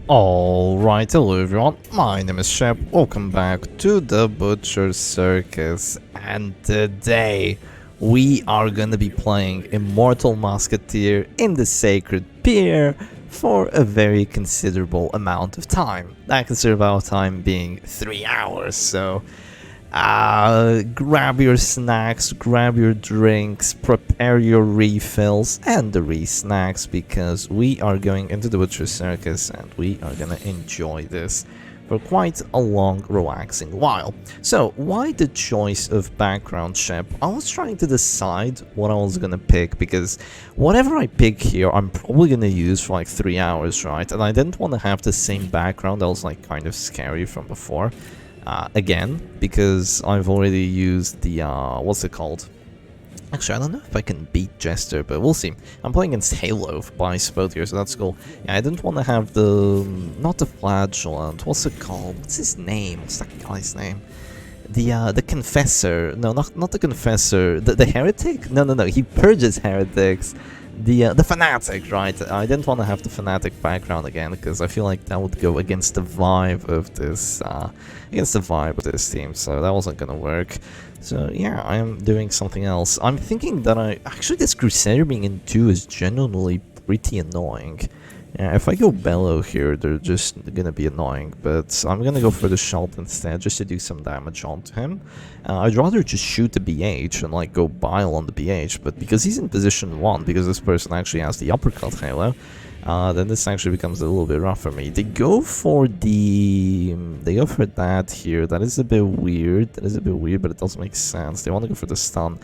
Alright, hello everyone, my name is Shep, welcome back to the Butcher Circus, and today we are gonna be playing Immortal Musketeer in the Sacred Pier for a very considerable amount of time. That considerable time being 3 hours, so grab your snacks, grab your drinks, prepare your refills and the re-snacks because we are going into the Butcher Circus and we are gonna enjoy this for quite a long, relaxing while. So, why the choice of background ship? I was trying to decide what I was gonna pick because whatever I pick here, I'm probably gonna use for like 3 hours, right? And I didn't want to have the same background that was like kind of scary from before. Again, because I've already used the, what's it called? Actually, I don't know if I can beat Jester, but we'll see. I'm playing against Halo by Spot here, so that's cool. Yeah, I didn't want to have the, not the flagellant, what's it called? What's his name? What's that guy's name? The Confessor, no, not the Confessor, the Heretic? No, he purges heretics. The Fanatic, right? I didn't want to have the Fanatic background again because I feel like that would go against the vibe of this team, so that wasn't gonna work. So yeah, I am doing something else. I'm thinking that actually this Crusader being in 2 is genuinely pretty annoying. Yeah, if I go Bellow here, they're just gonna be annoying, but I'm gonna go for the Shot instead, just to do some damage onto him. I'd rather just shoot the BH and like go Bile on the BH, but because he's in position 1, because this person actually has the uppercut Halo, then this actually becomes a little bit rough for me. They go for that here. That is a bit weird. But it does make sense. They want to go for the stun.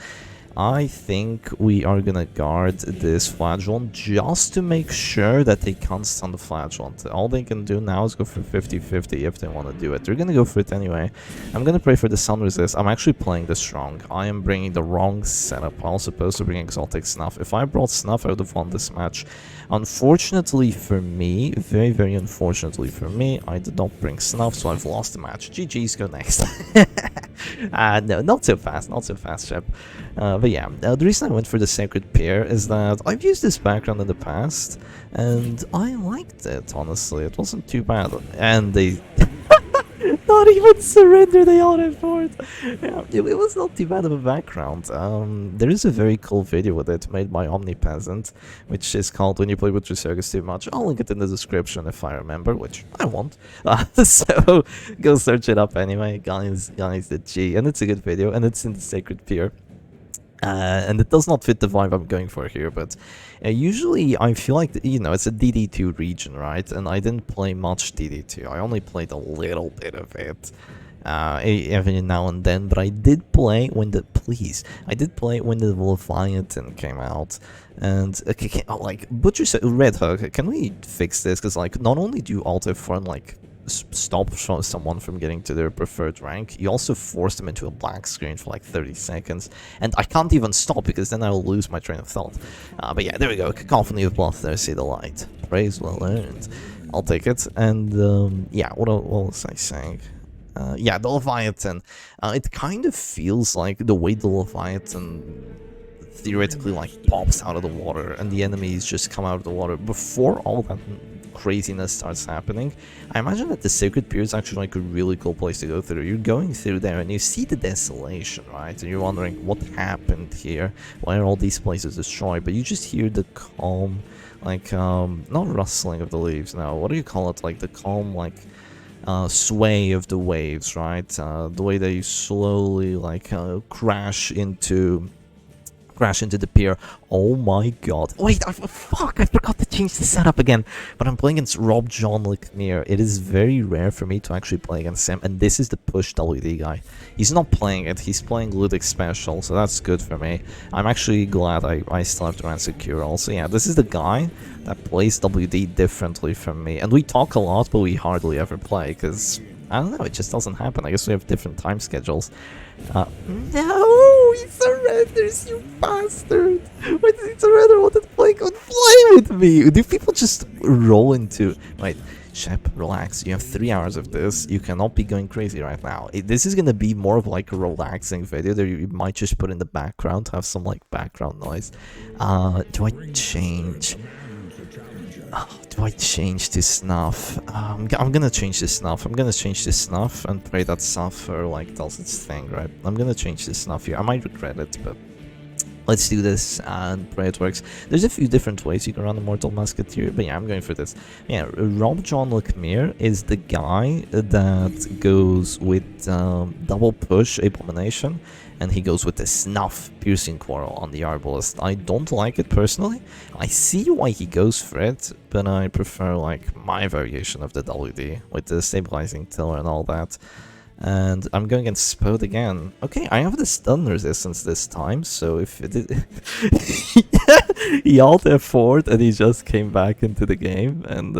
I think we are gonna guard this flagellant just to make sure that they can't stun the flagellant. All they can do now is go for 50-50 if they want to do it. They're gonna go for it anyway. I'm gonna pray for the sun resist. I'm actually playing this wrong. I am bringing the wrong setup. I was supposed to bring exotic snuff. If I brought snuff, I would have won this match. Unfortunately for me, very unfortunately for me, I did not bring snuff, so I've lost the match. GG's, go next. No, not so fast, Shep. But yeah, the reason I went for the Sacred Pier is that I've used this background in the past, and I liked it, honestly. It wasn't too bad. And they not even surrender, they auto for it. Yeah, it was not too bad of a background. There is a very cool video with it made by Omnipeasant, which is called When You Play with Your Circus Too Much. I'll link it in the description if I remember, which I won't. So go search it up anyway, guys, the G. And it's a good video, and it's in the Sacred Pier. And it does not fit the vibe I'm going for here, but usually I feel like, it's a DD2 region, right? And I didn't play much DD2. I only played a little bit of it every now and then, but I did play when the Leviathan came out. And like Butcher said, Red Hook, can we fix this? Because like not only do you alt F4 and like stop someone from getting to their preferred rank, you also force them into a black screen for like 30 seconds, and I can't even stop because then I'll lose my train of thought. But yeah, there we go. Cacophony of Blood, there, see the light. Praise well earned. I'll take it. And yeah, what was I saying? Yeah, the Leviathan. It kind of feels like the way the Leviathan theoretically like pops out of the water and the enemies just come out of the water before all that craziness starts happening. I imagine that the Sacred Pier is actually like a really cool place to go through. You're going through there and you see the desolation, right? And you're wondering what happened here, why are all these places destroyed? But you just hear the calm, like not rustling of the leaves, no, what do you call it, like the calm, like sway of the waves, right? The way that you slowly like crash into the pier. Oh my god. Wait, fuck, I forgot to change the setup again. But I'm playing against Rob John Lamir. It is very rare for me to actually play against him, and this is the push WD guy. He's not playing it, he's playing Ludic Special, so that's good for me. I'm actually glad I still have to run Secure also. Yeah, this is the guy that plays WD differently from me. And we talk a lot, but we hardly ever play, because I don't know, it just doesn't happen. I guess we have different time schedules. No, he surrenders, you bastard! Why does he surrender? What did play with me? Do people just roll into... Wait, Shep, relax. You have 3 hours of this. You cannot be going crazy right now. This is gonna be more of like a relaxing video that you might just put in the background to have some like background noise. Do I change? Oh, do I change to Snuff? I'm gonna change to Snuff. I'm gonna change to Snuff and pray that Suffer, like, does its thing, right? I'm gonna change to Snuff here. I might regret it, but let's do this and pray it works. There's a few different ways you can run Immortal Musketeer, but yeah, I'm going for this. Yeah, Rob John Lamir is the guy that goes with double push Abomination, and he goes with the Snuff Piercing Quarrel on the Arbalist. I don't like it personally. I see why he goes for it, but I prefer like my variation of the WD with the Stabilizing Tiller and all that. And I'm going against Spode again. Okay, I have the stun resistance this time, so if it did... he alt F4'd and he just came back into the game, and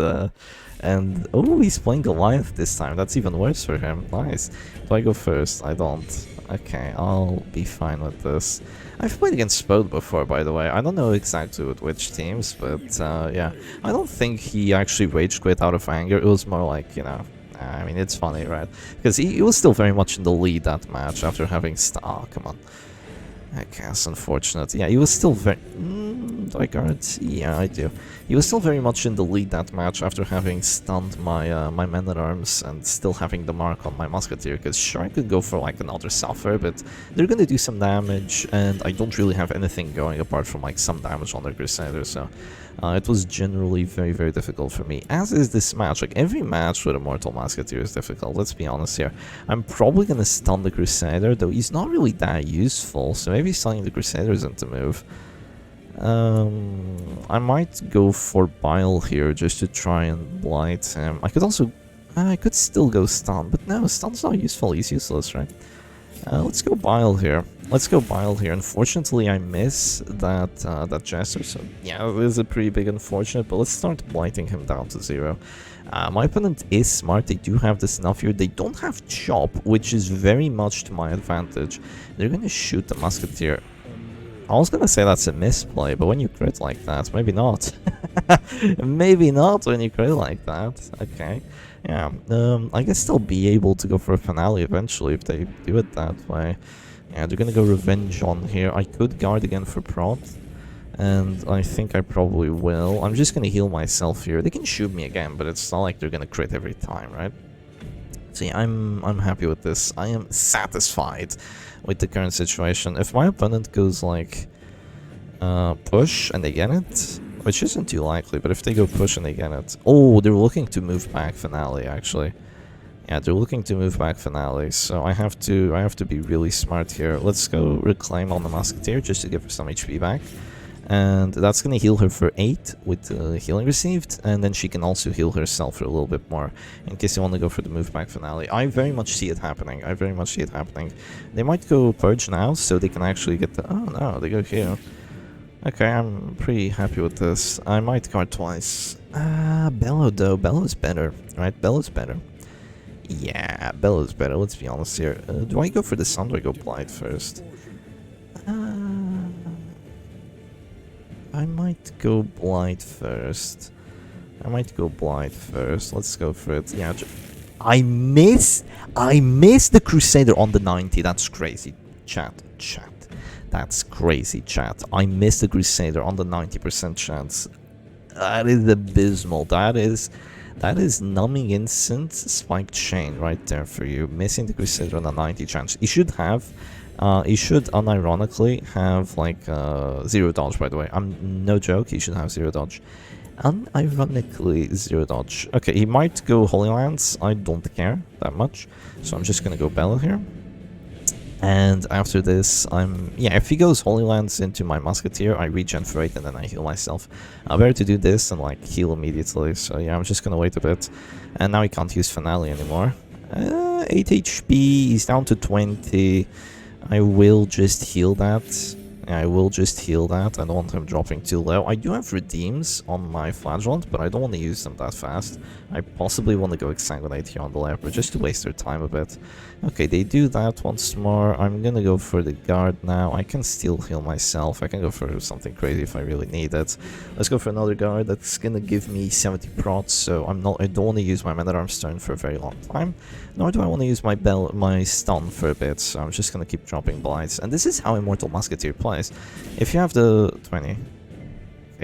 oh, he's playing Goliath this time. That's even worse for him. Nice. Do I go first? I don't. Okay, I'll be fine with this. I've played against Spode before, by the way. I don't know exactly with which teams, but yeah. I don't think he actually rage quit out of anger. It was more like, you know... I mean, it's funny, right? Because he was still very much in the lead that match after having... Oh, come on. Okay, that's unfortunate. Yeah, he was still very... do I guard? Yeah, I do. He was still very much in the lead that match after having stunned my my men-at-arms and still having the mark on my Musketeer. Because sure, I could go for like another Suffer, but they're gonna do some damage, and I don't really have anything going apart from like some damage on the Crusader, so... it was generally very, very difficult for me, as is this match. Like, every match with Immortal Musketeer is difficult, let's be honest here. I'm probably gonna stun the Crusader, though he's not really that useful, so maybe stunning the Crusader isn't the move. I might go for Bile here, just to try and blight him. I could also... I could still go stun, but no, stun's not useful, he's useless, right? Let's go Bile here. Let's go Bile here. Unfortunately, I miss that that Jester, so yeah, it is a pretty big unfortunate, but let's start blighting him down to 0. My opponent is smart. They do have the Snuff here. They don't have Chop, which is very much to my advantage. They're gonna shoot the Musketeer. I was gonna say that's a misplay, but when you crit like that, maybe not. Maybe not when you crit like that. Okay. Yeah, I guess they'll be able to go for a finale eventually if they do it that way. Yeah, they're gonna go Revenge on here. I could guard again for prot, and I think I probably will. I'm just gonna heal myself here. They can shoot me again, but it's not like they're gonna crit every time, right? So yeah, I'm happy with this. I am satisfied with the current situation. If my opponent goes like push and they get it, which isn't too likely, but if they go push and they get it... Oh, they're looking to move back finale, actually. Yeah, they're looking to move back finale, so I have to be really smart here. Let's go Reclaim on the Musketeer, just to give her some HP back. And that's gonna heal her for 8 with healing received, and then she can also heal herself for a little bit more, in case you want to go for the move back finale. I very much see it happening. I very much see it happening. They might go Purge now, so they can actually get the... Oh no, they go here. Okay, I'm pretty happy with this. I might guard twice. Bellow though. Bellow's better, right? Bellow's better. Yeah, Bellow's better, let's be honest here. Do I go for the Sun or do I go Blight first? I might go Blight first. Let's go for it. Yeah, I miss the Crusader on the 90. That's crazy. Chat. That's crazy, chat. I missed the Crusader on the 90% chance. That is abysmal. That is numbing instant spiked chain right there for you. Missing the Crusader on a 90 chance. You should have, unironically have like 0 dodge. By the way, I'm no joke. He should have 0 dodge. Unironically 0 dodge. Okay, he might go Holy Lance. I don't care that much, so I'm just gonna go Bellow here. And after this, if he goes Holy Lance into my Musketeer, I regen for 8 and then I heal myself. Better to do this and like heal immediately, so yeah, I'm just gonna wait a bit. And now he can't use Finale anymore. 8 HP, he's down to 20. I will just heal that. I don't want him dropping too low. I do have redeems on my flagellant, but I don't want to use them that fast. I possibly want to go exsanguinate here on the leopard, just to waste their time a bit. Okay, they do that once more. I'm gonna go for the guard now. I can still heal myself. I can go for something crazy if I really need it. Let's go for another guard. That's gonna give me 70 prots, so I don't want to use my man-at-arms turn for a very long time. Nor do I want to use my stun for a bit, so I'm just gonna keep dropping blights. And this is how Immortal Musketeer plays. If you have the 20...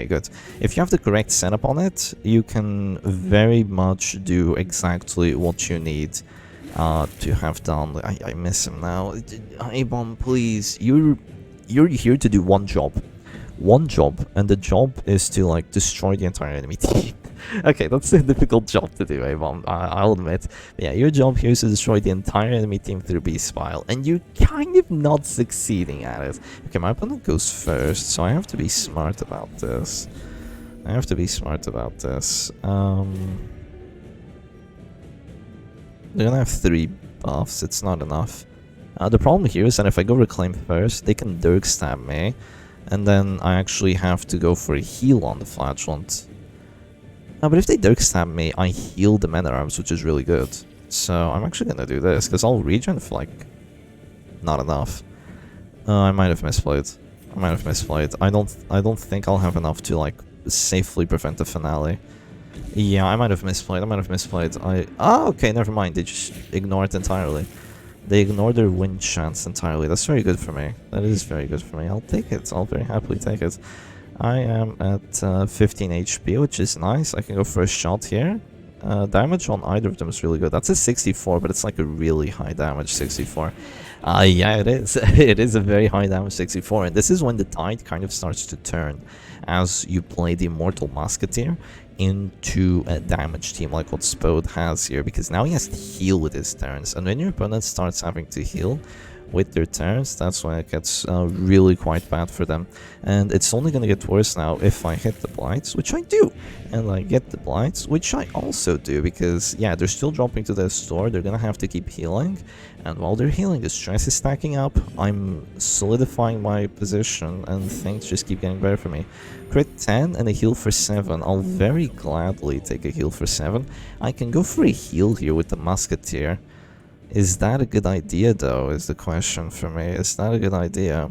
Okay, good. If you have the correct setup on it, you can very much do exactly what you need to have done. I miss him now. A-bomb, please. You're here to do one job. One job, and the job is to, like, destroy the entire enemy team. Okay, that's a difficult job to do, A-bomb, I'll admit. But yeah, your job here is to destroy the entire enemy team through Beast Pile, and you're kind of not succeeding at it. Okay, my opponent goes first, so I have to be smart about this. I have to be smart about this. They're gonna have 3 buffs, it's not enough. The problem here is that if I go Reclaim first, they can Dirk Stab me, and then I actually have to go for a heal on the flagellant. But if they Dirk Stab me, I heal the Men at Arms, which is really good. So I'm actually gonna do this, because I'll regen for, like, not enough. I might have misplayed. I don't think I'll have enough to, like, safely prevent the finale. Yeah, I might have misplayed. Okay, never mind. They just ignore it entirely. They ignore their win chance entirely. That's very good for me. That is very good for me. I'll take it. I'll very happily take it. I am at 15 HP, which is nice. I can go for a shot here. Damage on either of them is really good. That's a 64, but it's like a really high damage 64. Yeah, it is. It is a very high damage 64, and this is when the tide kind of starts to turn as you play the Immortal Musketeer into a damage team like what Spode has here, because now he has to heal with his turns, and when your opponent starts having to heal with their turns, that's when it gets really quite bad for them. And it's only gonna get worse now if I hit the blights, which I do, and I get the blights, which I also do, because yeah, they're still dropping to the store, they're gonna have to keep healing, and while they're healing, the stress is stacking up, I'm solidifying my position, and things just keep getting better for me. Crit 10 and a heal for 7, I'll very gladly take a heal for 7. I can go for a heal here with the Musketeer. Is that a good idea, though, is the question for me. Is that a good idea?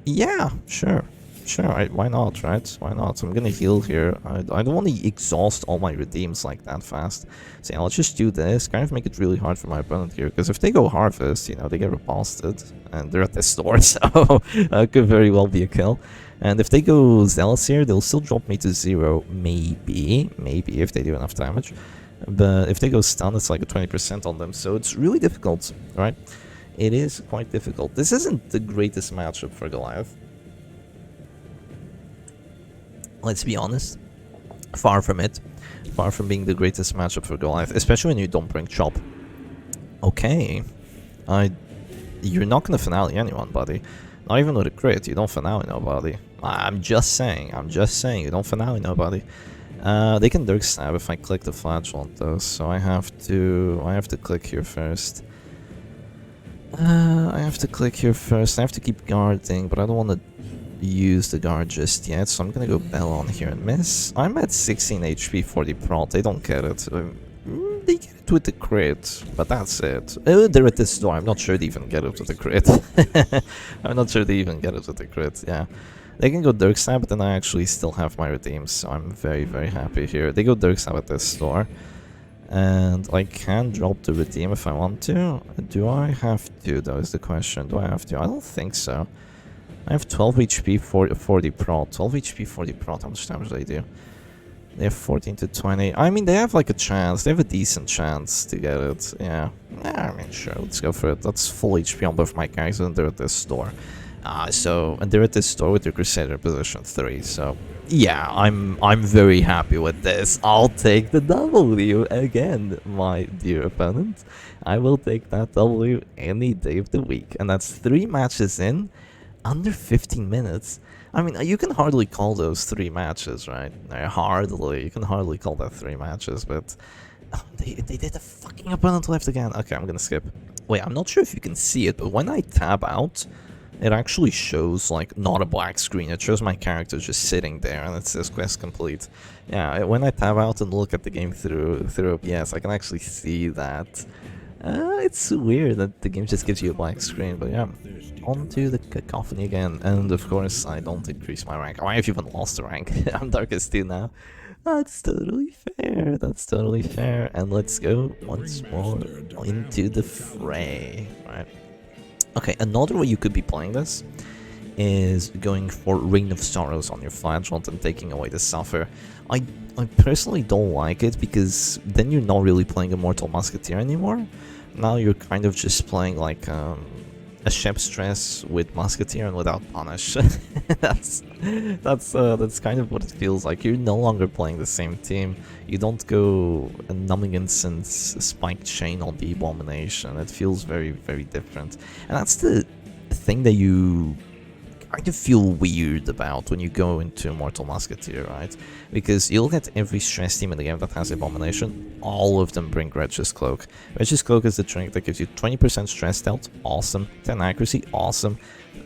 Yeah, sure. Sure, why not, right? Why not? I'm gonna heal here. I don't want to exhaust all my redeems like that fast. So yeah, let's just do this. Kind of make it really hard for my opponent here. Because if they go Harvest, you know, they get repulsed. And they're at the store, so could very well be a kill. And if they go Zealous here, they'll still drop me to 0. Maybe, if they do enough damage. But if they go stun, it's like a 20% on them, so it's really difficult, right? It is quite difficult. This isn't the greatest matchup for Goliath. Let's be honest. Far from it. Far from being the greatest matchup for Goliath, especially when you don't bring Chop. Okay. You're not gonna finale anyone, buddy. Not even with a crit, you don't finale nobody. I'm just saying, you don't finale nobody. They can Dirk Stab if I click the flagellant though, so I have to click here first. I have to keep guarding, but I don't want to use the guard just yet, so I'm gonna go Bell on here and miss. I'm at 16 HP for the prot, they don't get it. They get it with the crit, but that's it. They're at this door, I'm not sure they even get it with the crit. Yeah. They can go Dirk Stab, but then I actually still have my redeems, so I'm very, very happy here. They go Dirk Stab at this store, and I can drop the redeem if I want to. Do I have to, though, is the question. Do I have to? I don't think so. I have 12 HP for the prot. 12 HP for the prot, how much damage do they do? They have 14 to 20. I mean, they have like a chance. They have a decent chance to get it. Yeah, I mean, sure, let's go for it. That's full HP on both my characters, and they're at this store. And they're at this store with their Crusader position 3, so yeah, I'm very happy with this. I'll take the W again, my dear opponent. I will take that W any day of the week, and that's 3 matches in under 15 minutes. I mean, you can hardly call those 3 matches, right? You can hardly call that 3 matches, but they did a fucking opponent left again. Okay, I'm gonna skip. Wait, I'm not sure if you can see it, but when I tab out, it actually shows, like, not a black screen. It shows my character just sitting there, and it says quest complete. Yeah, when I tab out and look at the game through OBS, I can actually see that. It's weird that the game just gives you a black screen, but yeah. On to the cacophony again, and of course, I don't increase my rank. I've even lost a rank. I'm Darkest 2 now. That's totally fair. And let's go once more into the fray, right? Okay, another way you could be playing this is going for Reign of Sorrows on your flagellant and taking away the Suffer. I personally don't like it because then you're not really playing Immortal Musketeer anymore. Now you're kind of just playing like a Shep Stress with Musketeer and without Punish. that's kind of what it feels like. You're no longer playing the same team. You don't go a Numbing Incense Spike Chain on the Abomination. It feels very, very different. And that's the thing that you kind of feel weird about when you go into Immortal Musketeer, right? Because you look at every stress team in the game that has Abomination, all of them bring Wretch's Cloak. Wretch's Cloak is the trinket that gives you 20% stress dealt, awesome, 10 accuracy, awesome,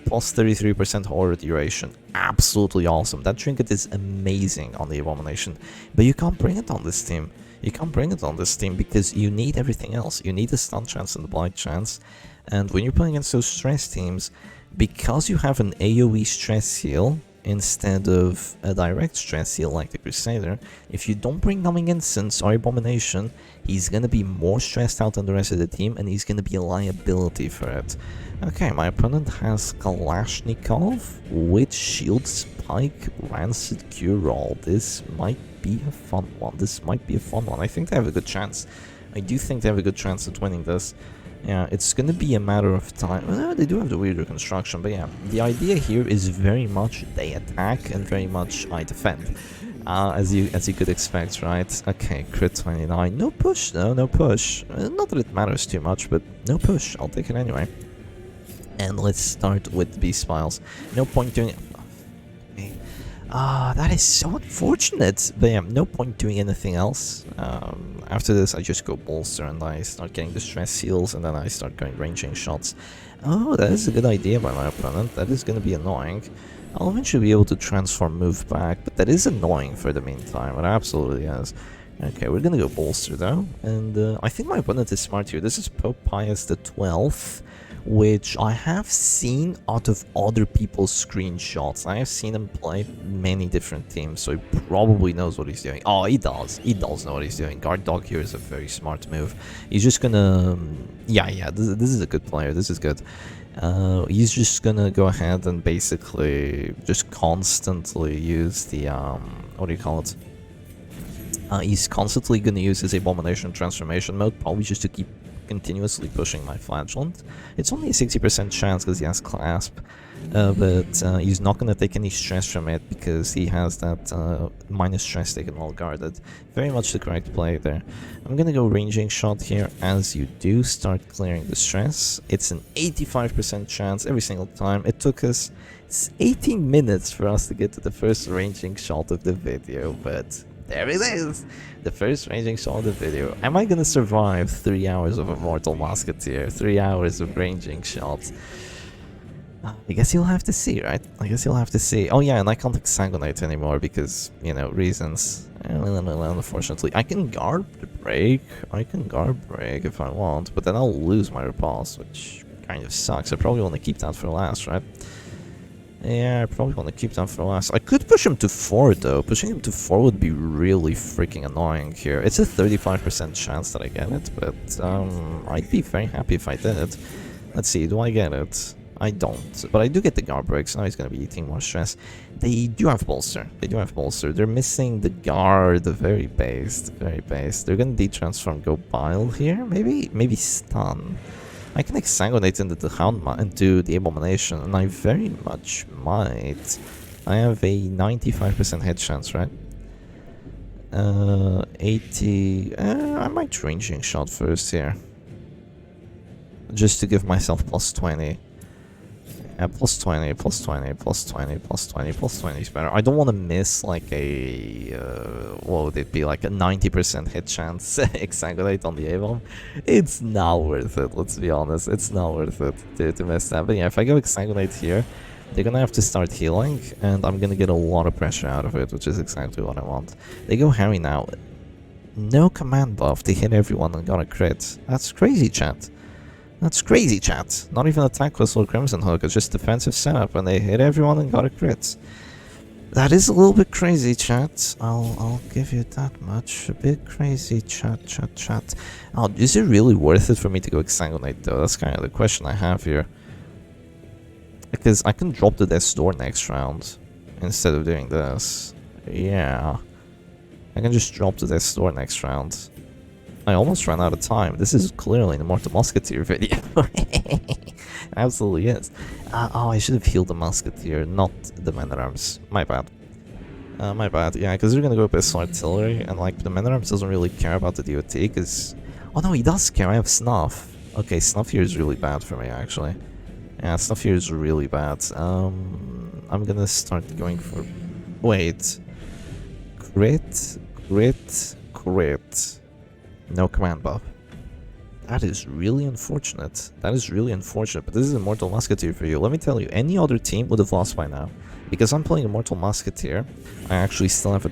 plus 33% horror duration, absolutely awesome. That trinket is amazing on the Abomination, but you can't bring it on this team. You can't bring it on this team because you need everything else. You need the stun chance and the blight chance, and when you're playing against those stress teams, because you have an AoE stress heal instead of a direct stress heal like the Crusader, if you don't bring Numbing Incense or Abomination, he's gonna be more stressed out than the rest of the team and he's gonna be a liability for it. Okay, my opponent has Kalashnikov with Shield Spike, Rancid Cure-All. This might be a fun one. I think they have a good chance. I do think they have a good chance at winning this. Yeah, it's gonna be a matter of time. Well, they do have the weird reconstruction, but yeah, the idea here is very much they attack and very much I defend, as you could expect, right? Okay, crit 29. No push though, no push. Not that it matters too much, but no push. I'll take it anyway. And let's start with Beast Files. No point doing it. Okay. That is so unfortunate. But yeah, no point doing anything else. After this, I just go bolster and I start getting the stress seals and then I start going ranging shots. Oh, that is a good idea by my opponent. That is going to be annoying. I'll eventually be able to transform move back, but that is annoying for the meantime. It absolutely is. Okay, we're going to go bolster though. And I think my opponent is smart here. This is Pope Pius the 12th. Which I have seen out of other people's screenshots. I have seen him play many different teams, so he probably knows what he's doing. Oh, he does. He does know what he's doing. Guard Dog here is a very smart move. He's just gonna... Yeah, this is a good player. This is good. He's just gonna go ahead and basically just constantly use the... what do you call it? He's constantly gonna use his Abomination Transformation mode, probably just to keep continuously pushing my flagellant. It's only a 60% chance because he has clasp, but he's not going to take any stress from it because he has that minus stress taken while guarded. Very much the correct play there. I'm going to go ranging shot here as you do start clearing the stress. It's an 85% chance every single time. It took us 18 minutes for us to get to the first ranging shot of the video, but there it is! The first ranging shot of the video. Am I gonna survive 3 hours of Immortal Musketeer? 3 hours of ranging shots? I guess you'll have to see, right? I guess you'll have to see. Oh yeah, and I can't exsanguinate anymore because, you know, reasons. Unfortunately, I can guard break. If I want, but then I'll lose my repulse, which kind of sucks. I probably want to keep that for last, right? Yeah, I probably want to keep that for last. I could push him to 4 though. Pushing him to 4 would be really freaking annoying here. It's a 35% chance that I get it, but I'd be very happy if I did it. Let's see, do I get it? I don't, but I do get the guard break, so now he's going to be eating more stress. They do have bolster. They're missing the guard, the very base. They're going to de-transform, go bile here, maybe stun. I can exsanguinate into the Abomination, and I very much might. I have a 95% hit chance, right? 80... I might ranging shot first here. Just to give myself plus 20. Plus 20 is better. I don't want to miss like a, what would it be, like a 90% hit chance exsanguinate on the A-bomb. It's not worth it, let's be honest. It's not worth it to miss that. But yeah, if I go exsanguinate here, they're gonna have to start healing, and I'm gonna get a lot of pressure out of it, which is exactly what I want. They go Harry now. No command buff, they hit everyone and got a crit. That's crazy, chat. That's crazy, chat. Not even attack whistle or crimson hook, it's just defensive setup and they hit everyone and got a crit. That is a little bit crazy, chat. I'll give you that much. A bit crazy, chat. Oh, is it really worth it for me to go exsanguinate though? That's kind of the question I have here. Because I can drop the Death's Door next round instead of doing this. Yeah. I can just drop the Death's Door next round. I almost ran out of time. This is clearly an Immortal Musketeer video. Absolutely is. Oh, I should have healed the Musketeer, not the Men-at-Arms. My bad. My bad. Yeah, because they're gonna go Pistol Artillery, and like the Men-at-Arms doesn't really care about the DOT, because... Oh no, he does care. I have Snuff. Okay, Snuff here is really bad for me, actually. Yeah, Snuff here is really bad. I'm gonna start going for... Wait. Crit, crit, crit. No command buff. That is really unfortunate. That is really unfortunate, but this is Immortal Musketeer for you. Let me tell you, any other team would have lost by now. Because I'm playing Immortal Musketeer, I actually still have a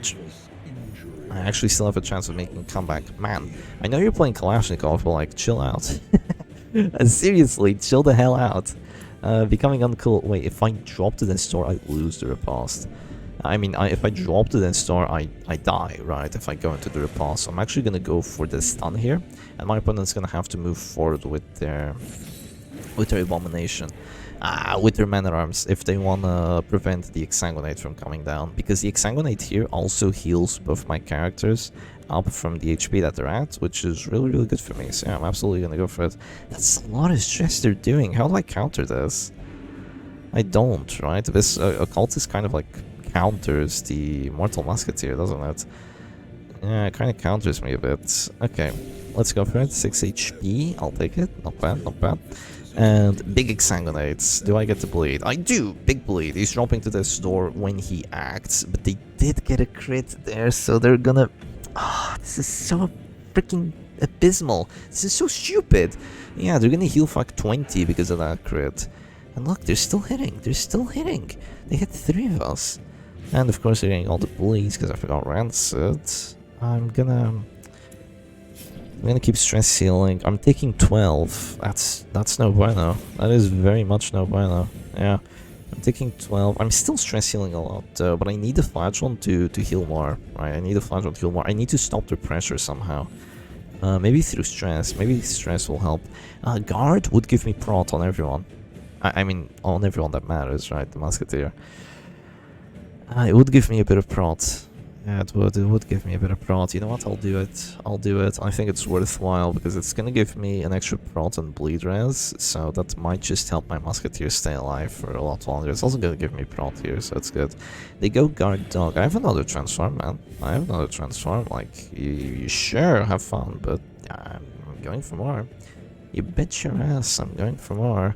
chance of making a comeback. Man, I know you're playing Kalashnikov, but like, chill out. Seriously, chill the hell out. Becoming uncool. Wait, if I drop to the store, I lose the riposte. I mean, if I drop to the store, I die, right? If I go into the riposte. So I'm actually gonna go for the stun here, and my opponent's gonna have to move forward with their abomination, with their Men-at-Arms, if they wanna prevent the exsanguinate from coming down, because the exsanguinate here also heals both my characters up from the HP that they're at, which is really, really good for me. So yeah, I'm absolutely gonna go for it. That's a lot of stress they're doing. How do I counter this? I don't, right? This occultist kind of like counters the Immortal Musketeer, doesn't it? Yeah, it kind of counters me a bit. Okay, let's go for it. 6 HP, I'll take it. Not bad, not bad. And big exsanguinates. Do I get to bleed? I do! Big bleed. He's dropping to the store when he acts, but they did get a crit there, so they're gonna... Ah, this is so freaking abysmal. This is so stupid. Yeah, they're gonna heal fuck 20 because of that crit. And look, they're still hitting. They're still hitting. They hit 3 of us. And of course they're getting all the bleeds because I forgot Rancid. I'm gonna keep stress healing. I'm taking 12. That's no bueno. That is very much no bueno. Yeah. I'm taking 12. I'm still stress healing a lot though, but I need the flagellant to heal more. Right? I need the flagellant to heal more. I need to stop the pressure somehow. Maybe through stress. Maybe stress will help. Guard would give me prot on everyone. I mean, on everyone that matters, right? The Musketeer. It would give me a bit of prot. Yeah, it would give me a bit of prot. You know what, I'll do it. I'll do it. I think it's worthwhile because it's gonna give me an extra prot and bleed res, so that might just help my Musketeer stay alive for a lot longer. It's also gonna give me prot here, so it's good. They go guard dog. I have another transform, man. I have another transform. Like, you sure have fun, but I'm going for more. You bet your ass I'm going for more.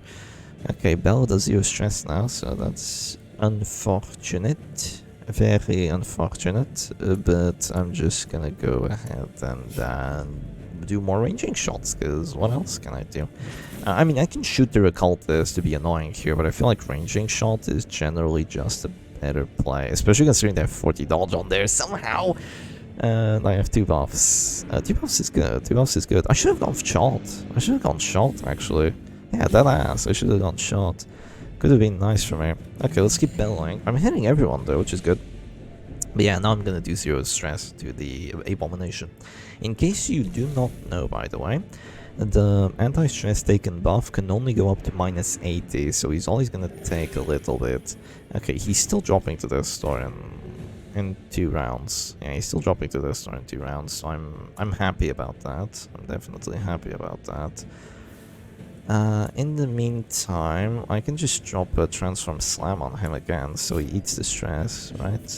Okay, Bell does 0 stress now, so that's unfortunate. Very unfortunate, but I'm just gonna go ahead and do more ranging shots, because what else can I do? I mean, I can shoot the occultist to be annoying here, but I feel like ranging shot is generally just a better play, especially considering they have 40 dodge on there somehow. And I have 2 buffs. 2 buffs is good. 2 buffs is good. I should have gone shot. I should have gone shot, actually. Yeah, that ass. I should have gone shot. Could have been nice for me. Okay, let's keep bellowing. I'm hitting everyone though, which is good. But yeah, now I'm gonna do 0 stress to the abomination. In case you do not know, by the way, the anti-stress taken buff can only go up to -80, so he's always gonna take a little bit. Okay, he's still dropping to the store in 2 rounds. Yeah, he's still dropping to the store in 2 rounds, so I'm happy about that. I'm definitely happy about that. In the meantime, I can just drop a transform slam on him again, so he eats the stress, right?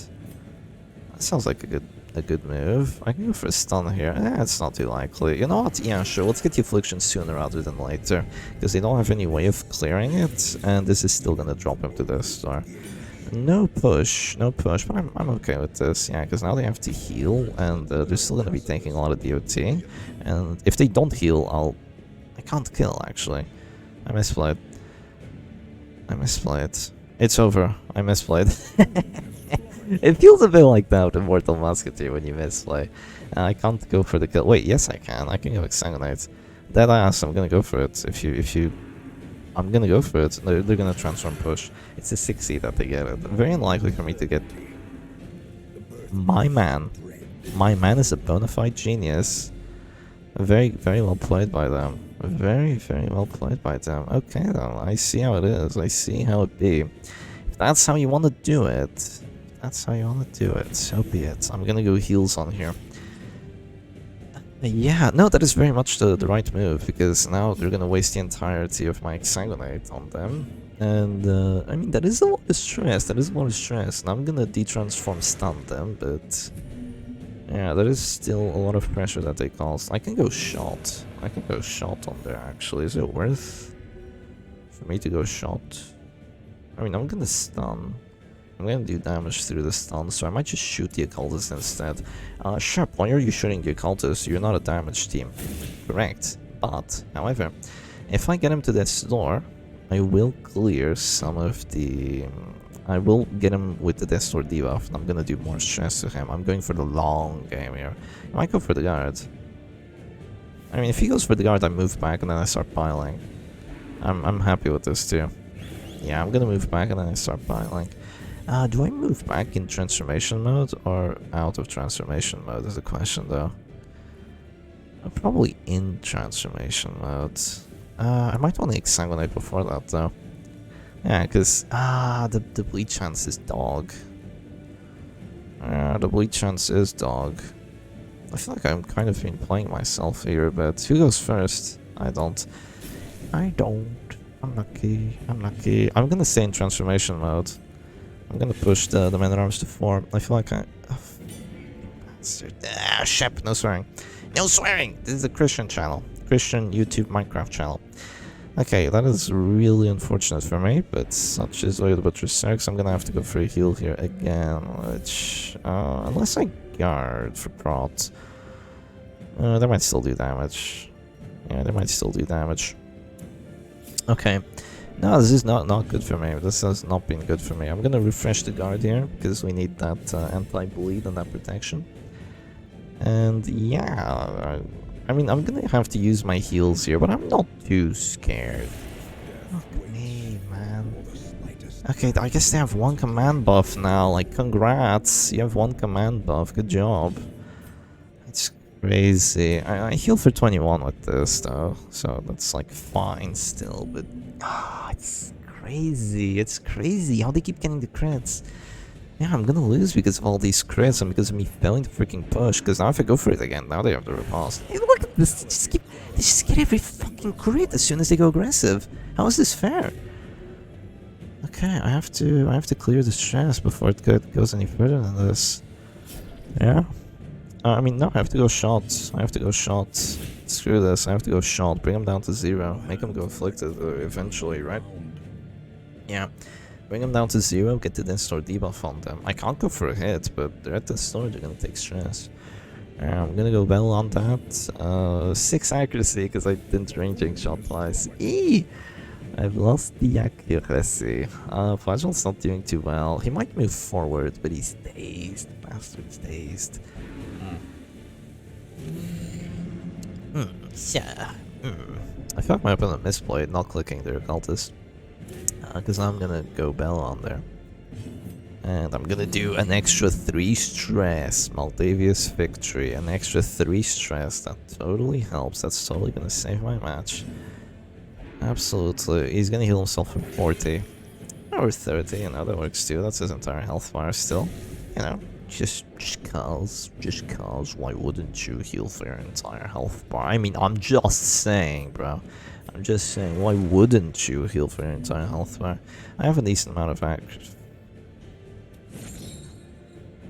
That sounds like a good move. I can go for a stun here. It's not too likely. You know what? Yeah, sure. Let's get the affliction sooner rather than later, because they don't have any way of clearing it, and this is still gonna drop him to the star. No push, but I'm okay with this, yeah, because now they have to heal, and they're still gonna be taking a lot of DOT, and if they don't heal, I can't kill, actually. I misplayed. It's over. I misplayed. It feels a bit like that with Immortal Musketeer when you misplay. I can't go for the kill. Wait, yes I can. I can go exsanguinate. Dead ass, I'm gonna go for it. I'm gonna go for it. They're gonna transform push. It's a 60 that they get it. Very unlikely for me to get... My man. My man is a bona fide genius. Very, very well played by them. Very, very well played by them. Okay then, I see how it is. I see how it be. If that's how you want to do it, that's how you want to do it, so be it. I'm gonna go heals on here. Yeah, no, that is very much the right move, because now they're gonna waste the entirety of my exsanguinate on them. And, I mean, that is a lot of stress, and I'm gonna de-transform stun them, but... yeah, there is still a lot of pressure that they cause. I can go shot. On there, actually. Is it worth for me to go shot? I mean, I'm gonna stun. I'm gonna do damage through the stun, so I might just shoot the occultist instead. Sure, why are you shooting the occultist? You're not a damage team. Correct. But, however, if I get him to this door, I will clear some of the... I will get him with the Death Door debuff, and I'm gonna do more stress to him. I'm going for the long game here. I might go for the guard. I mean, if he goes for the guard, I move back and then I start piling. I'm happy with this too. Yeah, I'm gonna move back and then I start piling. Do I move back in transformation mode or out of transformation mode is the question though. I'm probably in transformation mode. I might want to exsanguinate before that though. Yeah, because, the bleed chance is dog. The bleed chance is dog. I feel like I'm kind of been playing myself here, but who goes first? I don't. I'm lucky. I'm gonna stay in transformation mode. I'm gonna push the man at arms to 4. I feel like I... Shep, no swearing. No swearing! This is a Christian channel. Christian YouTube Minecraft channel. Okay, that is really unfortunate for me, but such is the way the butcher sucks. I'm gonna have to go for a heal here again, which... unless I guard for prot. They might still do damage. Yeah, they might still do damage. Okay. No, this is not good for me. This has not been good for me. I'm gonna refresh the guard here, because we need that anti-bleed and that protection. And yeah... I mean, I'm gonna have to use my heals here, but I'm not too scared. Okay, man. Okay, I guess they have 1 command buff now. Like, congrats. You have 1 command buff. Good job. It's crazy. I heal for 21 with this, though. So that's, like, fine still. But, it's crazy. It's crazy how they keep getting the crits. Yeah, I'm gonna lose because of all these crits and because of me failing to freaking push. Because now if I go for it again, now they have the repulse. Hey, look at this! They just get every fucking crit as soon as they go aggressive. How is this fair? Okay, I have to clear the stress before it goes any further than this. Yeah. I mean, no, I have to go shot. Screw this. I have to go shot. Bring him down to 0. Make him go afflicted eventually, right? Yeah. Bring them down to 0, get the Death Door debuff on them. I can't go for a hit, but they're at the store, they're gonna take stress. I'm gonna go Bell on that. 6 accuracy, because I didn't ranging shot twice. Eee! I've lost the accuracy. Flagellant's not doing too well. He might move forward, but he's dazed. The bastard's dazed. Yeah. I feel like my opponent misplayed, not clicking their occultist. Because I'm gonna go Bell on there. And I'm gonna do an extra 3 stress. Maldavius victory. An extra 3 stress. That totally helps. That's totally gonna save my match. Absolutely. He's gonna heal himself for 40. Or 30, you know, that works too. That's his entire health bar still. You know, just cause, why wouldn't you heal for your entire health bar? I mean, I'm just saying, bro. I'm just saying, why wouldn't you heal for your entire health bar? I have a decent amount of accuracy.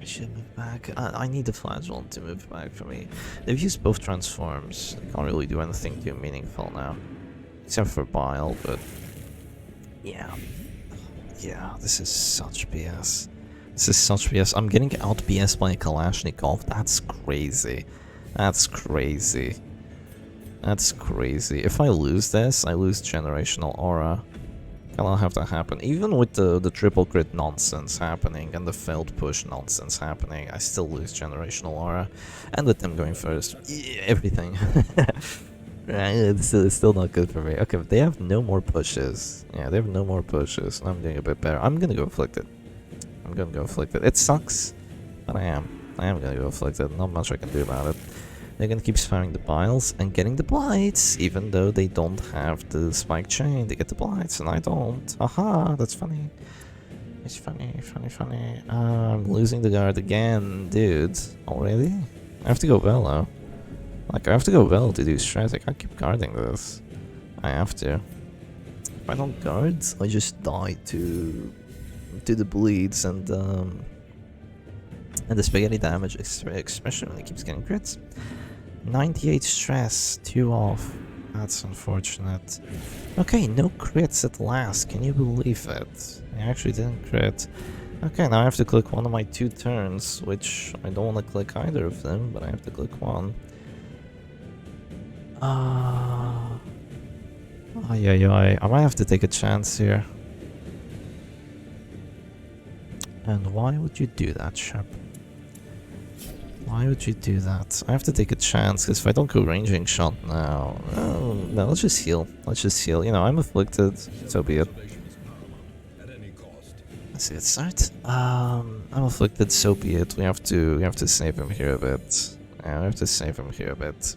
I should move back. I need the flagellant to move back for me. They've used both transforms. They can't really do anything too meaningful now. Except for Bile, but... yeah. Yeah, this is such BS. This is such BS. I'm getting out BS by a Kalashnikov. That's crazy. That's crazy. That's crazy. If I lose this, I lose generational aura. I'll have that happen. Even with the triple crit nonsense happening and the failed push nonsense happening, I still lose generational aura. And with them going first, yeah, everything. It's still not good for me. Okay, but they have no more pushes. Yeah, they have no more pushes. I'm doing a bit better. I'm gonna go afflicted. I'm gonna go afflicted. It sucks, but I am. I am gonna go afflicted. Not much I can do about it. They're gonna keep spamming the biles and getting the blights, even though they don't have the spike chain. They get the blights and I don't. Haha, that's funny. It's funny. I'm losing the guard again, dude. Already? I have to go Velo. Like, I have to go Velo to do strat. I can't keep guarding this. I have to. If I don't guard, I just die to the bleeds and the spaghetti damage, especially when it keeps getting crits. 98 stress, 2 off. That's unfortunate. Okay, no crits at last. Can you believe it? I actually didn't crit. Okay, now I have to click one of my 2 turns, which I don't want to click either of them, but I have to click one. I might have to take a chance here. And why would you do that, Shep? Why would you do that? I have to take a chance, because if I don't go ranging shot now... no, let's just heal. Let's just heal. You know, I'm afflicted, so be it. Let's see, let's start. I'm afflicted, so be it. We have to save him here a bit. Yeah, we have to save him here a bit.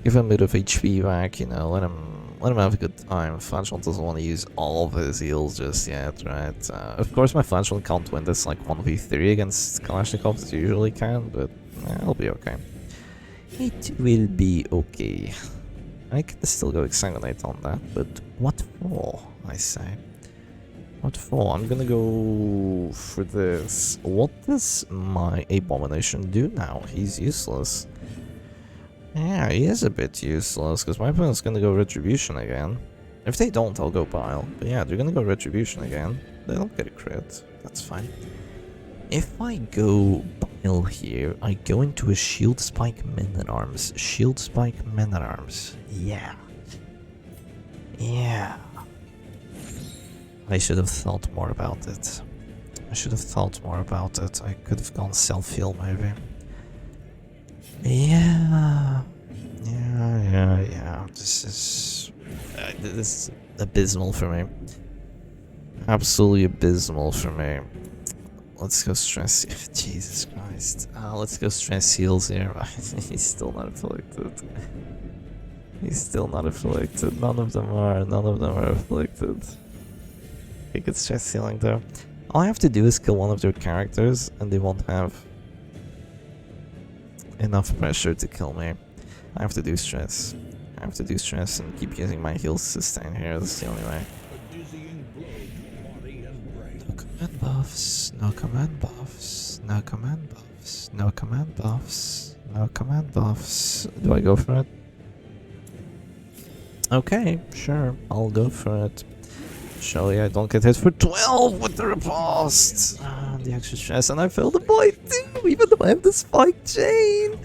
Give him a bit of HP back, you know, let him have a good time. Flagellant doesn't want to use all of his heals just yet, right? Of course my Flagellant can't win this like 1v3 against Kalashnikov as you usually can, but it'll be okay. It will be okay. I can still go exsanguinate on that, but what for, I say? What for? I'm gonna go for this. What does my Abomination do now? He's useless. Yeah, he is a bit useless, because my opponent's gonna go Retribution again. If they don't, I'll go Bile. But yeah, they're gonna go Retribution again. They don't get a crit. That's fine. If I go Bile here, I go into a Shield Spike Men-at-Arms. Shield Spike Men-at-Arms. Yeah. Yeah. I should have thought more about it. I could have gone self-heal maybe. Yeah. This is abysmal for me. Absolutely abysmal for me. Let's go stress. Jesus Christ. Let's go stress heals here. He's still not afflicted. None of them are afflicted. Okay, good stress healing though. All I have to do is kill one of their characters and they won't have enough pressure to kill me. I have to do stress. And keep using my heals to sustain here. That's the only way. No command buffs. Do I go for it? Okay, sure. I'll go for it. Surely I don't get hit for 12 with the riposte. The extra stress, and I failed the blight too, even though I have the spike chain.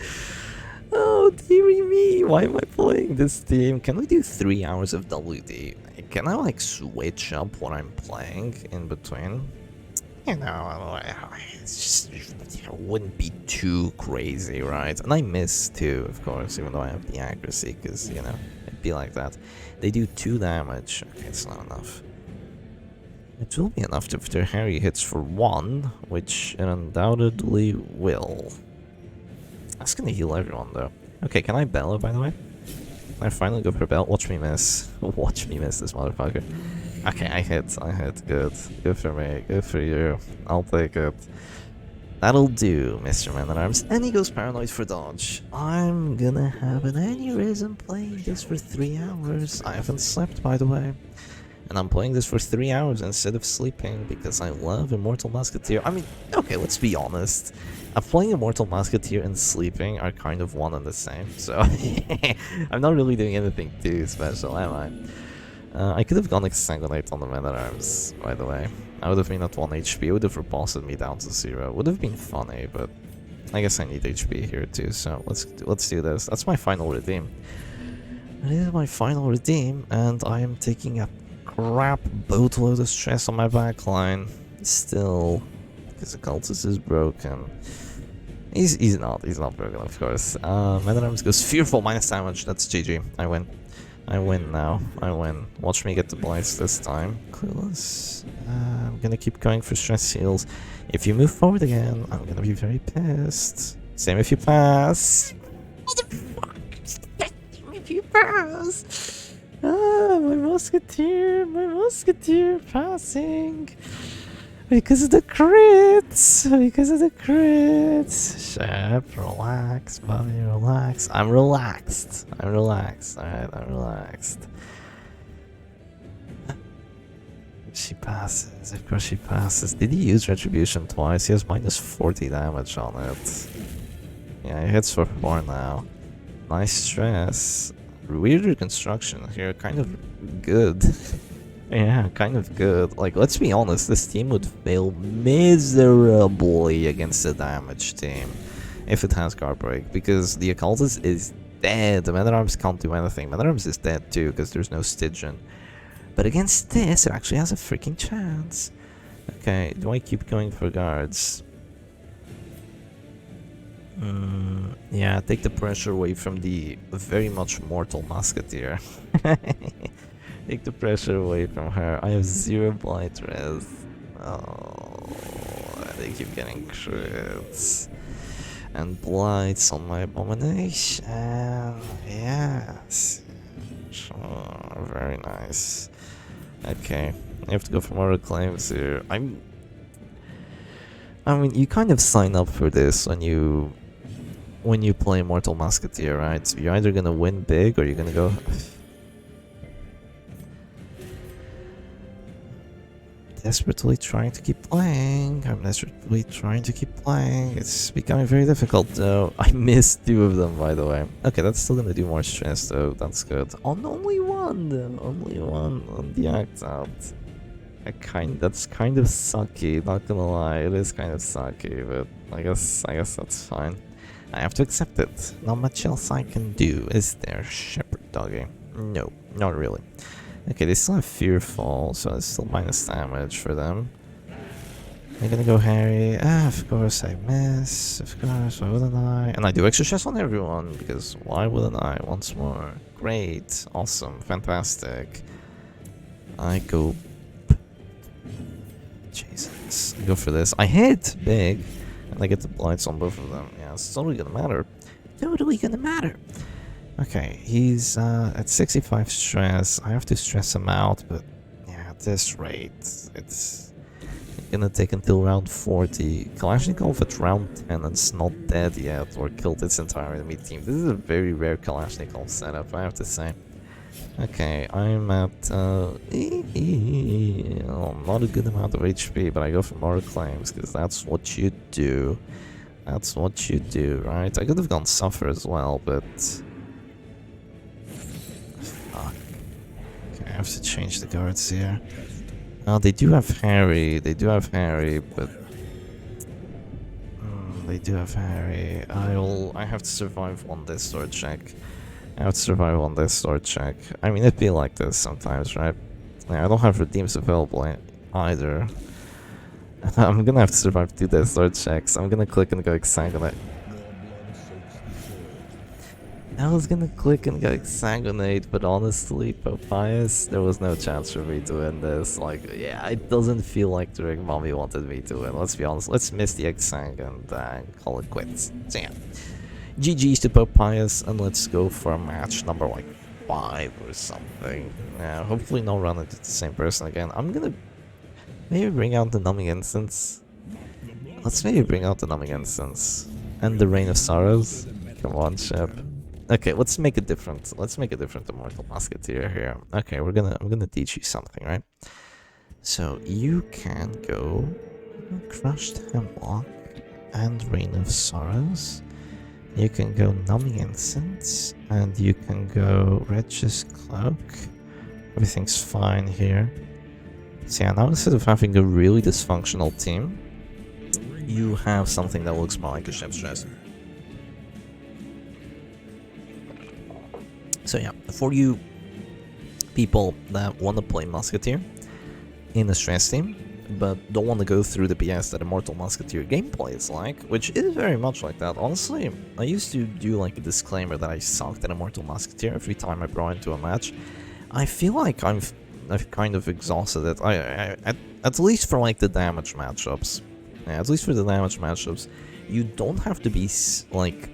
Oh, dearie me. Why am I playing this team? Can we do 3 hours of WD? Can I, like, switch up what I'm playing in between? You know, it wouldn't be too crazy, right? And I miss too, of course, even though I have the accuracy, because, you know, it'd be like that. They do 2 damage. Okay, it's not enough. It will be enough if their Harry hits for 1, which it undoubtedly will. That's gonna heal everyone though. Okay, can I Bella, by the way? Can I finally go for Bell? Watch me miss. Watch me miss this motherfucker. Okay, I hit. Good. Good for me. Good for you. I'll take it. That'll do, Mr. Man-at-Arms. And he goes Paranoid for dodge. I'm gonna have an aneurysm playing this for 3 hours. I haven't slept, by the way. And I'm playing this for 3 hours instead of sleeping because I love Immortal Musketeer. I mean, okay, let's be honest. Playing Immortal Musketeer and sleeping are kind of one and the same. So, I'm not really doing anything too special, am I? I could have gone exsanguinate on the Man-at-Arms, by the way. I would have been at 1 HP, it would have reposted me down to 0. Would have been funny, but I guess I need HP here too, so let's do this. That's my final redeem. That is my final redeem, and I am taking a crap boatload of stress on my backline. Still, because the cultist is broken. He's not broken, of course. Man-at-Arms goes fearful minus damage. That's GG. I win. I win now. I win. Watch me get the blights this time. Clueless. I'm gonna keep going for stress heals. If you move forward again, I'm gonna be very pissed. Same if you pass. If you pass. Ah, my musketeer passing. Because of the crits! Because of the crits! Shep, relax, buddy, relax. I'm relaxed. Alright, I'm relaxed. She passes, of course she passes. Did he use Retribution twice? He has minus 40 damage on it. Yeah, he hits for 4 now. Nice stress. Weird reconstruction here, kind of good. Yeah, kind of good. Like, let's be honest, this team would fail miserably against the damage team if it has guard break, because the occultist is dead. The Man-at-Arms can't do anything. Man-at-Arms is dead too, because there's no Stygian. But against this, it actually has a freaking chance. Okay, do I keep going for guards? Yeah, take the pressure away from the very much mortal musketeer. Take the pressure away from her. I have 0 blight res. Oh, they keep getting crits. And blights on my abomination. Yes. Sure, very nice. Okay, I have to go for more claims here. I mean, you kind of sign up for this when you play Mortal Musketeer, right? So you're either gonna win big or you're gonna go. Desperately trying to keep playing. I'm desperately trying to keep playing. It's becoming very difficult though. I missed 2 of them, by the way. Okay, that's still gonna do more stress though. That's good. On only 1 then. Only 1 on the act out. That's kind of sucky, not gonna lie. It is kind of sucky, but I guess that's fine. I have to accept it. Not much else I can do, is there, Shepherd Doggy? No, not really. Okay, they still have Fearful, so it's still minus damage for them. I'm gonna go Harry. Ah, of course I miss. Of course, why wouldn't I? And I do extra stress on everyone, because why wouldn't I? Once more. Great, awesome, fantastic. I go... Jesus, I go for this. I hit big, and I get the blights on both of them. Yeah, it's totally gonna matter. Totally gonna matter. Okay, he's at 65 stress. I have to stress him out, but yeah, at this rate, it's gonna take until round 40. Kalashnikov at round 10 and it's not dead yet or killed its entire enemy team. This is a very rare Kalashnikov setup, I have to say. Okay, I'm at not a good amount of HP, but I go for more claims because that's what you do. That's what you do, right? I could have gone Suffer as well, but fuck. Okay, I have to change the guards here. They do have Harry. They do have Harry, but they do have Harry. I have to survive on this sword check. I have to survive on this sword check. I mean, it'd be like this sometimes, right? Yeah, I don't have redeems available either. I'm gonna have to survive 2 death sword checks. I'm gonna click and go exsanguinate. I was gonna click and go exsanguinate, but honestly, Papyrus, there was no chance for me to win this. Like, yeah, it doesn't feel like the Ring Mommy wanted me to win. Let's be honest. Let's miss the exsang and call it quits. So yeah. GG's to Papyrus, and let's go for a match number like 5 or something. Yeah, hopefully not run into the same person again. I'm gonna maybe bring out the Numbing Instance. Let's maybe bring out the Numbing Instance. And the Rain of Sorrows. Come on, Shep. Okay, let's make it different. Let's make it different to Immortal Musketeer here. Okay, I'm gonna teach you something, right? So you can go Crushed Hemlock and Rain of Sorrows. You can go Numbing Incense, and you can go Wretch's Cloak. Everything's fine here. So yeah, now instead of having a really dysfunctional team, you have something that looks more like a Shep Stress. So yeah, for you people that want to play Musketeer in a stress team, but don't want to go through the BS that Immortal Musketeer gameplay is like, which is very much like that. Honestly, I used to do like a disclaimer that I sucked at Immortal Musketeer every time I brought into a match. I feel like I've kind of exhausted it. At least for like the damage matchups. Yeah, at least for the damage matchups, you don't have to be like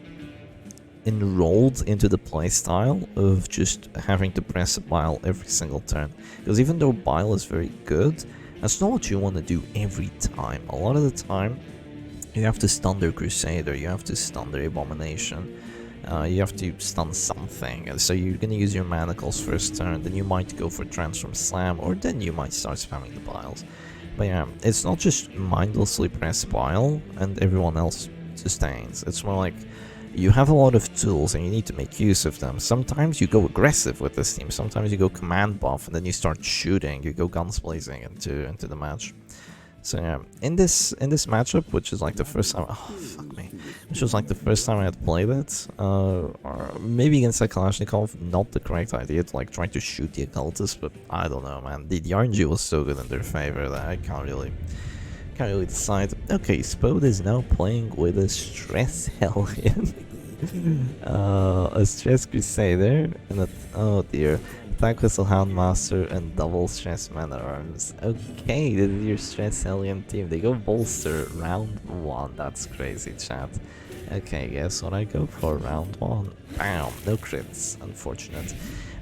enrolled into the playstyle of just having to press a bile every single turn. Because even though bile is very good, that's not what you want to do every time. A lot of the time, you have to stun their Crusader, you have to stun their Abomination, you have to stun something. And so you're gonna use your Manacles first turn, then you might go for Transform Slam, or then you might start spamming the biles. But yeah, it's not just mindlessly press bile and everyone else sustains. It's more like you have a lot of tools and you need to make use of them. Sometimes you go aggressive with this team, sometimes you go command buff and then you start shooting, you go guns blazing into the match. So yeah, in this matchup, which is like the first time, oh fuck me, which was like the first time I had played it, or maybe against a Kalashnikov, not the correct idea to like try to shoot the occultist, but I don't know, man. The RNG was so good in their favor that I can't really decide. Okay, Spode is now playing with a Stress Hellion, a Stress Crusader, and a, oh dear, Attack Whistle Houndmaster and double Stress Man at Arms. Okay, this is your Stress Hellion team. They go Bolster round 1. That's crazy, chat. Okay, guess what I go for round 1? Bam, no crits. Unfortunate.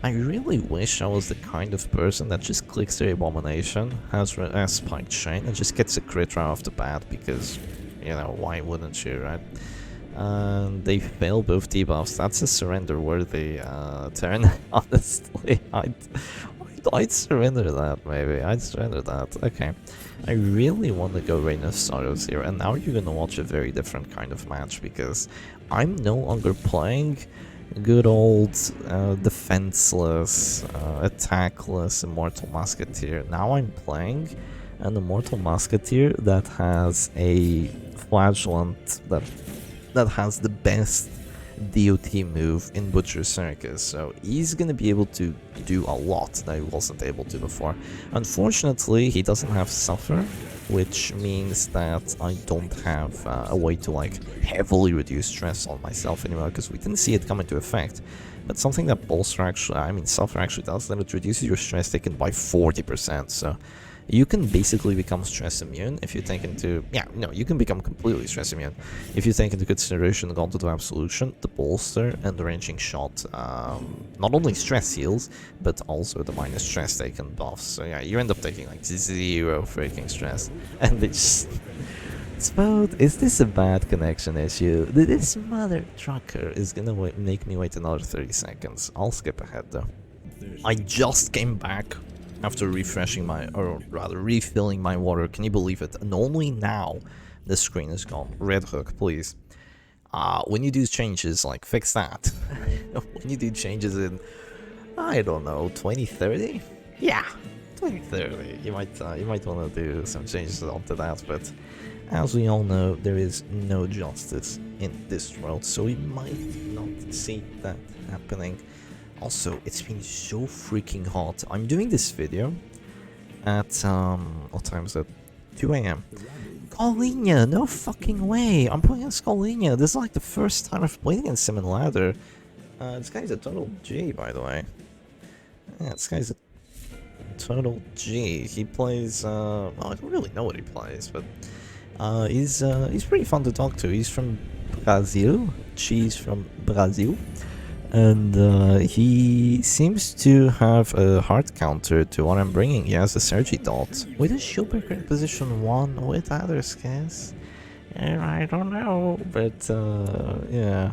I really wish I was the kind of person that just clicks their Abomination, has Spiked Chain, and just gets a crit right off the bat, because, you know, why wouldn't you, right? And they fail both debuffs. That's a surrender-worthy turn, honestly. I'd surrender that, maybe. I'd surrender that. Okay. I really want to go Reign of Sorrows here, and now you're gonna watch a very different kind of match, because I'm no longer playing good old defenseless, attackless Immortal Musketeer. Now I'm playing an Immortal Musketeer that has a flagellant that has the best DOT move in Butcher Circus, so he's gonna be able to do a lot that he wasn't able to before. Unfortunately, he doesn't have Suffer, which means that I don't have a way to like heavily reduce stress on myself anymore, because we didn't see it come into effect. But something that Suffer actually does, then it reduces your stress taken by 40%, so you can basically become stress immune if you take into... Yeah, no, you can become completely stress immune if you take into consideration the Gauntlet of Absolution, the Bolster, and the Ranging Shot. Not only stress heals, but also the minus stress taken buffs. So yeah, you end up taking like 0 freaking stress. And it's... Spode, is this a bad connection issue? This mother trucker is gonna make me wait another 30 seconds. I'll skip ahead though. I just came back after refreshing my, or rather refilling my water. Can you believe it? And only now the screen is gone. Red Hook, please. When you do changes, like, fix that. When you do changes in, I don't know, 2030? Yeah, 2030. You might want to do some changes onto that, but as we all know, there is no justice in this world, so we might not see that happening. Also, it's been so freaking hot. I'm doing this video at, what time is it? 2 AM. Colinha, no fucking way. I'm playing against Colinha. This is like the first time I've played against him in ladder. This guy's a total G, by the way. Yeah, this guy's a total G. He plays, well, I don't really know what he plays, but he's pretty fun to talk to. He's from Brazil. She's from Brazil. And he seems to have a hard counter to what I'm bringing. He has a Sergi Dot with a Shieldbreaker in position 1 with other skins. I don't know, but yeah.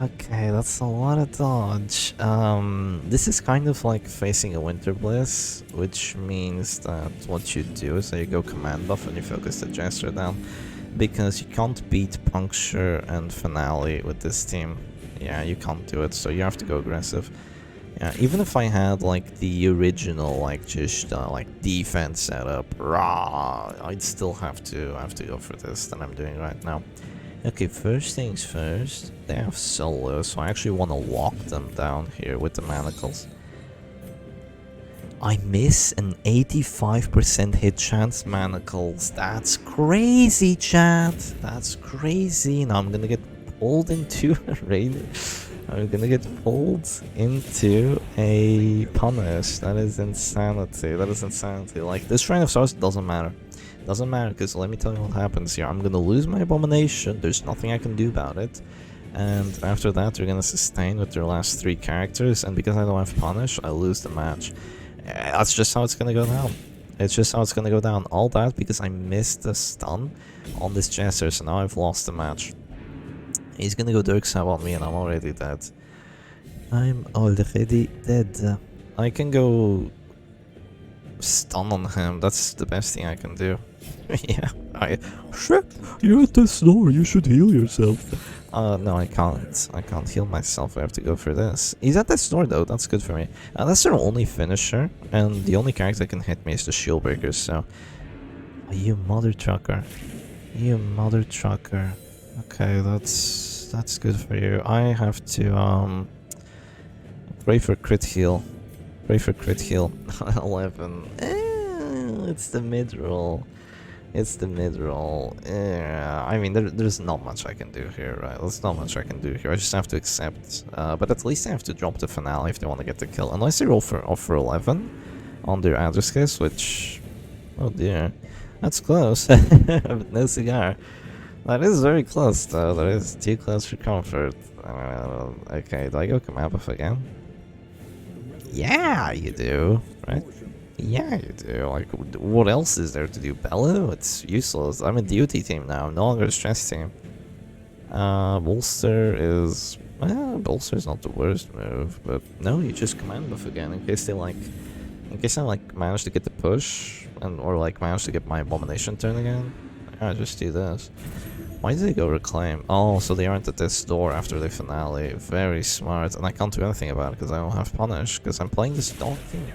Okay, that's a lot of dodge. This is kind of like facing a Winter Bliss, which means that what you do is that you go command buff and you focus the Jester down, because you can't beat Puncture and Finale with this team. Yeah, you can't do it, so you have to go aggressive. Yeah, even if I had like the original, like just like defense setup, rah, I'd still have to go for this that I'm doing right now. Okay, first things first, they have solo, so I actually want to lock them down here with the manacles. I miss an 85% hit chance manacles. That's crazy, chat. That's crazy. Now I'm gonna get pulled into a raid. I'm gonna get pulled into a punish. That is insanity. That is insanity. Like, this Shrine of Stars doesn't matter. Doesn't matter, because let me tell you what happens here. I'm gonna lose my Abomination. There's nothing I can do about it. And after that, they're gonna sustain with their last 3 characters, and because I don't have punish, I lose the match. That's just how it's gonna go down. It's just how it's gonna go down. All that because I missed the stun on this jester, so now I've lost the match. He's gonna go Dirk Stab on me, and I'm already dead. I'm already dead. I can go stun on him. That's the best thing I can do. Yeah, Shit, you're at this door. You should heal yourself. No, I can't. I can't heal myself. I have to go for this. He's at this door, though. That's good for me. That's their only finisher, and the only character that can hit me is the shield breaker, so... You mother trucker. You mother trucker. Okay, that's good for you. I have to, pray for crit heal. Pray for crit heal. 11. It's the mid-roll. It's the mid-roll. I mean, there's not much I can do here, right? There's not much I can do here. I just have to accept. But at least I have to drop the finale if they want to get the kill. Unless they roll for 11 on their address, which... Oh dear. That's close. No cigar. That is very close, though. That is too close for comfort. Okay, do I go command buff again? Yeah, you do, right? Yeah, you do. Like, what else is there to do? Bellow? It's useless. I'm a duty team now. I'm no longer a stress team. Bolster is... Well, bolster is not the worst move, but no, you just command buff again in case they like... In case I like manage to get the push, and or like manage to get my abomination turn again. Yeah, just do this. Why did they go reclaim? Oh, so they aren't at this door after the finale. Very smart, and I can't do anything about it because I don't have punish, because I'm playing this dog thing.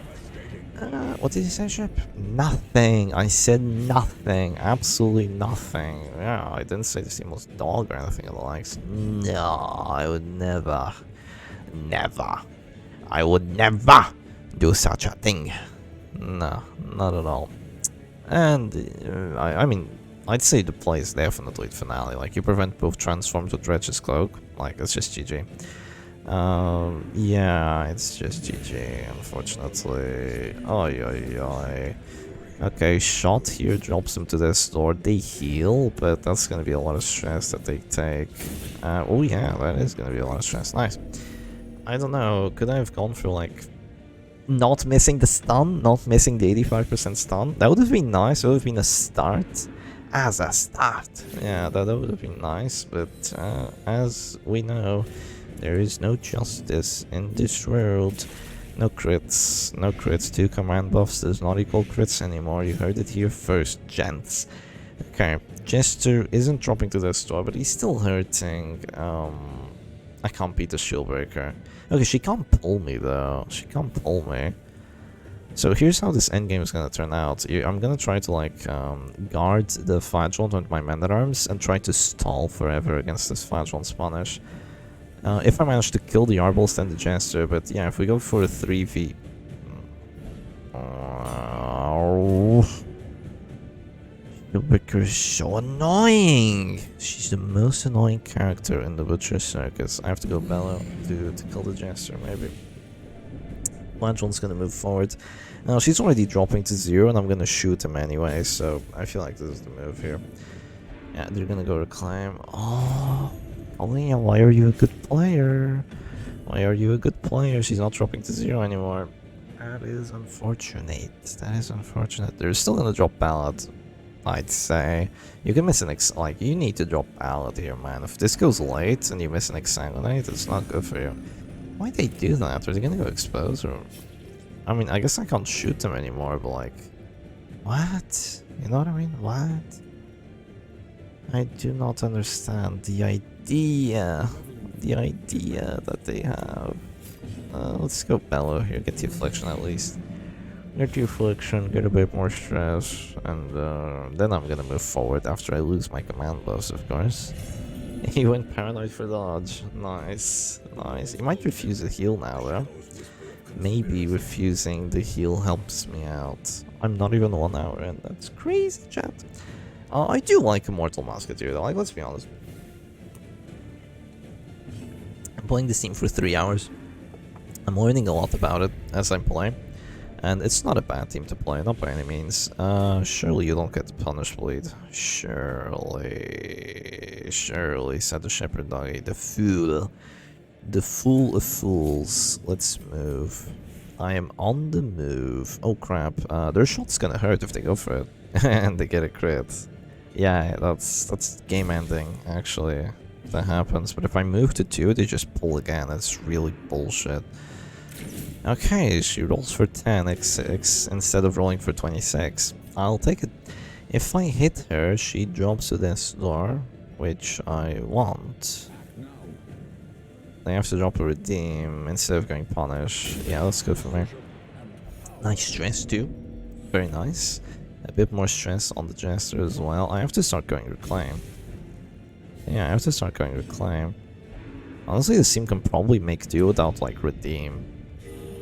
What did you say, Ship? Nothing. I said nothing. Absolutely nothing. Yeah, I didn't say this team was dog or anything of the likes. No, I would never. Never. I would never do such a thing. No, not at all. And, I mean, I'd say the play is definitely finale. Like, you prevent both transforms with Dredge's Cloak. Like, it's just GG. Yeah, it's just GG, unfortunately. Oi, oi, oi. Okay, shot here drops them to this door. They heal, but that's gonna be a lot of stress that they take. Oh yeah, that is gonna be a lot of stress. Nice. I don't know, could I have gone for like... Not missing the stun? Not missing the 85% stun? That would have been nice, it would have been a start. As a start. Yeah, that would have been nice, but as we know... There is no justice in this world. No crits. No crits. 2 command buffs does not equal crits anymore. You heard it here first, gents. Okay, Jester isn't dropping to this door, but he's still hurting. I can't beat the shield breaker. Okay, she can't pull me though. She can't pull me. So here's how this endgame is gonna turn out. I'm gonna try to like guard the flagellant with my man-at-arms and try to stall forever against this flagellant's punish. If I manage to kill the Arballs, then the Jester, but yeah, if we go for a 3v... Shieldbreaker is so annoying! She's the most annoying character in the Butcher Circus. I have to go Bellow to kill the Jester, maybe. Flagellant's gonna move forward. Now, she's already dropping to 0, and I'm gonna shoot him anyway, so I feel like this is the move here. Yeah, they're gonna go reclaim. Oh... Colinha, why are you a good player? Why are you a good player? She's not dropping to 0 anymore. That is unfortunate. That is unfortunate. They're still gonna drop ballot, I'd say. You can miss an like, you need to drop ballot here, man. If this goes late and you miss an exsanguinate, it's not good for you. Why'd they do that? Are they gonna go expose or... I mean, I guess I can't shoot them anymore, but like... What? You know what I mean? What? I do not understand the idea that they have. Let's go Bellow here, get the affliction at least. Get the affliction, get a bit more stress, and then I'm gonna move forward after I lose my command buffs, of course. He went paranoid for dodge. Nice, nice. He might refuse a heal now, though. Maybe refusing the heal helps me out. I'm not even 1 hour in. That's crazy, chat. I do like Immortal Musketeer though, like, let's be honest. I'm playing this team for 3 hours. I'm learning a lot about it as I'm playing. And it's not a bad team to play, not by any means. Surely you don't get the punish bleed. Surely, said the shepherd doggy. The fool. The fool of fools. Let's move. I am on the move. Oh crap, their shot's gonna hurt if they go for it. And they get a crit. Yeah, that's game ending, actually, if that happens. But if I move to 2, they just pull again. That's really bullshit. Okay, she rolls for 10 instead of rolling for 26. I'll take it. If I hit her, she drops to this door, which I want. They have to drop a redeem instead of going punish. Yeah, that's good for me. Nice stress too. Very nice. A bit more stress on the jester as well. I have to start going reclaim. Yeah, I have to start going reclaim. Honestly, this team can probably make do without like redeem.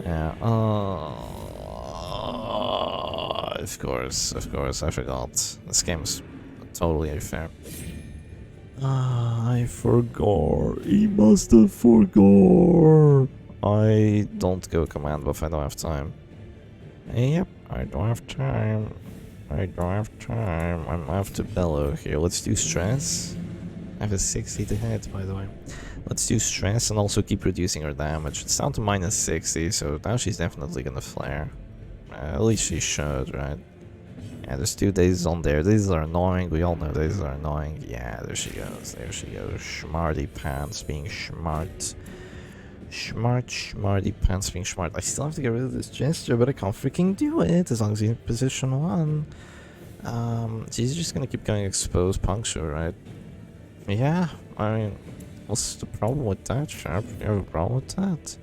Yeah. Of course, I forgot. This game's totally unfair. I forgot. He must have forgot. I don't go command buff, I don't have time. Yep, I don't have time. I have to bellow here. Let's do stress. I have a 60 to hit, by the way. Let's do stress and also keep reducing her damage. It's down to minus 60, so now she's definitely gonna flare. At least she should, right? Yeah, there's 2 days on there. These are annoying. We all know these are annoying. Yeah, there she goes. There she goes. Schmarty pants being smart. Smarty pants being smart. I still have to get rid of this gesture, but I can't freaking do it as long as he's in position 1. She's just gonna keep going exposed puncture, right? Yeah, I mean, what's the problem with that, Sharp? You have a problem with that?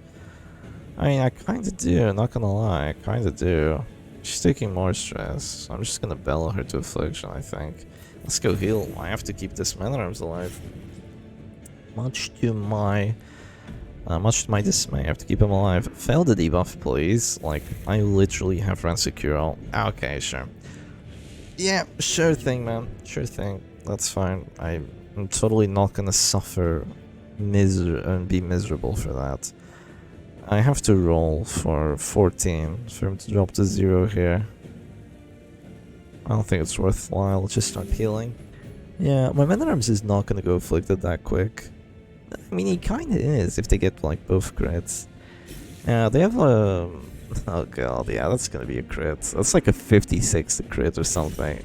I mean, I kinda do, not gonna lie, I kinda do. She's taking more stress. I'm just gonna bellow her to affliction, I think. Let's go heal. I have to keep this man-at-arms alive. Much to my dismay, I have to keep him alive. Fail the debuff, please. Like, I literally have run secure. Okay, sure. Yeah, sure thing, man. Sure thing. That's fine. I'm totally not gonna suffer and be miserable for that. I have to roll for 14 for him to drop to 0 here. I don't think it's worthwhile. Just start healing. Yeah, my man-at-arms is not gonna go afflicted that quick. I mean, he kinda is if they get like both crits. Yeah, they have a... Oh god, yeah, that's gonna be a crit. That's like a 56 to crit or something.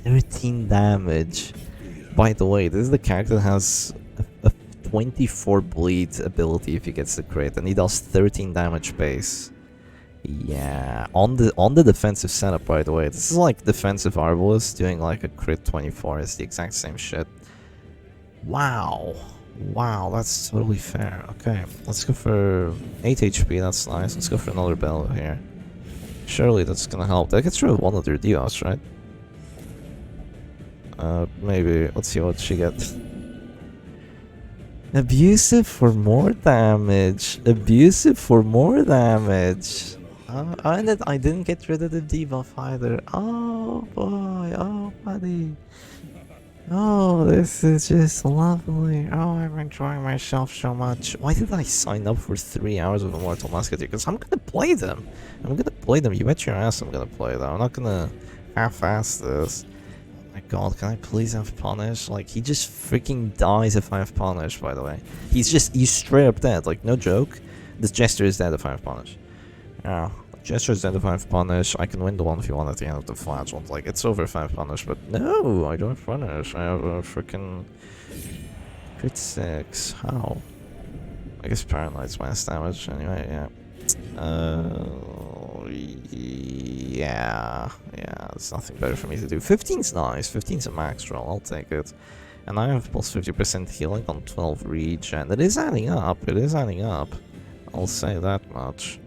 13 damage. By the way, this is the character that has a 24 bleed ability if he gets the crit, and he does 13 damage base. Yeah, on the defensive setup, by the way. This is like defensive Arbalist doing like a crit 24. It's the exact same shit. Wow. Wow, that's totally fair. Okay, let's go for 8 HP, that's nice. Let's go for another bellow here. Surely that's gonna help. That gets rid of one of their debuffs, right? Maybe. Let's see what she gets. Abusive for more damage. Abusive for more damage. I didn't get rid of the debuff either. Oh boy, oh buddy. Oh, this is just lovely. Oh, I'm enjoying myself so much. Why did I sign up for 3 hours of Immortal Musketeer? Because I'm gonna play them. I'm gonna play them. You bet your ass I'm gonna play them. I'm not gonna half-ass this. Oh my god, can I please have punish? Like, he just freaking dies if I have punish, by the way. He's straight up dead. Like, no joke. This jester is dead if I have punish. Yeah. Jester is dead if I have punish. I can win the 1v1 at the end of the flagellant. Like, it's over if I have punish, but no, I don't have punish. I have a freaking crit 6. How? I guess paranoid's minus damage. Anyway, yeah. Yeah, there's nothing better for me to do. 15's nice. 15's a max roll. I'll take it. And I have plus 50% healing on 12 regen. It is adding up. It is adding up. I'll say that much.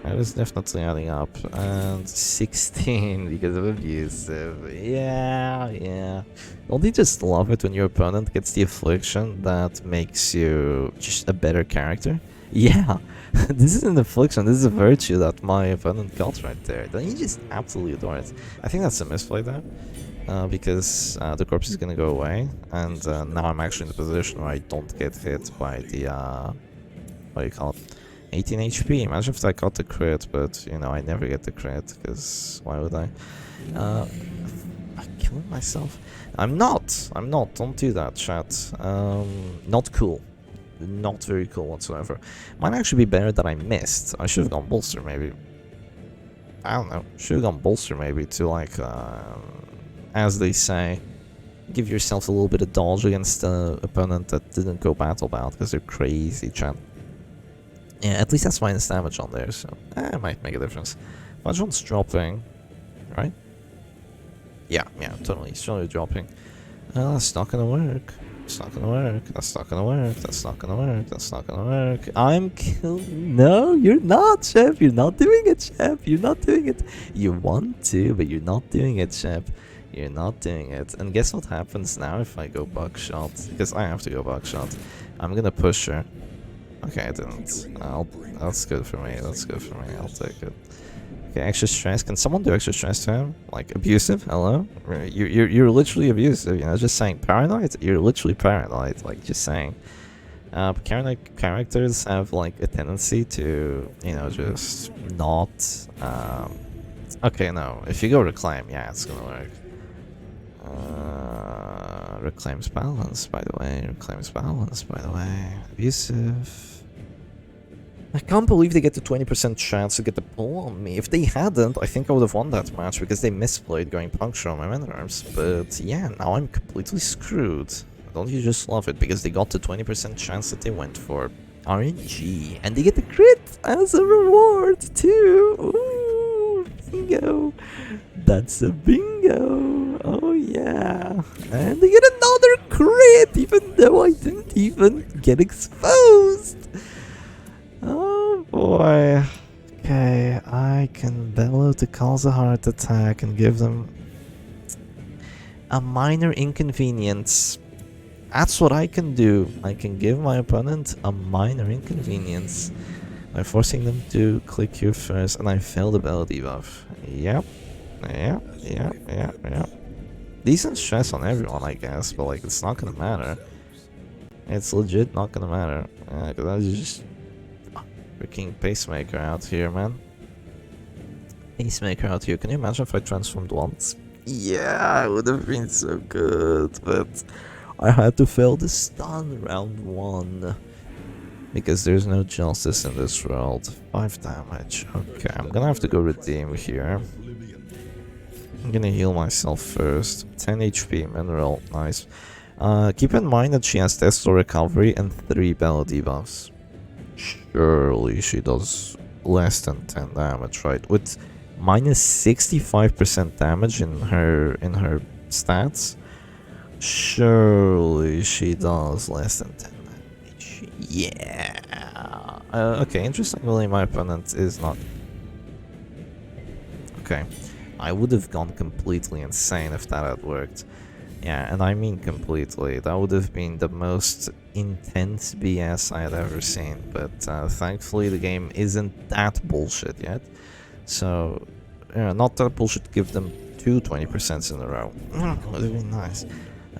It is definitely adding up. And 16 because of abusive. Yeah. Don't you just love it when your opponent gets the affliction that makes you just a better character? Yeah. This is an affliction. This is a virtue that my opponent got right there. Don't you just absolutely adore it? I think that's a misplay there. Because the corpse is gonna go away. And now I'm actually in the position where I don't get hit by the... what do you call it? 18 HP. Imagine if I got the crit, but you know, I never get the crit, because why would I? I'm killing myself. I'm not. Don't do that, chat. Not cool. Not very cool whatsoever. Might actually be better that I missed. I should have gone bolster, maybe. I don't know. Should have gone bolster, maybe, to, like, as they say, give yourself a little bit of dodge against the opponent that didn't go battle bound, because they're crazy, chat. Yeah, at least that's minus damage on there, so it might make a difference. Flagellants dropping, right? Yeah, totally. It's totally dropping. That's not gonna work. It's not gonna work. That's not gonna work. That's not gonna work. That's not gonna work. I'm killing. No, you're not, Chef. You're not doing it, Chef. You're not doing it. You want to, but you're not doing it, Chef. You're not doing it. And guess what happens now if I go buckshot? Because I have to go buckshot. I'm gonna push her. Okay, I didn't. That's good for me. That's good for me. I'll take it. Okay, extra stress. Can someone do extra stress to him? Like, abusive? Hello? You're literally abusive, you know, just saying. Paranoid? You're literally paranoid, like, just saying. Paranoid characters have, like, a tendency to, you know, just not... okay, no. If you go reclaim, yeah, it's gonna work. Reclaims balance, by the way. Reclaims balance, by the way. Abusive... I can't believe they get the 20% chance to get the pull on me. If they hadn't, I think I would have won that match because they misplayed going puncture on my men arms. But yeah, now I'm completely screwed. Don't you just love it? Because they got the 20% chance that they went for. RNG. And they get the crit as a reward too. Ooh, bingo. That's a bingo. Oh yeah. And they get another crit even though I didn't even get exposed. Oh boy. Okay, I can bellow to cause a heart attack and give them a minor inconvenience. That's what I can do. I can give my opponent a minor inconvenience by forcing them to click here first, and I fail the bellow debuff. Yep. Decent stress on everyone, I guess, but like it's not gonna matter. It's legit not gonna matter. Cause I just freaking pacemaker out here, man. Pacemaker out here. Can you imagine if I transformed once? Yeah, it would have been so good, but I had to fail the stun round 1 because there's no justice in this world. 5 damage. Okay, I'm gonna have to go redeem here. I'm gonna heal myself first. 10 HP mineral, nice. Keep in mind that she has Deathblow recovery and 3 bellow debuffs. Surely she does less than 10 damage, right? With minus 65% damage in her stats. Surely she does less than 10 damage. Yeah. Okay, interestingly, my opponent is not. Okay. I would have gone completely insane if that had worked. Yeah, and I mean completely. That would have been the most intense BS I had ever seen. But thankfully the game isn't that bullshit yet. So, not that bullshit to give them 2 20% in a row. Would have been nice.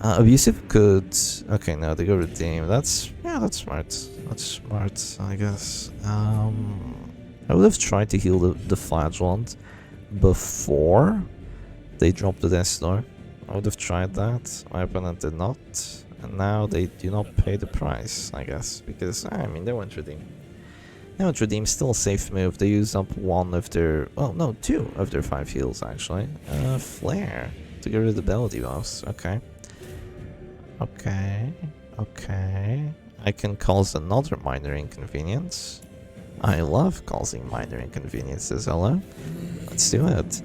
Abusive could... Okay, no, they go redeem. That's smart. That's smart, I guess. I would have tried to heal the flagellant before they dropped the Deathblow. I would have tried that. My opponent did not. And now they do not pay the price, I guess. Because, I mean, they went redeem. They went redeem, still a safe move. They used up 1 of their... Oh, no, 2 of their 5 heals, actually. Flare. To get rid of the bellow debuffs. Okay. Okay. I can cause another minor inconvenience. I love causing minor inconveniences, hello? Let's do it.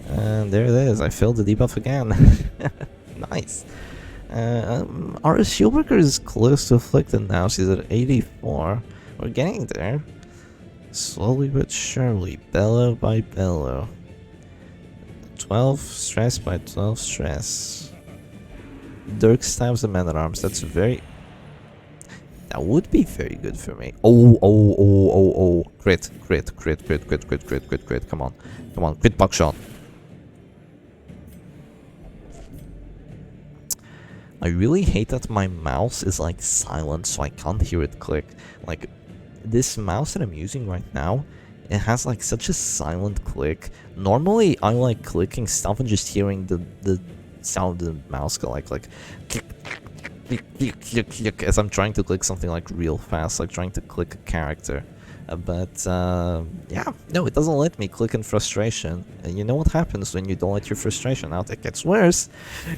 And there it is, I failed the debuff again. Nice. Our Shieldbreaker is close to afflicted now, she's at 84. We're getting there. Slowly but surely, bellow by bellow. 12 stress by 12 stress. Dirk stabs the man at arms, that's very... That would be very good for me. Oh. Crit. Come on, crit buckshot. I really hate that my mouse is like silent, so I can't hear it click. Like, this mouse that I'm using right now, it has like such a silent click. Normally, I like clicking stuff and just hearing the sound of the mouse go like click, click, click, click, click, as I'm trying to click something like real fast, like trying to click a character. But yeah, no, it doesn't let me click in frustration. And you know what happens when you don't let your frustration out? It gets worse.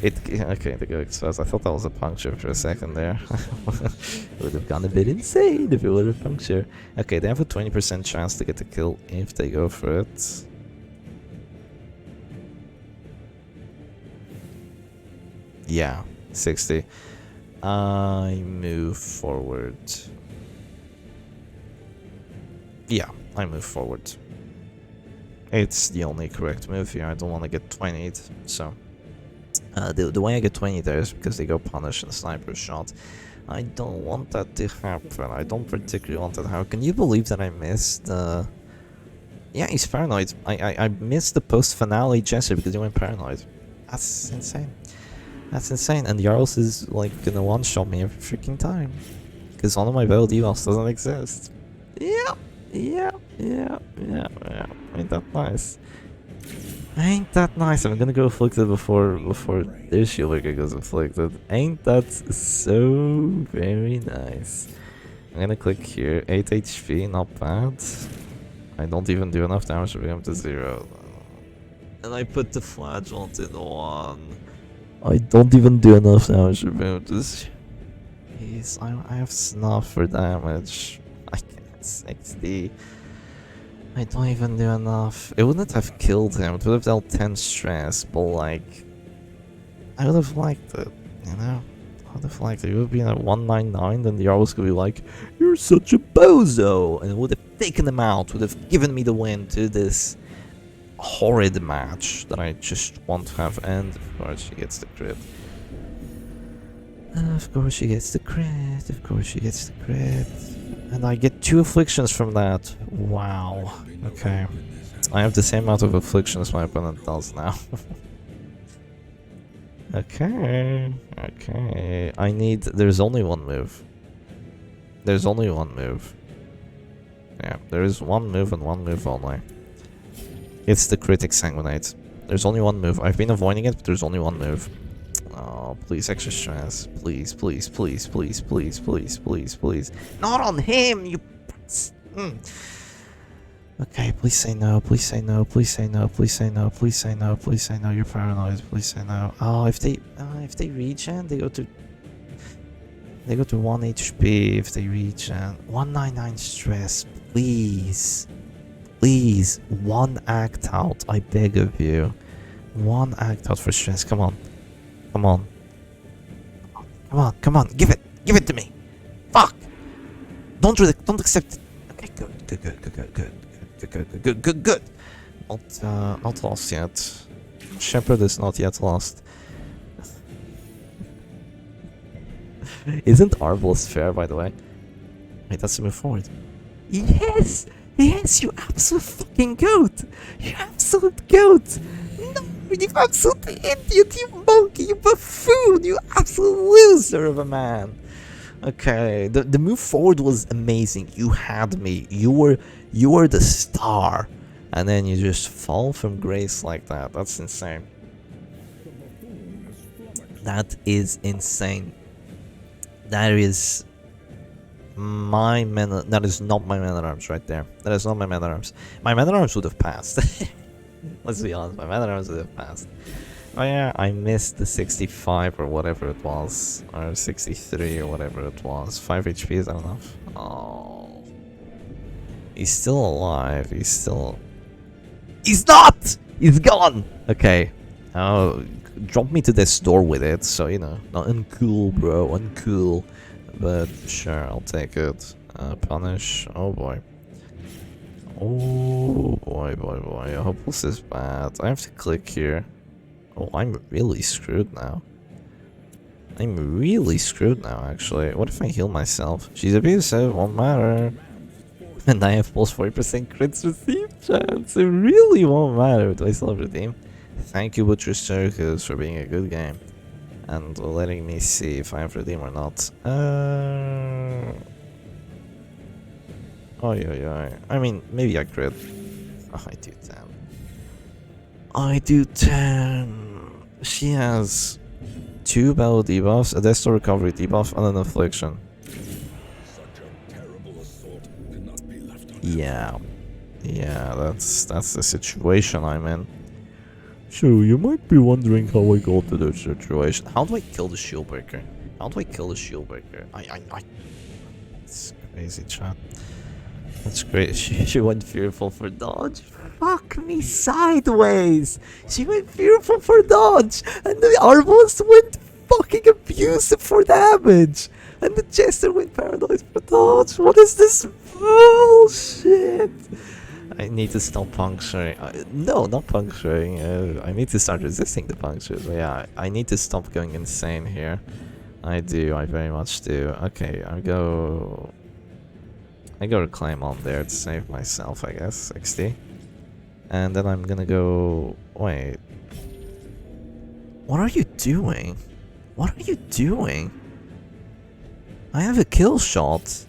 Okay, the go exposed. I thought that was a puncture for a second there. It would have gone a bit insane if it were a puncture. Okay, they have a 20% chance to get the kill if they go for it. Yeah, 60. I move forward. Yeah, I move forward. It's the only correct move here. I don't want to get 20'd, so... the way I get 20 there is because they go punish and sniper shot. I don't want that to happen. I don't particularly want that to happen. Can you believe that I missed yeah, he's paranoid. I missed the post-finale jester because he went paranoid. That's insane. That's insane. And Jarls is like gonna one-shot me every freaking time. Because one of my build evils doesn't exist. Yeah. Ain't that nice? Ain't that nice? I'm gonna go afflicted before their shield breaker goes afflicted. Ain't that so very nice? I'm gonna click here. 8 HP, not bad. I don't even do enough damage to bring him to 0. And I put the flagellant in 1. I don't even do enough damage to bring him to 0. Jeez, I have snuff for damage. I can't 60. I don't even do enough. It wouldn't have killed him. It would have dealt 10 stress, but like... I would have liked it, you know? I would have liked it. It would have been at 199, then the Jarls could be like, "You're such a bozo!" And it would have taken him out, would have given me the win to this horrid match that I just want to have end. Of course, she gets the crit. Of course she gets the crit. Of course she gets the crit. And I get 2 afflictions from that. Wow. Okay. I have the same amount of afflictions my opponent does now. Okay. Okay. I need... There's only one move. There's only one move. Yeah, there is one move and one move only. It's the crit exsanguinate. There's only one move. I've been avoiding it, but there's only one move. Oh, please, extra stress. Please, please, please, please, please, please, please, please. Not on him, you... Okay, please say no, please say no, please say no, please say no, please say no, please say no, you're paranoid, please say no. Oh, if they regen, they go to 1 HP if they regen. 199 stress, please. Please, 1 act out, I beg of you. 1 act out for stress, come on. Come on. Come on, come on, give it to me. Fuck! Don't accept it. Okay, good. Not lost yet. Shepherd is not yet lost. Isn't Arbalest fair, by the way? Wait, let's move forward. Yes! Yes, you absolute fucking goat! You absolute goat! No, you absolute idiot, you monkey, you buffoon, you absolute loser of a man! Okay, the move forward was amazing. You had me. You were the star. And then you just fall from grace like that. That's insane. That is insane. That is my men. That is not my man at arms right there. That is not my man at arms. My man at arms would have passed. Let's be honest. My man at arms would have passed. Oh yeah, I missed the 65 or whatever it was, or 63 or whatever it was. 5 HP, is that enough? Oh, he's still alive. He's not. He's gone. Okay. Oh, drop me to this door with it. So you know, not uncool, bro. Uncool. But sure, I'll take it. Punish. Oh boy. Oh boy. I hope this is bad. I have to click here. Oh, I'm really screwed now. I'm really screwed now, actually. What if I heal myself? She's abusive, won't matter. And I have plus 40% crits received chance. It really won't matter. Do I still have redeem? Thank you, Butcher Circus, for being a good game. And letting me see if I have redeem or not. Oh, yeah. I mean, maybe I crit. Oh, I do 10. I do 10. She has 2 battle debuffs, a Death recovery debuff, and an affliction. Yeah. Yeah, that's the situation I'm in. So, you might be wondering how I got to this situation. How do I kill the Shieldbreaker? How do I kill the Shieldbreaker? It's crazy, chat. That's great. She went fearful for dodge. Fuck me sideways. She went fearful for dodge, and the Arbalest went fucking abusive for damage, and the Jester went paralyzed for dodge. What is this bullshit? I need to stop puncturing. No, not puncturing. I need to start resisting the punctures. Yeah, I need to stop going insane here. I do. I very much do. Okay, I go reclaim on there to save myself, I guess. 60. And then I'm gonna go... Wait. What are you doing? What are you doing? I have a kill shot.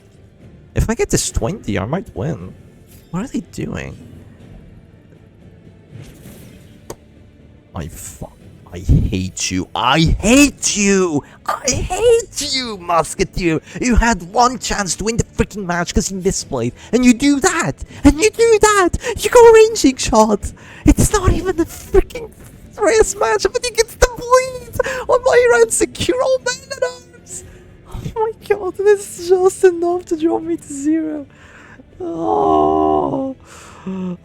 If I get this 20, I might win. What are they doing? I hate you. I hate you! I hate you, Musketeer! You had one chance to win the freaking match because you misplayed, and you do that! And you do that! You go ranging shot! It's not even a freaking race match, but he gets the bleed on my red secure all man at arms! Oh my god, this is just enough to drop me to 0. Oh,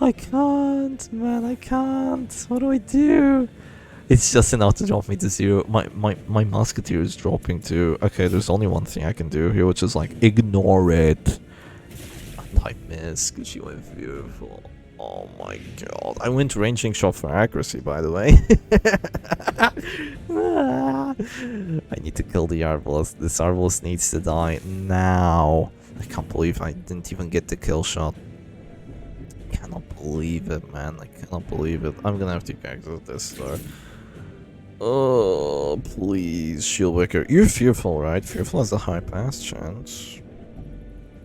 I can't, man, I can't. What do I do? It's just enough to drop me to 0. My Musketeer is dropping too. Okay, there's only one thing I can do here, which is like ignore it. And I missed because she went beautiful. Oh my god. I went ranging shot for accuracy, by the way. I need to kill the Arbalest. This Arbalest needs to die now. I can't believe I didn't even get the kill shot. I cannot believe it, man. I cannot believe it. I'm gonna have to exit this though. Oh, please, Shieldbreaker. You're fearful, right? Fearful has a high pass chance.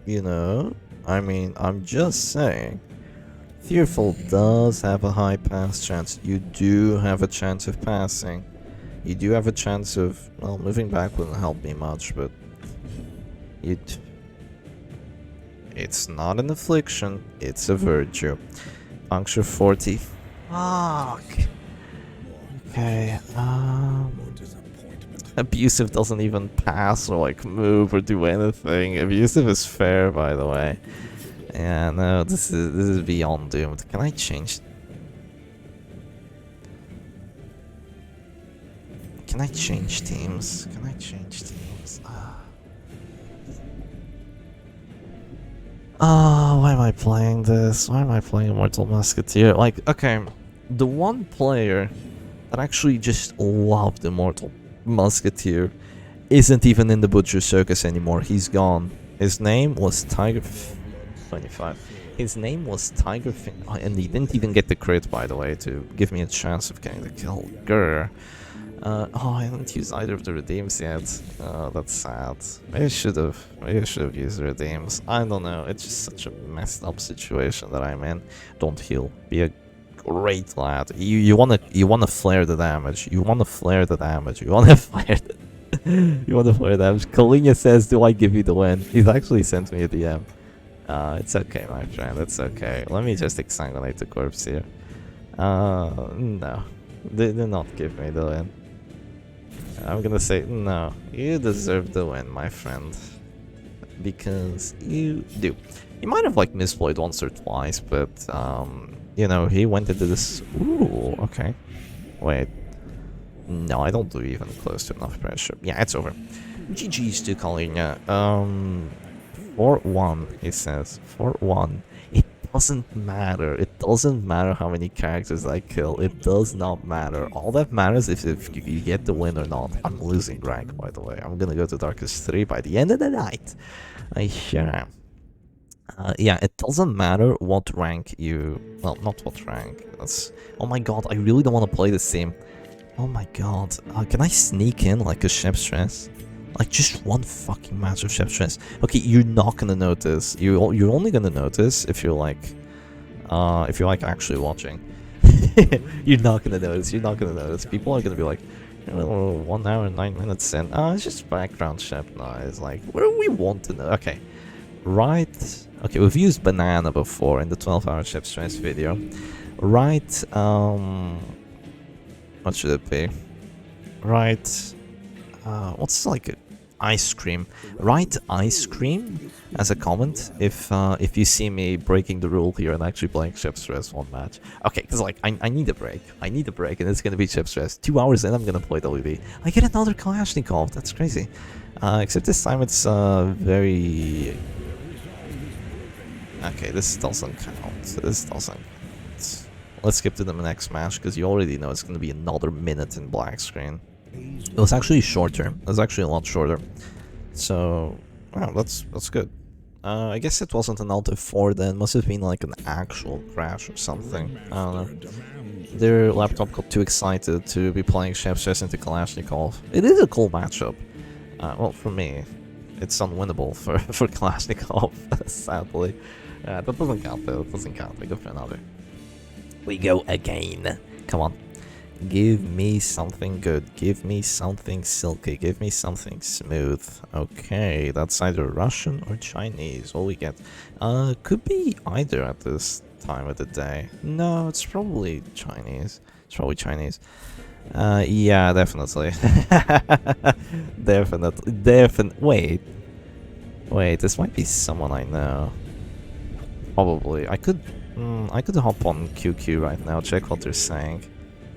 You know? I mean, I'm just saying. Fearful does have a high pass chance. You do have a chance of passing. You do have a chance of... Well, moving back wouldn't help me much, but... It's not an affliction, it's a virtue. Puncture 40. Fuck! Okay, Abusive doesn't even pass or like move or do anything. Abusive is fair, by the way. Yeah, no, this is beyond doomed. Can I change? Can I change teams? Can I change teams? Oh, why am I playing this? Why am I playing Immortal Musketeer? Like, okay, the one player that actually just loved Immortal Musketeer isn't even in the Butcher Circus anymore. He's gone. His name was Tiger... 25. His name was Tiger... and he didn't even get the crit, by the way, to give me a chance of getting the kill. Grr. Oh, I haven't used either of the redeems yet. That's sad. Maybe I should have used the redeems. I don't know. It's just such a messed up situation that I'm in. Don't heal. Be a great lad. You wanna flare the damage. You wanna flare the damage. You wanna flare the you wanna flare damage. Colinha says, "Do I give you the win?" He's actually sent me a DM. It's okay, my friend. It's okay. Let me just exsanguinate the corpse here. No. They did not give me the win. I'm gonna say, no, you deserve the win, my friend. Because you do. He might have, like, misplayed once or twice, but, you know, he went into this... Ooh, okay. Wait. No, I don't do even close to enough pressure. Yeah, it's over. GG's to Colinha. 4-1, he says. 4-1. It doesn't matter. It doesn't matter how many characters I kill. It does not matter. All that matters is if you get the win or not. I'm losing rank, by the way. I'm gonna go to Darkest 3 by the end of the night. I sure am. Yeah, it doesn't matter what rank you... Well, not what rank. That's... Oh my god, I really don't want to play this team. Oh my god. Can I sneak in like a ship's stress? Like, just one fucking match of Chef Stress. Okay, you're not gonna notice. You're only gonna notice if you're like actually watching. You're not gonna notice. You're not gonna notice. People are gonna be like, oh, 1 hour and 9 minutes in. It's just background chef noise. Like, what do we want to know? Okay, right. Okay, we've used banana before in the 12-hour Chef Stress video. Right. What should it be? Right. What's like ice cream? Write ice cream as a comment if you see me breaking the rule here and actually playing Chef Stress one match. Okay, because like I need a break. I need a break, and it's gonna be Chef Stress. 2 hours in, I'm gonna play WD. I get another Kalashnikov. That's crazy. Except this time it's very. Okay, this doesn't count. This doesn't count. Let's skip to the next match because you already know it's gonna be another minute in black screen. It was actually shorter. It was actually a lot shorter. So, wow, that's good. I guess it wasn't an Alt F4 then. Must have been like an actual crash or something. I don't know. Their laptop got too excited to be playing Chef Stress into Kalashnikov. It is a cool matchup. Well, for me, it's unwinnable for Kalashnikov, sadly. That doesn't count though. It doesn't count. We go for another. We go again. Come on. Give me something good. Give me something silky. Give me something smooth. Okay, that's either Russian or Chinese. What we get? Could be either at this time of the day. No, it's probably Chinese. It's probably Chinese. Yeah, definitely. Definitely. Wait, this might be someone I know. Probably. I could hop on QQ right now, check what they're saying.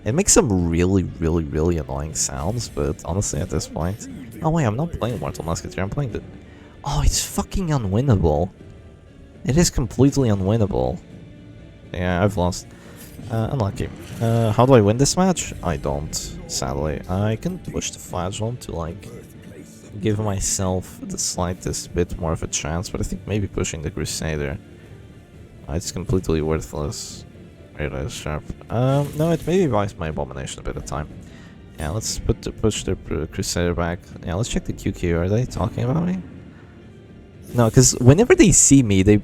It makes some really annoying sounds, but honestly at this point... Oh wait, I'm not playing Mortal Musketeer, I'm playing the... Oh, it's fucking unwinnable. It is completely unwinnable. Yeah, I've lost. Unlucky. How do I win this match? I don't, sadly. I can push the flagellant to like... give myself the slightest bit more of a chance, but I think maybe pushing the Crusader... it's completely worthless. It is sharp. No, it maybe buys my abomination a bit of time. Yeah, let's push the Crusader back. Yeah, let's check the QQ. Are they talking about me? No, because whenever they see me, they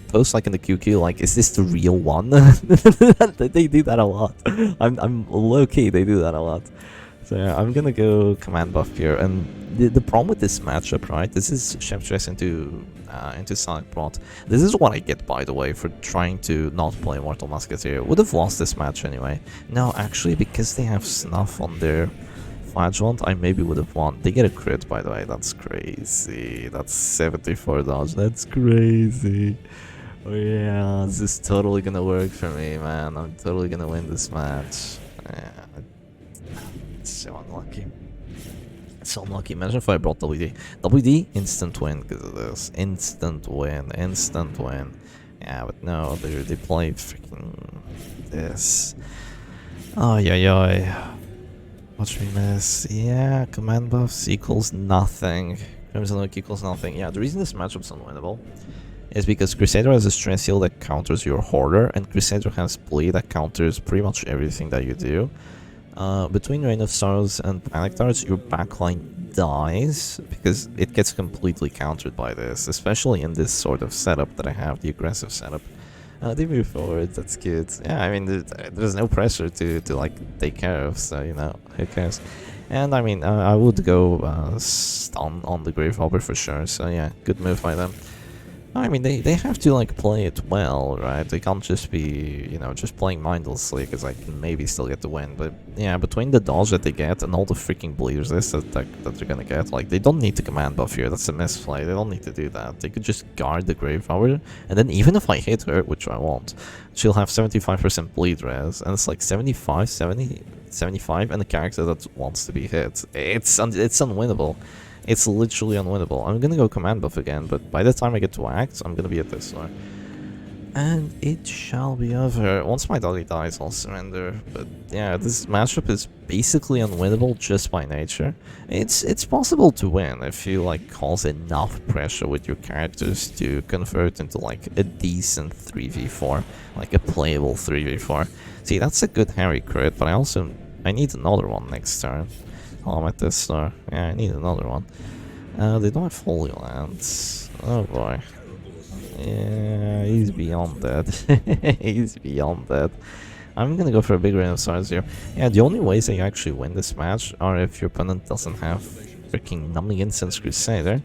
post like in the QQ like, is this the real one? They do that a lot. I'm low key. They do that a lot. So yeah, I'm gonna go command buff here. And the problem with this matchup, right? This is Chef Stress into Sonic Plot. This is what I get, by the way, for trying to not play Mortal Musketeer. Would have lost this match anyway. No, actually, because they have Snuff on their Flagellant, I maybe would have won. They get a crit, by the way. That's crazy. That's 74 dodge. That's crazy. Oh yeah, this is totally gonna work for me, man. I'm totally gonna win this match. Yeah, it's so unlucky. So unlucky. Imagine if I brought WD. WD, instant win because of this. Instant win. Instant win. Yeah, but no, they play freaking this. Oh, yeah. Watch me miss. Yeah, command buffs equals nothing. Crimson Oak equals nothing. Yeah, the reason this matchup's unwinnable is because Crusader has a stress heal that counters your Hoarder, and Crusader has Bleed that counters pretty much everything that you do. Between Reign of Sorrows and Panic Darts, your backline dies because it gets completely countered by this, especially in this sort of setup that I have, the aggressive setup. They move forward, that's good. Yeah, I mean, there's no pressure to like take care of, so you know, who cares? And I mean, I would go stun on the Grave Robber for sure, so yeah, good move by them. I mean, they have to like play it well, right? They can't just be, you know, just playing mindlessly because I can maybe still get the win. But yeah, between the dodge that they get and all the freaking bleed resist that they're gonna get, like they don't need to command buff here. That's a misplay. They don't need to do that. They could just guard the Grave Robber, and then even if I hit her, which I won't, she'll have 75% bleed res, and it's like 75, 70, 75, and a character that wants to be hit. It's unwinnable. It's literally unwinnable. I'm gonna go command buff again, but by the time I get to act, I'm gonna be at this one. And it shall be over. Once my doggy dies, I'll surrender. But yeah, this matchup is basically unwinnable just by nature. It's possible to win if you like cause enough pressure with your characters to convert into like a decent 3v4, like a playable 3v4. See, that's a good Harry crit, but I need another one next turn. Oh, I'm at this store. Yeah, I need another one. They don't have flagellants. Oh boy. Yeah, he's beyond that. He's beyond that. I'm gonna go for a big rain of stars here. Yeah, the only ways that you actually win this match are if your opponent doesn't have freaking numbing instance crusader,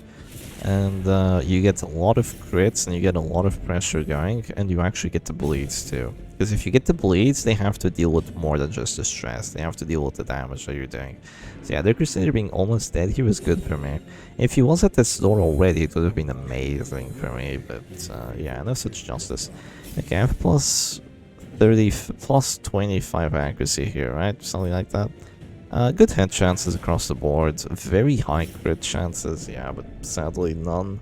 and you get a lot of crits and you get a lot of pressure going, and you actually get the bleeds too. Because if you get the bleeds, they have to deal with more than just the stress. They have to deal with the damage that you're doing. So yeah, the crusader being almost dead, he was good for me. If he was at this door already, it would have been amazing for me. But yeah, no such justice. Okay, I have plus 30, plus 25 accuracy here, right? Something like that. Good hit chances across the board. Very high crit chances, yeah, but sadly none.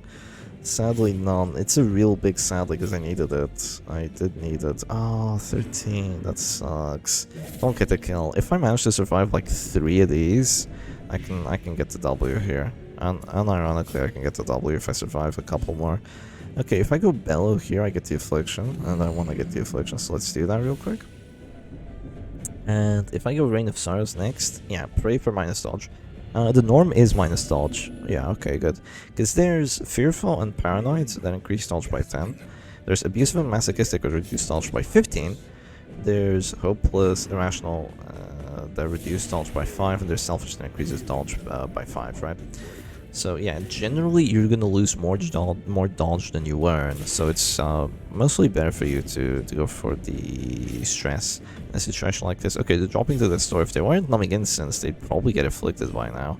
Sadly none. It's a real big sadly because I needed it. I did need it. Oh, 13. That sucks. Don't get the kill. If I manage to survive like 3 of these, I can get the W here. And unironically, I can get the W if I survive a couple more. Okay, if I go bellow here, I get the affliction, and I want to get the affliction, so let's do that real quick. And if I go Rain of Sorrows next, yeah, pray for minus dodge. The norm is minus dodge. Yeah, okay, good. Because there's Fearful and Paranoid that increase dodge by 10. There's Abusive and Masochistic that reduce dodge by 15. There's Hopeless, Irrational that reduce dodge by 5. And there's Selfish that increases dodge by 5, right? So yeah, generally you're gonna lose more dodge than you earn, so it's mostly better for you to go for the stress in a situation like this. Okay, they're dropping to the store. If they weren't numbing instance, they'd probably get afflicted by now.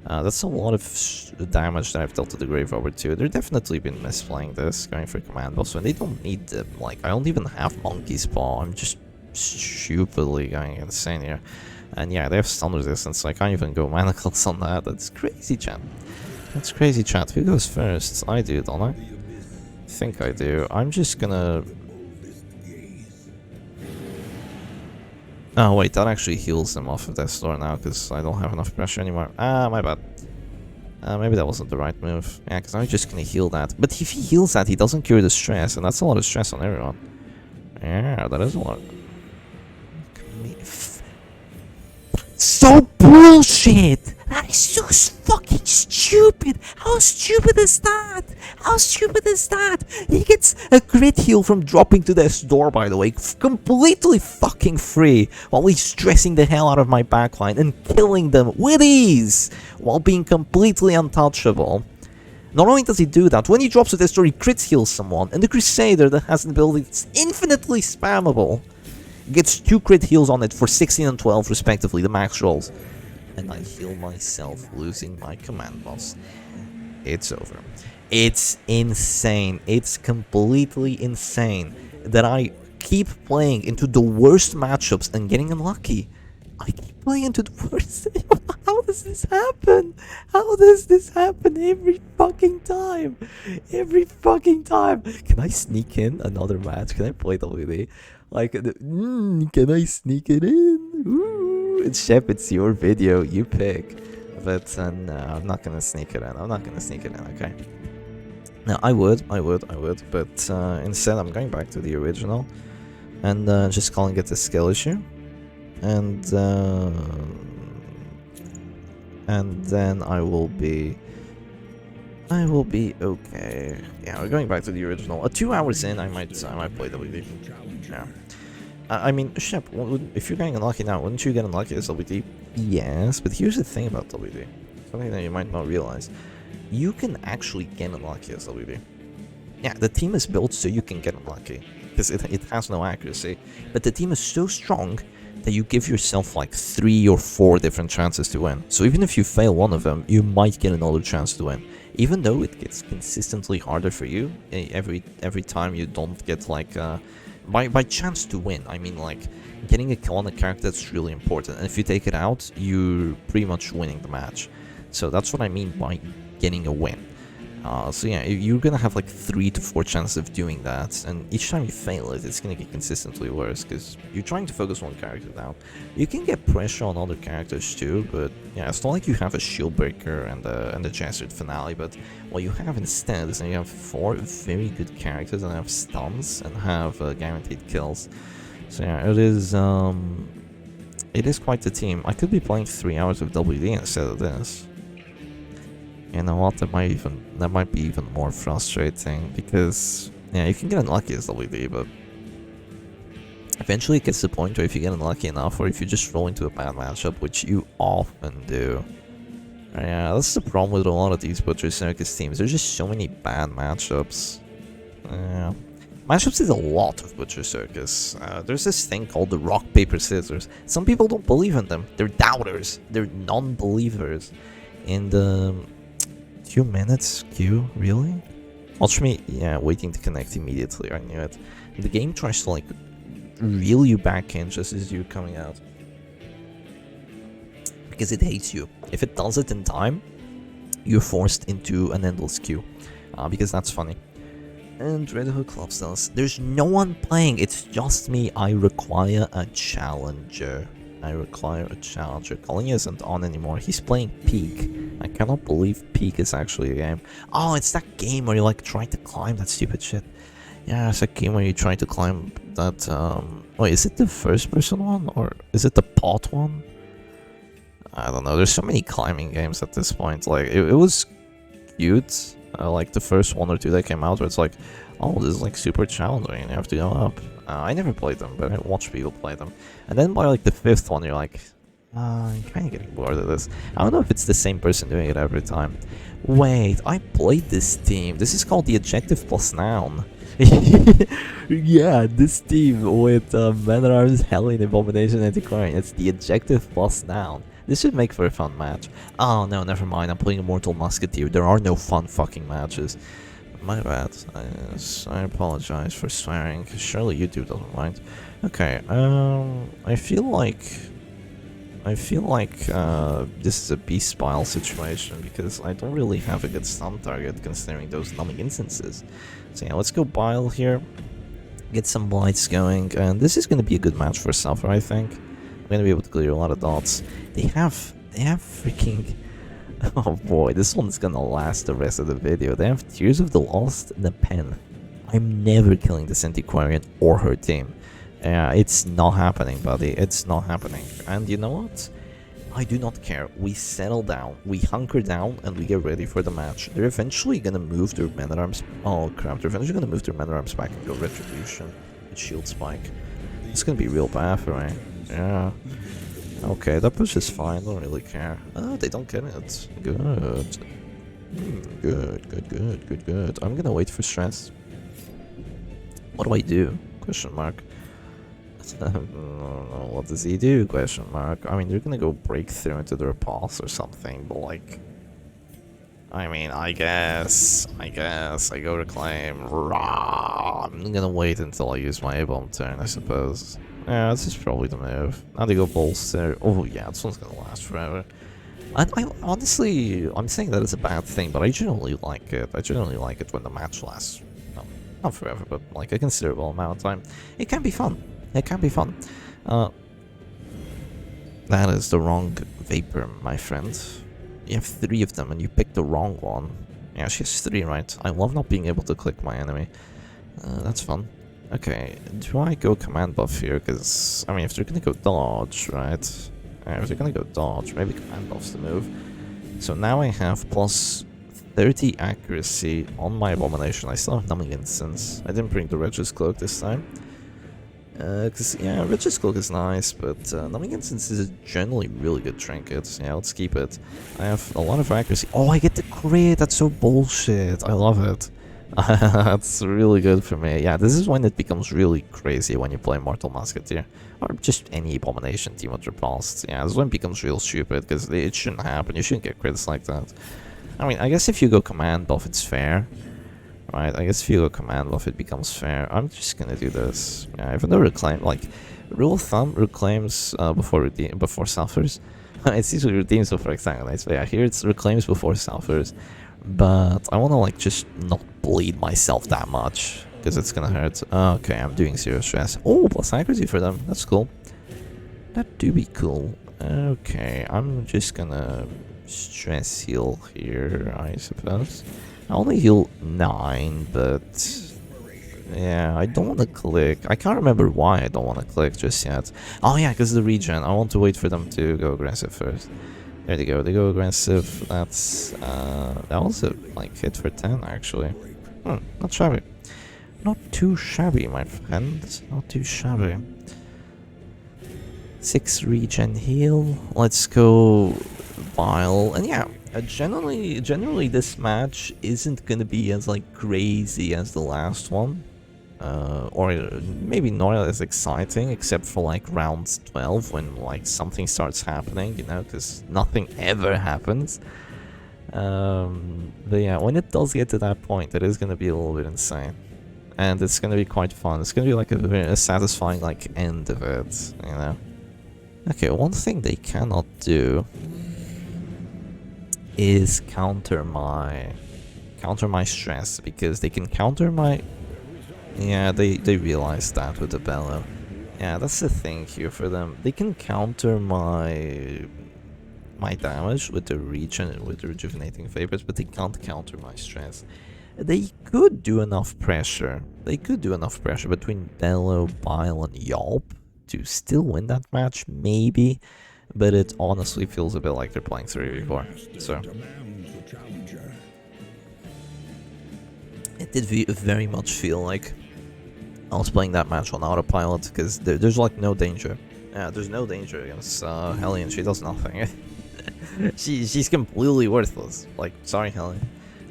That's a lot of damage that I've dealt to the Grave Robber too. They've definitely been misplaying this, going for command boss, when they don't need them. Like, I don't even have Monkey's Paw, I'm just stupidly going insane here. And yeah, they have stun resistance, so I can't even go manacles on that. That's crazy, chat. That's crazy, chat. Who goes first? I do, don't I? I think I do. I'm just gonna... Oh wait, that actually heals them off of that store now, because I don't have enough pressure anymore. Ah, my bad. Maybe that wasn't the right move. Yeah, because I'm just gonna heal that. But if he heals that, he doesn't cure the stress, and that's a lot of stress on everyone. Yeah, that is a lot. So bullshit! That is so fucking stupid! How stupid is that? How stupid is that? He gets a crit heal from dropping to this door, by the way, completely fucking free, while he's stressing the hell out of my backline and killing them with ease, while being completely untouchable. Not only does he do that, when he drops to this door, he crit heals someone, and the Crusader that has an ability that's infinitely spammable gets 2 crit heals on it for 16 and 12 respectively, the max rolls. And I heal myself, losing my command boss. It's over. It's insane. It's completely insane that I keep playing into the worst matchups and getting unlucky. I keep playing into the worst. How does this happen? How does this happen every fucking time? Every fucking time. Can I sneak in another match? Can I play WD? Like, can I sneak it in? Ooh, Shep, it's your video, you pick. But no, I'm not gonna sneak it in. I'm not gonna sneak it in, okay? Now, I would, but instead I'm going back to the original and just calling it a skill issue. And then I will be okay. Yeah, we're going back to the original. 2 hours in, I might play WD. Yeah. I mean, Shep, if you're getting unlucky now, wouldn't you get unlucky as WD? Yes, but here's the thing about WD. Something that you might not realize. You can actually get unlucky as WD. Yeah, the team is built so you can get unlucky, because it has no accuracy. But the team is so strong that you give yourself like 3 or 4 different chances to win. So even if you fail one of them, you might get another chance to win. Even though it gets consistently harder for you every time you don't get like by chance to win. I mean, like, getting a kill on a character, that's really important, and if you take it out, you're pretty much winning the match. So that's what I mean by getting a win. So yeah, you're gonna have like 3 to 4 chances of doing that, and each time you fail it, it's gonna get consistently worse, because you're trying to focus one character down. You can get pressure on other characters too, but yeah, it's not like you have a shield breaker and a jester finale, but what you have instead is that you have 4 very good characters and have stuns and have guaranteed kills. So yeah, it is quite the team. I could be playing 3 hours of WD instead of this. You know what? That might be even more frustrating because yeah, you can get unlucky as WD, but eventually it gets to the point where if you get unlucky enough, or if you just roll into a bad matchup, which you often do. Yeah, that's the problem with a lot of these Butcher Circus teams. There's just so many bad matchups. Yeah. Matchups is a lot of Butcher Circus. There's this thing called the rock, paper, scissors. Some people don't believe in them. They're doubters. They're non-believers. And 2 minutes queue? Really? Watch me, yeah, waiting to connect immediately. I knew it. The game tries to like reel you back in just as you're coming out. Because it hates you. If it does it in time, you're forced into an endless queue. Because that's funny. And Red Hook loves us. There's no one playing, it's just me. I require a challenger. Colinha isn't on anymore. He's playing Peak. I cannot believe Peak is actually a game. Oh, it's that game where you like try to climb that stupid shit. Yeah, it's a game where you try to climb that, wait, is it the first person one? Or is it the pot one? I don't know, there's so many climbing games at this point. Like, it was cute. Like the first 1 or 2 that came out where it's like, oh, this is like super challenging and you have to go up. I never played them, but I watched people play them. And then by like the 5th one, you're like, I'm kind of getting bored of this. I don't know if it's the same person doing it every time. Wait, I played this team. This is called the adjective plus noun. Yeah, this team with Man at Arms, Hellion, Abomination, Antiquarian. It's the adjective plus noun. This should make for a fun match. Oh no, never mind. I'm playing Immortal Musketeer. There are no fun fucking matches. My bad. I apologize for swearing. Surely YouTube doesn't mind. Okay. I feel like this is a beast pile situation because I don't really have a good stun target considering those numbing instances. So yeah, let's go bile here. Get some blights going, and this is going to be a good match for Suffer, I think. I'm going to be able to clear a lot of dots. They have freaking... Oh boy, this one's gonna last the rest of the video. They have Tears of the Lost and a pen. I'm never killing this Antiquarian or her team. It's not happening, buddy. It's not happening. And you know what? I do not care. We settle down, we hunker down, and we get ready for the match. They're eventually gonna move their Man at Arms. Oh crap, they're eventually gonna move their Man at Arms back and go Retribution with Shield Spike. It's gonna be real bad for me. Yeah. Okay, that push is fine, don't really care. Oh, they don't get it. Good. Good. I'm gonna wait for stress. What do I do? Question mark. No, what does he do? Question mark. I mean, they're gonna go break through into their pass or something, but like... I mean, I guess I go reclaim. Rah! I'm gonna wait until I use my A-bomb turn, I suppose. Yeah, this is probably the move. Now they go bolster. Oh yeah, this one's gonna last forever. I honestly, I'm saying that it's a bad thing, but I generally like it. I generally like it when the match lasts, no, not forever, but like a considerable amount of time. It can be fun. It can be fun. That is the wrong Vapor, my friend. You have 3 of them and you picked the wrong one. Yeah, she has 3, right? I love not being able to click my enemy. That's fun. Okay, do I go command buff here? Because, I mean, if they're gonna go dodge, right? If they're gonna go dodge, maybe command buff's the move. So now I have plus 30 accuracy on my Abomination. I still have numbing instance. I didn't bring the Regis Cloak this time. Because, yeah, Regis Cloak is nice, but numbing instance is a generally really good trinket. Yeah, let's keep it. I have a lot of accuracy. Oh, I get the crit! That's so bullshit! I love it. That's really good for me. Yeah, this is when it becomes really crazy when you play Immortal Musketeer. Or just any Abomination team with repulsed. Yeah, this is when it becomes real stupid, because it shouldn't happen. You shouldn't get crits like that. I mean, I guess if you go command buff, it's fair. Right, I guess if you go command buff, it becomes fair. I'm just gonna do this. Yeah, even though reclaim, like, rule of thumb, reclaims before suffers. It's usually redeems before exsanguinates, but yeah, here it's reclaims before suffers. But I wanna, like, just not bleed myself that much, because it's gonna hurt. Okay, I'm doing 0 stress. Oh, plus accuracy for them. That's cool. That do be cool. Okay, I'm just gonna stress heal here, I suppose. I only heal 9, but... yeah, I don't want to click. I can't remember why I don't want to click just yet. Oh yeah, because the regen. I want to wait for them to go aggressive first. There they go. They go aggressive. That's that was a like hit for 10 actually. Not shabby. Not too shabby, my friend. Not too shabby. 6 regen heal. Let's go Bile. And yeah, generally this match isn't gonna be as like crazy as the last one. Or maybe not as exciting, except for like round 12 when like something starts happening, you know, because nothing ever happens. But yeah, when it does get to that point, it is gonna be a little bit insane. And it's gonna be quite fun. It's gonna be like a satisfying like end of it, you know. Okay, one thing they cannot do is counter my stress, because they can counter my... Yeah, they realized that with the bellow. Yeah, that's the thing here for them. They can counter my damage with the rejuvenating vapors, but they can't counter my stress. They could do enough pressure. They could do enough pressure between Bellow, Bile, and Yelp to still win that match, maybe. But it honestly feels a bit like they're playing 3v4. So it did very much feel like I was playing that match on autopilot, because there's like no danger. Yeah, there's no danger against Hellion. She does nothing. She's completely worthless. Like, sorry, Hellion.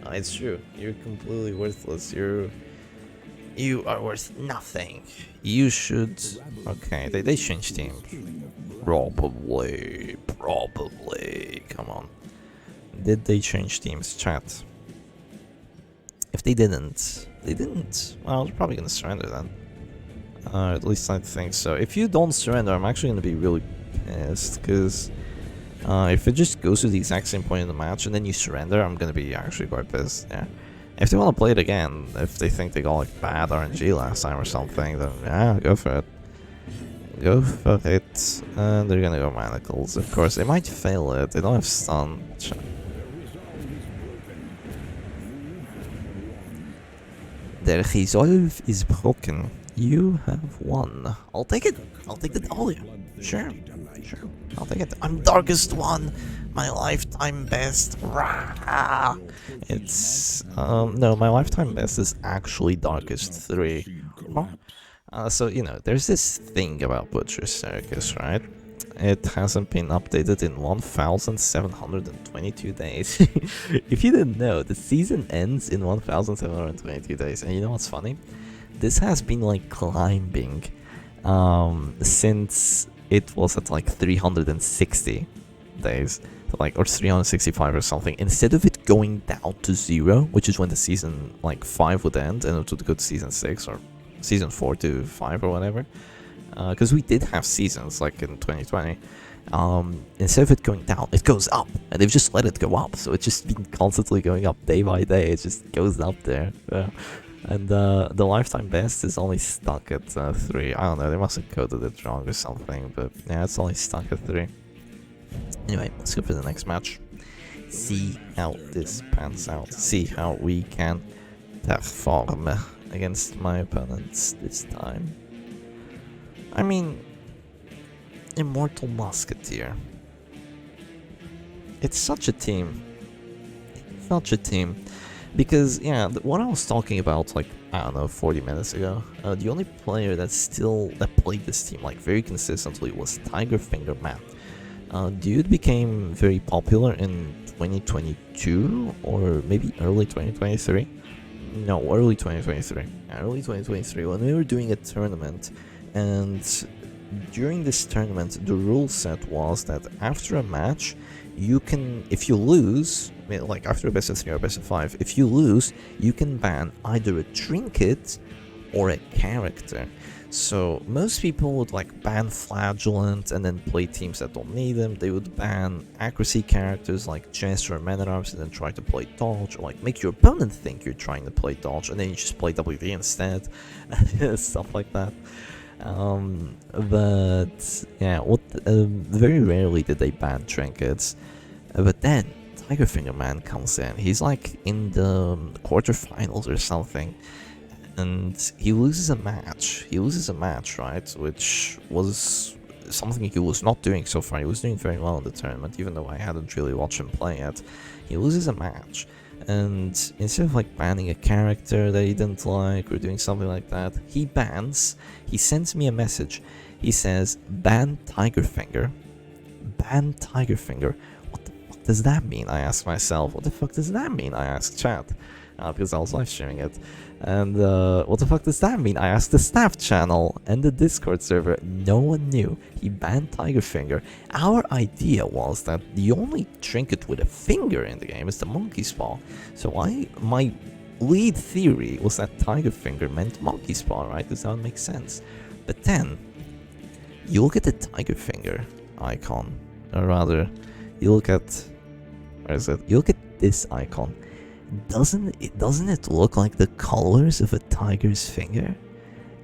It's true. You're completely worthless. You are worth nothing. You should... Okay, they changed teams. Probably. Come on. Did they change teams, chat? If they didn't, well, they're probably gonna surrender then. At least I think so. If you don't surrender, I'm actually gonna be really pissed, because if it just goes to the exact same point in the match and then you surrender, I'm gonna be actually quite pissed. Yeah. If they want to play it again, if they think they got like bad RNG last time or something, then yeah, go for it. Go for it. And they're gonna go manacles. Of course, they might fail it. They don't have stun. Their resolve is broken. You have won. I'll take it. I'll take the W. Sure. I'll take it. I'm darkest one. My lifetime best. Rah! It's no, my lifetime best is actually darkest 3. So you know, there's this thing about Butcher Circus, right? It hasn't been updated in 1,722 days. If you didn't know, the season ends in 1,722 days. And you know what's funny? This has been like climbing since it was at like 360 days, like, or 365 or something. Instead of it going down to 0, which is when the season like 5 would end, and it would go to season 6 or season 4 to 5 or whatever. Because we did have seasons like in 2020. Instead of it going down, it goes up, and they've just let it go up. So it's just been constantly going up day by day. It just goes up there. And the lifetime best is only stuck at 3. I don't know, they must have coded it wrong or something, but yeah, it's only stuck at 3. Anyway, let's go for the next match. See how this pans out. See how we can perform against my opponents this time. I mean, Immortal Musketeer. It's such a team. It's such a team. Because, yeah, what I was talking about, like, I don't know, 40 minutes ago, the only player that played this team, like, very consistently was Tigerfinger Matt. Dude became very popular in 2022, or maybe early 2023? No, early 2023. Yeah, early 2023, when we were doing a tournament, and during this tournament, the rule set was that after a match, you can, if you lose, like after a best of 3 or best of 5, if you lose, you can ban either a trinket or a character. So most people would like ban flagellant and then play teams that don't need them. They would ban accuracy characters like jester or man-at-arms and then try to play dodge, or like make your opponent think you're trying to play dodge and then you just play WD instead. Stuff like that. But yeah, very rarely did they ban trinkets. But then Tigerfinger Man comes in. He's like in the quarterfinals or something, and he loses a match. Right, which was something he was not doing so far. He was doing very well in the tournament, even though I hadn't really watched him play yet. He loses a match, and instead of like banning a character that he didn't like or doing something like that, he sends me a message. He says, ban Tigerfinger. Ban Tigerfinger. What the fuck does that mean? I ask myself. What the fuck does that mean? I ask chat. Because I was live streaming it. And what the fuck does that mean? I asked the staff channel and the Discord server. No one knew. He banned Tigerfinger. Our idea was that the only trinket with a finger in the game is the monkey's paw. So my lead theory was that Tigerfinger meant monkey's paw, right? Because that would make sense. But then, you look at the Tigerfinger icon. Or rather, you look at... Where is it? You look at this icon. Doesn't it look like the colors of a tiger's finger?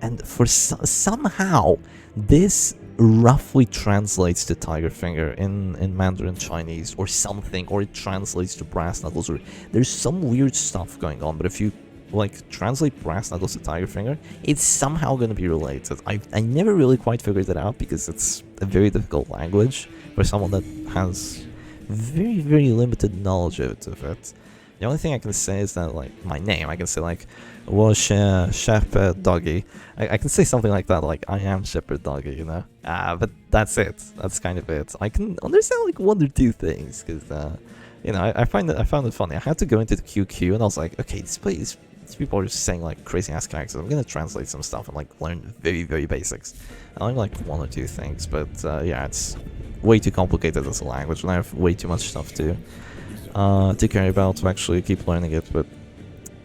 And for somehow this roughly translates to tiger finger in Mandarin Chinese or something, or it translates to brass knuckles, or there's some weird stuff going on. But if you like translate brass knuckles to tiger finger, it's somehow going to be related. I never really quite figured it out because it's a very difficult language for someone that has very, very limited knowledge of it. The only thing I can say is that, like, my name, I can say, like, Shepherd Doggy. I can say something like that, like, I am Shepherd Doggy, you know? But that's it. That's kind of it. I can understand, like, one or two things, because, you know, I found it funny. I had to go into the QQ, and I was like, okay, these people are just saying, like, crazy-ass characters. I'm gonna translate some stuff and, like, learn very, very basics. I learned, like, one or two things, but, yeah, it's way too complicated as a language, and I have way too much stuff to care about to actually keep learning it, but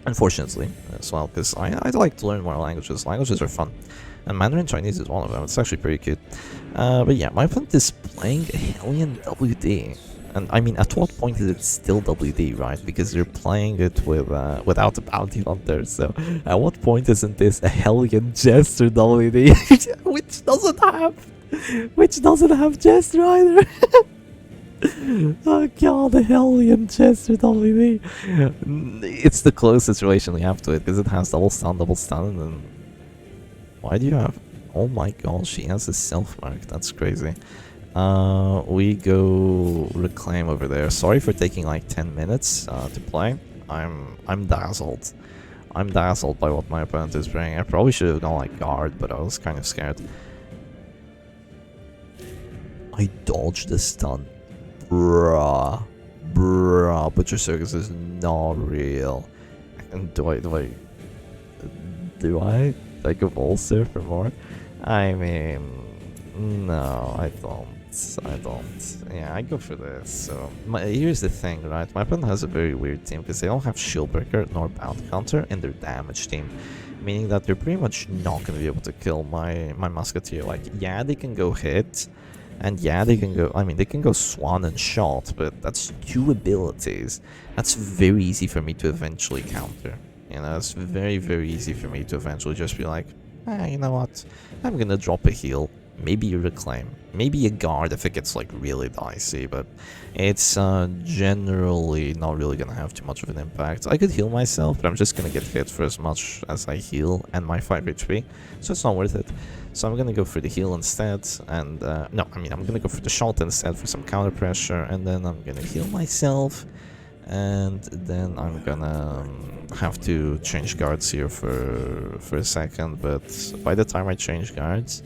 unfortunately as well, because I'd like to learn more languages. Languages are fun, and Mandarin Chinese is one of them. It's actually pretty cute. But yeah, my opponent is playing a Hellion WD, and I mean, at what point is it still WD, right? Because they're playing it with without a bounty hunter, so at what point isn't this a Hellion Jester WD, which doesn't have Jester either? Oh god, the Hellion Jester WD. It's the closest situation we have to it, because it has double stun, and why do you have... Oh my god, she has a self-mark, that's crazy. We go Reclaim over there. Sorry for taking like 10 minutes to play. I'm dazzled. I'm dazzled by what my opponent is bringing. I probably should have gone like guard, but I was kind of scared. I dodged the stun. Bruh, Butcher Circus is not real. And do I take a bolster for more? I mean, no, I don't. Yeah, I go for this. So here's the thing, right? My opponent has a very weird team because they don't have Shieldbreaker nor Bound Counter in their damage team, meaning that they're pretty much not going to be able to kill my Musketeer. Like, yeah, they can go hit. And yeah, they can go, I mean, they can go Swan and Shot, but that's two abilities. That's very easy for me to eventually counter. You know, it's very, very easy for me to eventually just be like, you know what, I'm gonna drop a heal, maybe a Reclaim, maybe a guard if it gets like really dicey, but it's generally not really gonna have too much of an impact. I could heal myself, but I'm just gonna get hit for as much as I heal and my 5 HP, so it's not worth it. So I'm gonna go for the heal instead, and no, I mean, I'm gonna go for the shot instead for some counter pressure, and then I'm gonna heal myself, and then I'm gonna have to change guards here for a second. But by the time I change guards,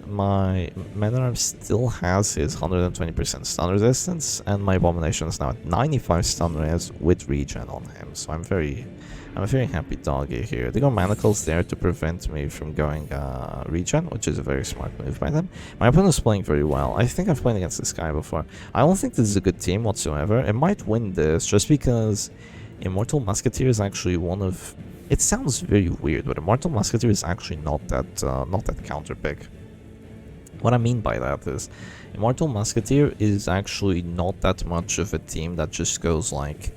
my Man-at-Arms still has his 120% stun resistance, and my Abomination is now at 95 stun res with regen on him, so I'm a very happy doggy here. They got Manacles there to prevent me from going regen, which is a very smart move by them. My opponent is playing very well. I think I've played against this guy before. I don't think this is a good team whatsoever. It might win this just because Immortal Musketeer is actually one of... It sounds very weird, but Immortal Musketeer is actually not that counter pick. What I mean by that is, Immortal Musketeer is actually not that much of a team that just goes like,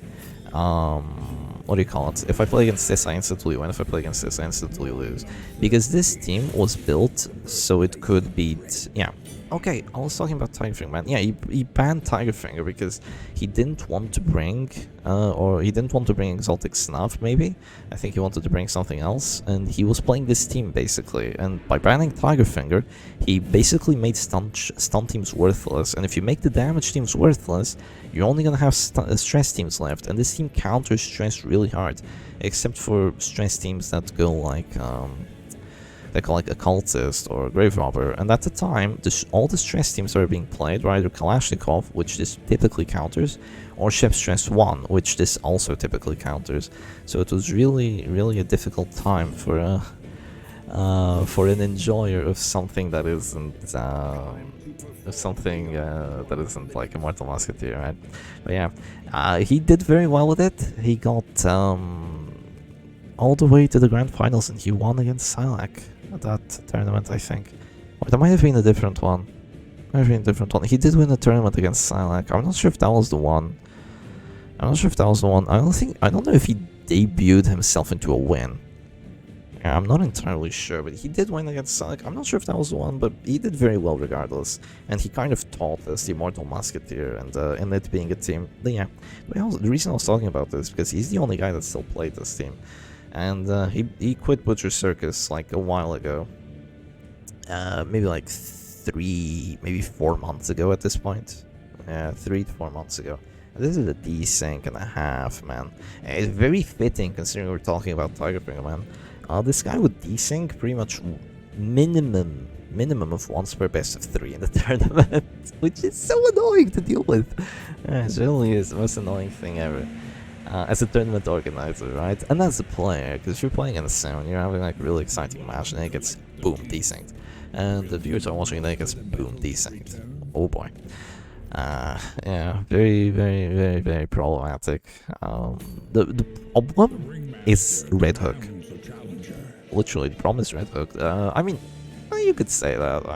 what do you call it? If I play against this, I instantly win. If I play against this, I instantly lose. Because this team was built so it could beat, yeah, Okay, I was talking about Tigerfinger, man. Yeah, he banned Tigerfinger because he didn't want to bring, or he didn't want to bring Exotic Snuff, maybe? I think he wanted to bring something else, and he was playing this team, basically. And by banning Tigerfinger, he basically made stun teams worthless, and if you make the damage teams worthless, you're only gonna have stress teams left, and this team counters stress really hard, except for stress teams that go like, they call like Occultist or Grave Robber, and at the time, all the stress teams that were being played were either Kalashnikov, which this typically counters, or Shep Stress 1, which this also typically counters. So it was really, really a difficult time for an enjoyer of something that isn't like Immortal Musketeer, right? But yeah, he did very well with it. He got all the way to the grand finals, and he won against Silac at that tournament, I think. Or there might have been a different one. He did win a tournament against Silac. I'm not sure if that was the one. I don't know if he debuted himself into a win. Yeah, I'm not entirely sure, but he did win against Silac. I'm not sure if that was the one, but he did very well regardless. And he kind of taught us the Immortal Musketeer and it being a team. But yeah, the reason I was talking about this is because he's the only guy that still played this team. And he quit Butcher Circus like a while ago. Maybe like 4 months ago at this point. Yeah, 3 to 4 months ago. And this is a desync and a half, man. It's very fitting considering we're talking about Tigerfinger, man. This guy would desync pretty much minimum of once per best of 3 in the tournament, which is so annoying to deal with. It really is the most annoying thing ever. As a tournament organizer, right? And as a player, because if you're playing in a sim, you're having like really exciting match, and it gets boom desynced, and the viewers are watching, and it gets boom desynced. Oh boy. Yeah, very, very, very, very problematic. The problem is Red Hook. Literally, the problem is Red Hook. I mean, you could say that.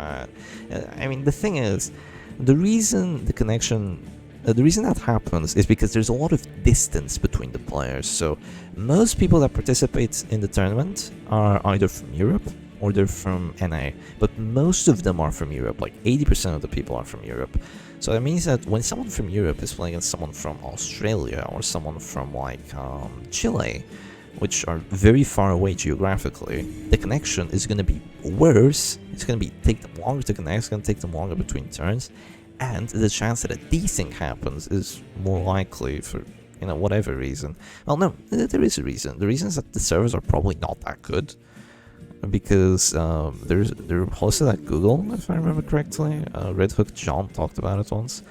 I mean, the thing is, the reason that happens is because there's a lot of distance between the players. So most people that participate in the tournament are either from Europe or they're from NA, but most of them are from Europe. Like 80% of the people are from Europe. So that means that when someone from Europe is playing against someone from Australia or someone from like Chile, which are very far away geographically, the connection is going to be worse. It's going to take them longer to connect. It's going to take them longer between turns. And the chance that a desync happens is more likely for, whatever reason. Well, no, there is a reason. The reason is that the servers are probably not that good. Because they're hosted at Google, if I remember correctly. Red Hook John talked about it once.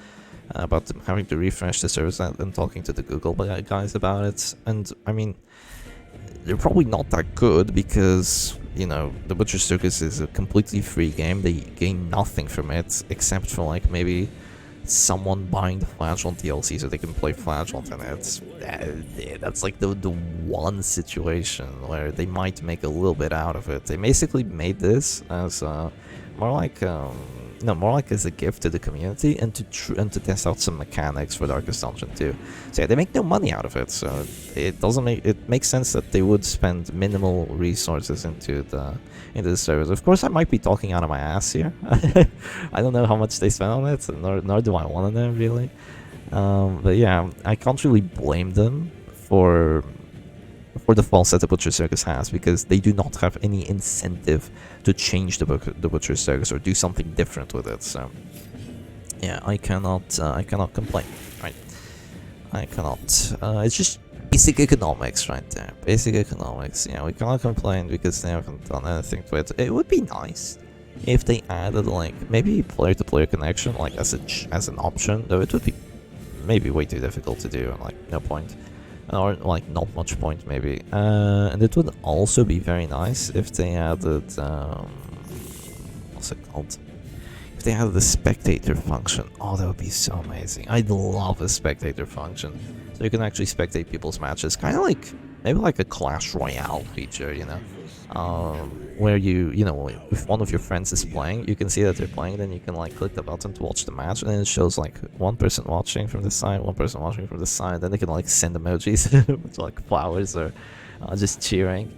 About them having to refresh the servers and talking to the Google guys about it. And, I mean, they're probably not that good because, the Butcher Circus is a completely free game. They gain nothing from it except for like maybe someone buying the Flagellant DLC so they can play Flagellant in it. That's like the one situation where they might make a little bit out of it. They basically made this as more like as a gift to the community and to test out some mechanics for Darkest Dungeon 2. So yeah, they make no money out of it, so it makes sense that they would spend minimal resources into the servers. Of course, I might be talking out of my ass here. I don't know how much they spend on it, nor do I want to know really. But yeah, I can't really blame them for the faults that the Butcher Circus has, because they do not have any incentive to change the Butcher Circus or do something different with it. So yeah, I cannot complain, right? I cannot. It's just basic economics right there. Basic economics. Yeah, we cannot complain because they haven't done anything to it. It would be nice if they added like maybe player-to-player connection like as an option, though it would be maybe way too difficult to do and like no point. Or like not much point maybe. And it would also be very nice if they added what's it called? If they added the spectator function. Oh, that would be so amazing. I'd love a spectator function. So you can actually spectate people's matches. Kind of like maybe like a Clash Royale feature, where if one of your friends is playing, you can see that they're playing, then you can like click the button to watch the match, and then it shows like one person watching from the side, one person watching from the side, then they can like send emojis with like flowers or just cheering.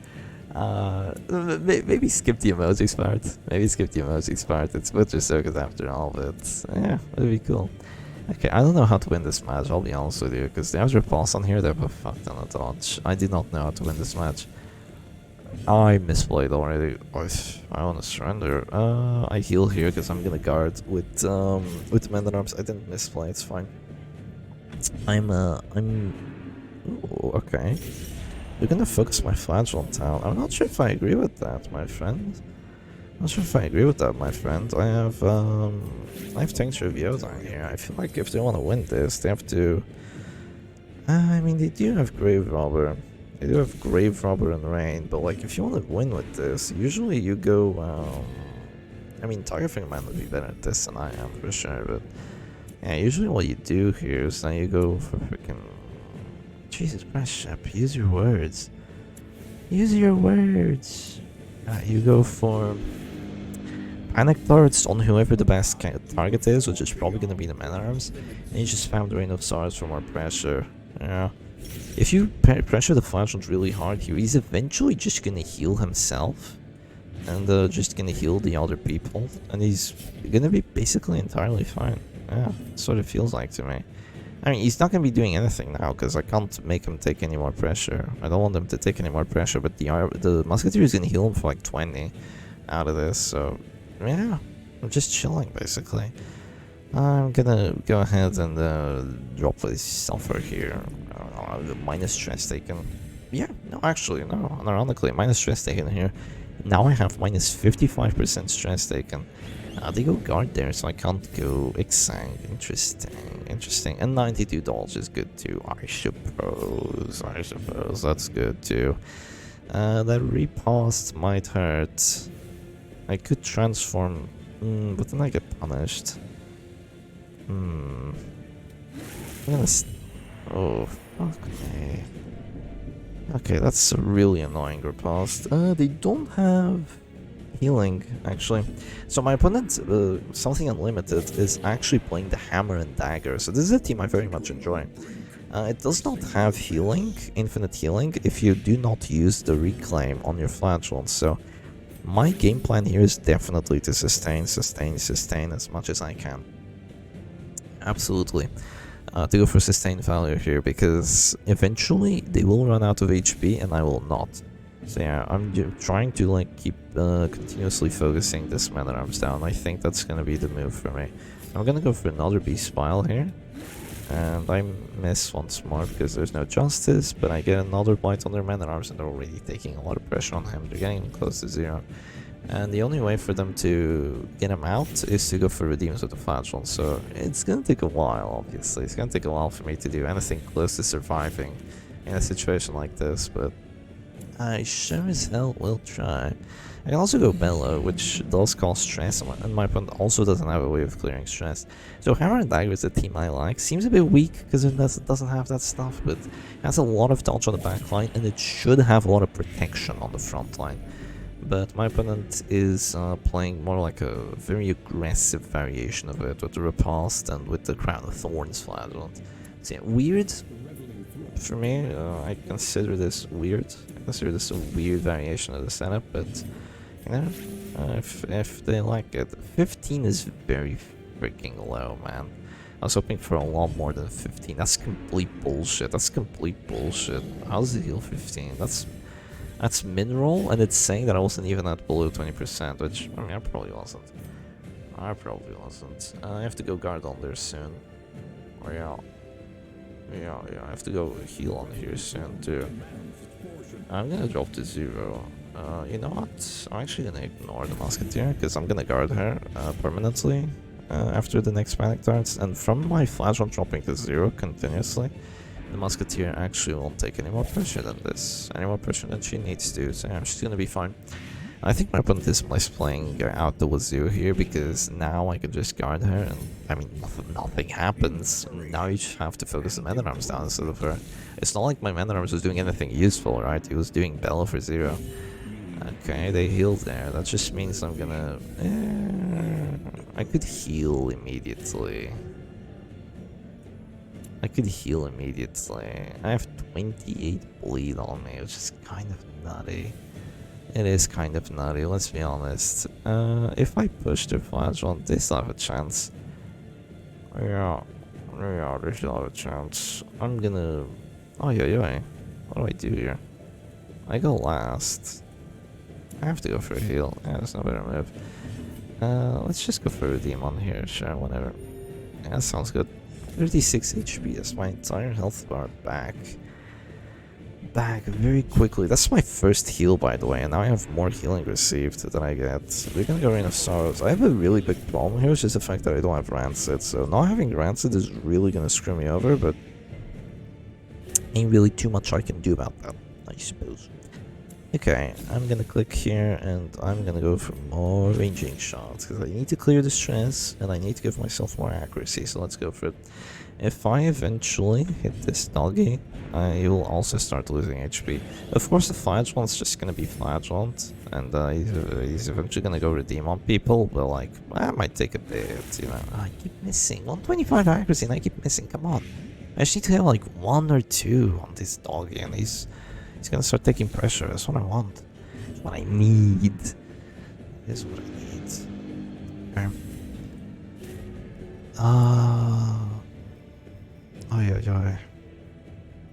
Maybe skip the emojis part. Maybe skip the emojis part. It's Butcher Circus after all, but yeah, that'd be cool. Okay, I don't know how to win this match, I'll be honest with you, because there's repulse on here, they have a fuck ton of dodge. I did not know how to win this match. I misplayed already. I want to surrender. I heal here because I'm gonna guard with men at arms. I didn't misplay. It's fine. Ooh, okay. You're gonna focus my flagellant down. I'm not sure if I agree with that, my friend. I'm not sure if I agree with that, my friend. I have tincture of iodine here. I feel like if they want to win this, they have to. I mean, they do have grave robber. They do have grave robber and rain, but like if you want to win with this, usually you go. I mean, Tiger Man would be better at this than I am for sure, but yeah, usually what you do here is now you go for freaking. Jesus Christ, Shep, use your words. Use your words. You go for panic darts on whoever the best target is, which is probably gonna be the man arms, and you just spam the rain of stars for more pressure. Yeah. If you pressure the flagellant really hard here, he's eventually just gonna heal himself, and just gonna heal the other people, and he's gonna be basically entirely fine. Yeah, that's what it feels like to me. I mean, he's not going to be doing anything now, because I can't make him take any more pressure. I don't want him to take any more pressure, but the Musketeer is going to heal him for like 20 out of this, so yeah, I'm just chilling, basically. I'm gonna go ahead and drop this sulfur here. Minus stress taken. Yeah, no, actually, no, ironically, minus stress taken here. Now I have minus 55% stress taken. They go guard there, so I can't go exsang. Interesting. And 92 dodge is good too, I suppose, that's good too. That riposte might hurt. I could transform, but then I get punished. I'm gonna oh, fuck me. Okay, that's a really annoying riposte. They don't have healing, actually. So my opponent, Something Unlimited, is actually playing the Hammer and Dagger, so this is a team I very much enjoy. It does not have healing, infinite healing, if you do not use the reclaim on your flagellants, so my game plan here is definitely to sustain as much as I can. Absolutely. To go for sustained value here, because eventually they will run out of HP and I will not. So yeah, I'm trying to like keep continuously focusing this man at arms down. I think that's gonna be the move for me. I'm gonna go for another beast pile here, and I miss once more because there's no justice, but I get another blight on their man at arms and they're already taking a lot of pressure on him. They're getting close to 0. And the only way for them to get him out is to go for redeems with the flagellant, so it's gonna take a while, obviously. It's gonna take a while for me to do anything close to surviving in a situation like this, but I sure as hell will try. I can also go Bellow, which does cause stress, and my opponent also doesn't have a way of clearing stress. So Hammer and Dagger is the team I like. Seems a bit weak because it doesn't have that stuff, but it has a lot of dodge on the back line, and it should have a lot of protection on the front line. But my opponent is playing more like a very aggressive variation of it, with the Riposte and with the Crown of Thorns flagellant. So yeah, weird for me. I consider this weird. I consider this a weird variation of the setup, but you know, if they like it. 15 is very freaking low, man. I was hoping for a lot more than 15. That's complete bullshit. How does it heal 15? That's mineral, and it's saying that I wasn't even at below 20%, which, I mean, I probably wasn't. I have to go guard on there soon. Oh, yeah, I have to go heal on here soon, too. I'm gonna drop to 0. You know what? I'm actually gonna ignore the Musketeer, because I'm gonna guard her permanently after the next panic darts, and from my flagellant dropping to 0 continuously, the Musketeer actually won't take any more pressure than this. Any more pressure than she needs to, so yeah, she's gonna be fine. I think my opponent is misplaying out the wazoo here, because now I can just guard her, and I mean, nothing happens. Now you just have to focus the man-at-arms down instead of her. It's not like my man-at-arms was doing anything useful, right? He was doing Bella for 0. Okay, they healed there. That just means I'm gonna... I could heal immediately. I have 28 bleed on me, which is kind of nutty. It is kind of nutty, let's be honest. If I push the flagellant, they still have a chance. Yeah, they still have a chance. I'm gonna... Oh, yeah. What do I do here? I go last. I have to go for a heal. Yeah, that's no better move. Let's just go for a demon here, sure, whatever. Yeah, that sounds good. 36 HP, that's my entire health bar back. Back very quickly. That's my first heal, by the way, and now I have more healing received than I get. We're gonna go Rain of Sorrows. I have a really big problem here, it's just the fact that I don't have Rancid, so not having Rancid is really gonna screw me over, but ain't really too much I can do about that, I suppose. Okay, I'm gonna click here and I'm gonna go for more ranging shots because I need to clear the stress and I need to give myself more accuracy, so let's go for it. If I eventually hit this doggy, he will also start losing HP. Of course the flagellant's just gonna be flagellant and he's eventually gonna go redeem on people, but like, that might take a bit, you know. Oh, I keep missing, 125 accuracy and I keep missing, come on. I just need to have like 1 or 2 on this doggy and he's gonna start taking pressure. That's what I want. That's what I need. That's what I need. Okay. Oh yeah.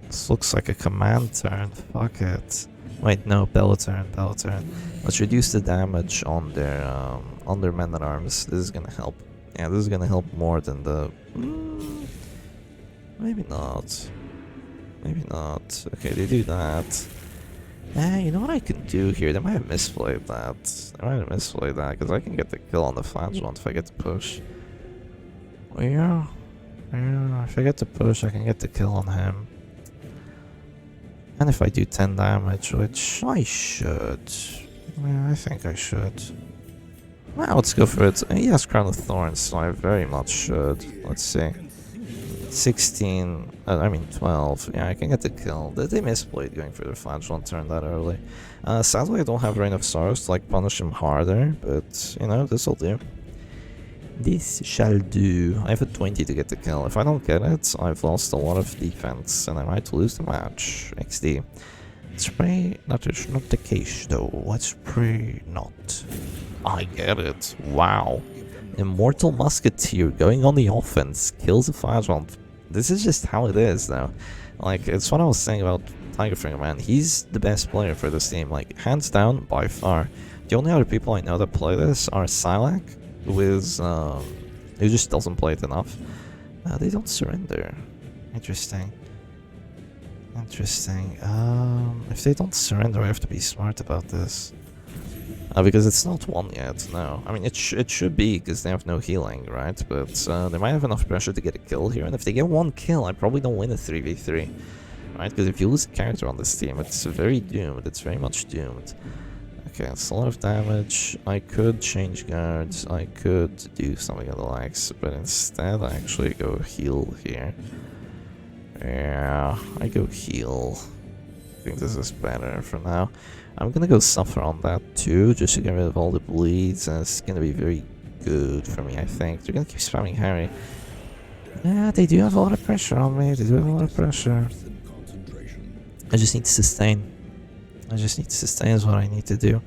This looks like a command turn. Fuck it. Wait, no, Bella turn. Let's reduce the damage on their men at arms. This is gonna help. Yeah, this is gonna help more than the. Maybe not. Maybe not. Okay, they do that. You know what I can do here? They might have misplayed that. Because I can get the kill on the flagellant if I get to push. Yeah, if I get to push, I can get the kill on him. And if I do 10 damage, which I should. Yeah, I think I should. Well, let's go for it. He has Crown of Thorns, so I very much should. Let's see. 16, 12. Yeah, I can get the kill. They misplayed going for their flagellant turn that early. Sadly, I don't have Rain of Sorrows to like punish him harder, but you know, this'll do. This shall do. I have a 20 to get the kill. If I don't get it, I've lost a lot of defense and I might lose the match. XD. Let's pray that is not the case though. Let's pray not. I get it. Wow. Immortal Musketeer going on the offense, kills a flagellant. This is just how it is though. Like, it's what I was saying about Tigerfinger, man. He's the best player for this team, like, hands down, by far. The only other people I know that play this are Silak, who just doesn't play it enough. They don't surrender. Interesting. If they don't surrender, I have to be smart about this. Because it's not won yet, no. I mean, it should be, because they have no healing, right? But they might have enough pressure to get a kill here, and if they get 1 kill, I probably don't win a 3v3. Right? Because if you lose a character on this team, it's very doomed. It's very much doomed. Okay, it's a lot of damage. I could change guards. I could do something of the likes, but instead I actually go heal here. Yeah, I go heal. I think this is better for now. I'm gonna go suffer on that too, just to get rid of all the bleeds, and it's gonna be very good for me, I think. They're gonna keep spamming Harry. Yeah, they do have a lot of pressure on me, I just need to sustain. Is what I need to do.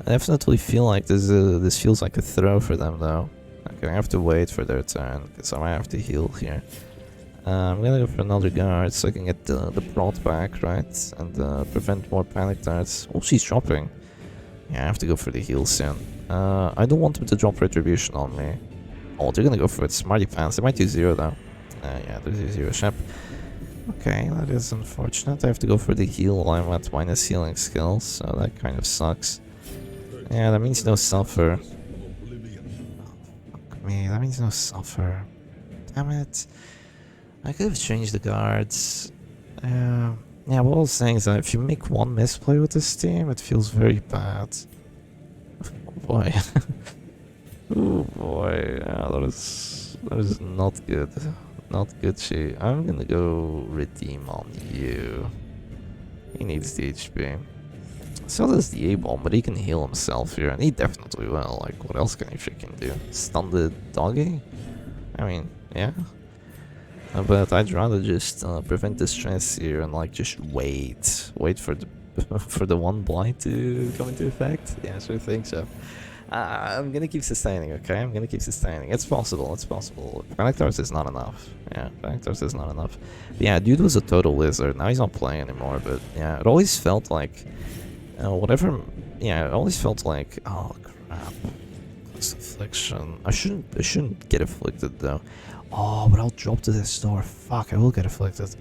I definitely feel like this feels like a throw for them though. Okay, I have to wait for their turn, because I might have to heal here. I'm gonna go for another guard so I can get the prod back, right? And prevent more panic darts. Oh, she's dropping. Yeah, I have to go for the heal soon. I don't want them to drop retribution on me. Oh, they're gonna go for it. Smarty pants. They might do 0 though. Yeah, they do 0 ship. Okay, that is unfortunate. I have to go for the heal while I'm at minus healing skills, so that kind of sucks. Yeah, that means no suffer. Oh, fuck me, that means no suffer. Damn it. I could have changed the guards. Yeah, what I was saying is that if you make 1 misplay with this team, it feels very bad. Oh boy. Oh boy, yeah, that is not good. Not good shit. I'm gonna go redeem on you. He needs the HP. So does the A-bomb, but he can heal himself here, and he definitely will. Like, what else can he freaking do? Stun the doggy? I mean, yeah. But I'd rather just prevent the stress here and like just wait for the for the one blind to come into effect? Yeah, I sure think so. I'm gonna keep sustaining, okay? I'm gonna keep sustaining. It's possible, it's possible. Panic is not enough. Yeah, Panic is not enough. But yeah, dude was a total wizard. Now he's not playing anymore, but yeah, it always felt like... whatever... Yeah, it always felt like... Oh, crap. This affliction. I shouldn't get afflicted, though. Oh, but I'll drop to this door. Fuck, I will get afflicted.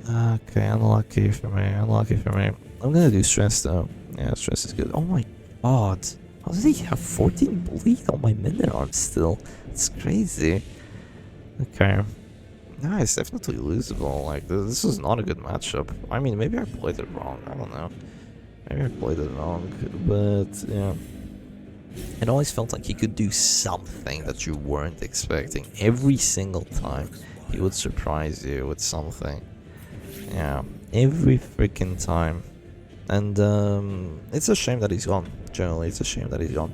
Okay, unlucky for me, unlucky for me. I'm gonna do stress, though. Yeah, stress is good. Oh my god. How did he have 14 bleed on my minute arm still? It's crazy. Okay. Nah, it's definitely losable. Like, this is not a good matchup. I mean, maybe I played it wrong. I don't know. Maybe I played it wrong. But, yeah. It always felt like he could do something that you weren't expecting. Every single time, he would surprise you with something. Yeah. Every freaking time. And it's a shame that he's gone. Generally, it's a shame that he's gone.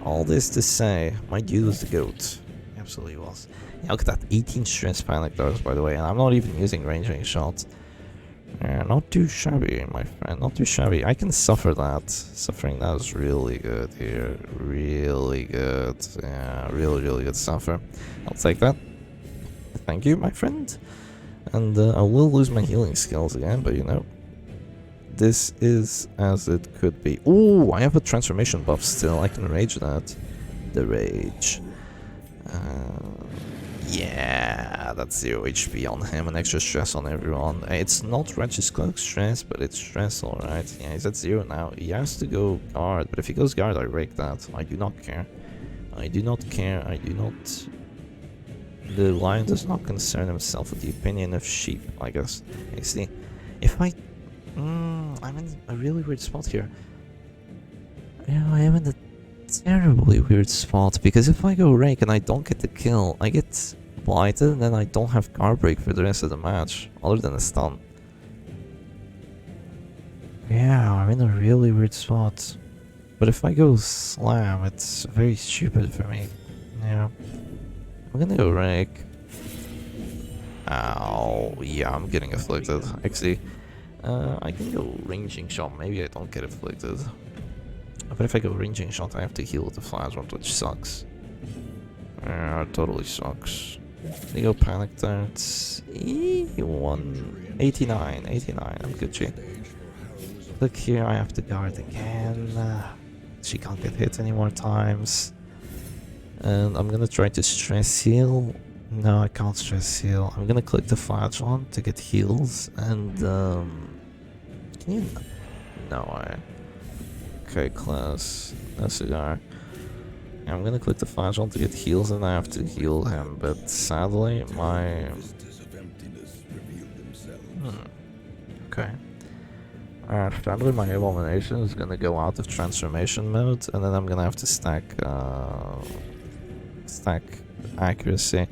All this to say, my dude was the GOAT. He absolutely was. Yeah, look at that. 18 stress panic doors, by the way. And I'm not even using ranging shots. Yeah, not too shabby, my friend. Not too shabby. I can suffer that. Suffering that is really good here. Really good. Yeah, really, really good suffer. I'll take that. Thank you, my friend. And I will lose my healing skills again, but you know. This is as it could be. Ooh, I have a transformation buff still. I can rage that. The rage. Yeah, that's 0 HP on him and extra stress on everyone. It's not Regis Cloak stress, but it's stress, alright. Yeah, he's at 0 now. He has to go guard, but if he goes guard, I break that. I do not care. I do not care. I do not... The lion does not concern himself with the opinion of sheep, I guess. You see, if I... I'm in a really weird spot here. Yeah, I am in a terribly weird spot, because if I go rake and I don't get the kill, I get blighted and then I don't have guard break for the rest of the match, other than a stun. Yeah, I'm in a really weird spot. But if I go slam, it's very stupid for me. Yeah. I'm gonna go rake. Ow. Yeah, I'm getting afflicted. Actually, I can go ranging shot. Maybe I don't get afflicted. But if I go ranging shot, I have to heal with the flagellants, which sucks. Yeah, it totally sucks. They go panic darts. 89, I'm Gucci. Look here, I have to guard again. She can't get hit any more times. And I'm gonna try to stress heal. No, I can't stress heal. I'm gonna click the flagellant to get heals. And, can you... No, okay, class. No cigar. I'm gonna click the flagellant to get heals and I have to heal him, but sadly my... Okay. Sadly my abomination is gonna go out of transformation mode and then I'm gonna have to stack accuracy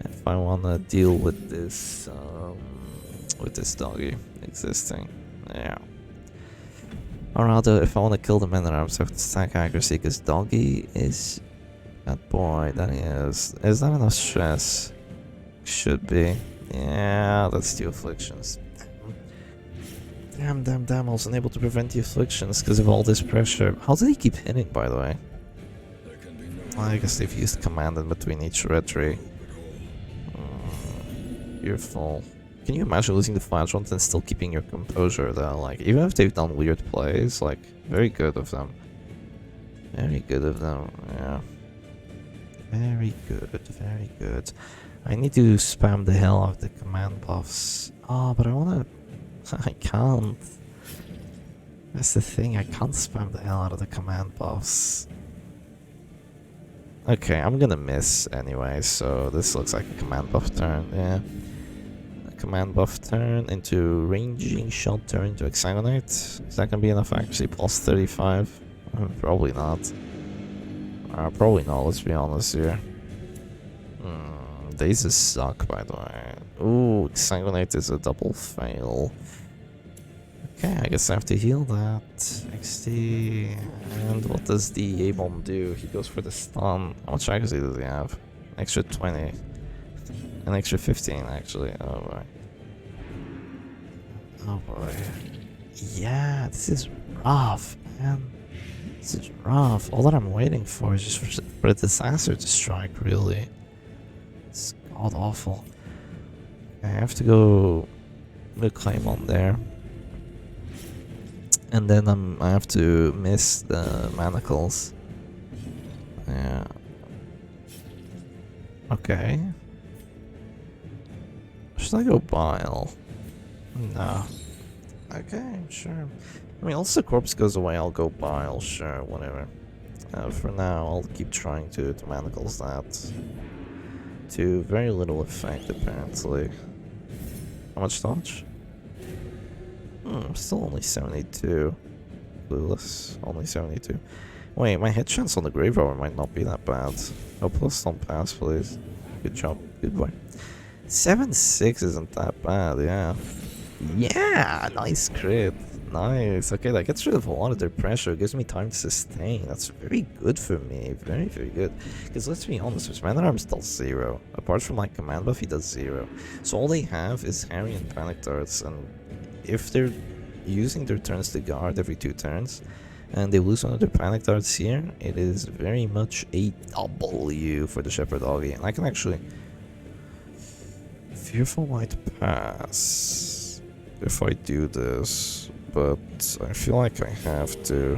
if I wanna deal with this doggy existing. Yeah. Or rather, if I want to kill the men at arms, I have to stack accuracy, because doggy is... That boy, that he is. Is that enough stress? Should be. Yeah, that's the afflictions. Damn, I was unable to prevent the afflictions because of all this pressure. How did he keep hitting, by the way? I guess they've used command in between each red tree. You're full. Can you imagine losing the flagellant and still keeping your composure though? Like, even if they've done weird plays, like, very good of them. Very good of them, yeah. Very good, very good. I need to spam the hell out of the command buffs. Oh, but I wanna... I can't. That's the thing, I can't spam the hell out of the command buffs. Okay, I'm gonna miss anyway, so this looks like a command buff turn, yeah. Command buff turn into ranging shot turn to exsanguinate. Is that gonna be enough accuracy? Plus 35? Probably not. Probably not, let's be honest here. Daisies suck, by the way. Ooh, exsanguinate is a double fail. Okay, I guess I have to heal that. XD. And what does the A-bomb do? He goes for the stun. How much accuracy does he have? Extra 20. An extra 15, actually. Oh boy. Oh boy. Yeah, this is rough, man. This is rough. All that I'm waiting for is just for a disaster to strike, really. It's god awful. I have to go claim on there. And then I have to miss the manacles. Yeah. Okay. Should I go bile? No. Okay, sure. I mean, once the corpse goes away, I'll go bile, sure, whatever. For now, I'll keep trying to manacles that. To very little effect, apparently. How much dodge? Still only 72. Clueless, only 72. Wait, my hit chance on the grave robber might not be that bad. Oh, plus don't pass, please. Good job, good boy. 7-6 isn't that bad, yeah. Yeah, nice crit. Nice. Okay, that gets rid of a lot of their pressure. It gives me time to sustain. That's very good for me. Very, very good. Because let's be honest, his man-at-arms does 0. Apart from like command buff, he does 0. So all they have is Harry and Panic Darts. And if they're using their turns to guard every 2 turns, and they lose one of their Panic Darts here, it is very much a W for the Shepherd Doggy. And I can actually... Fearful might pass if I do this, but I feel like I have to.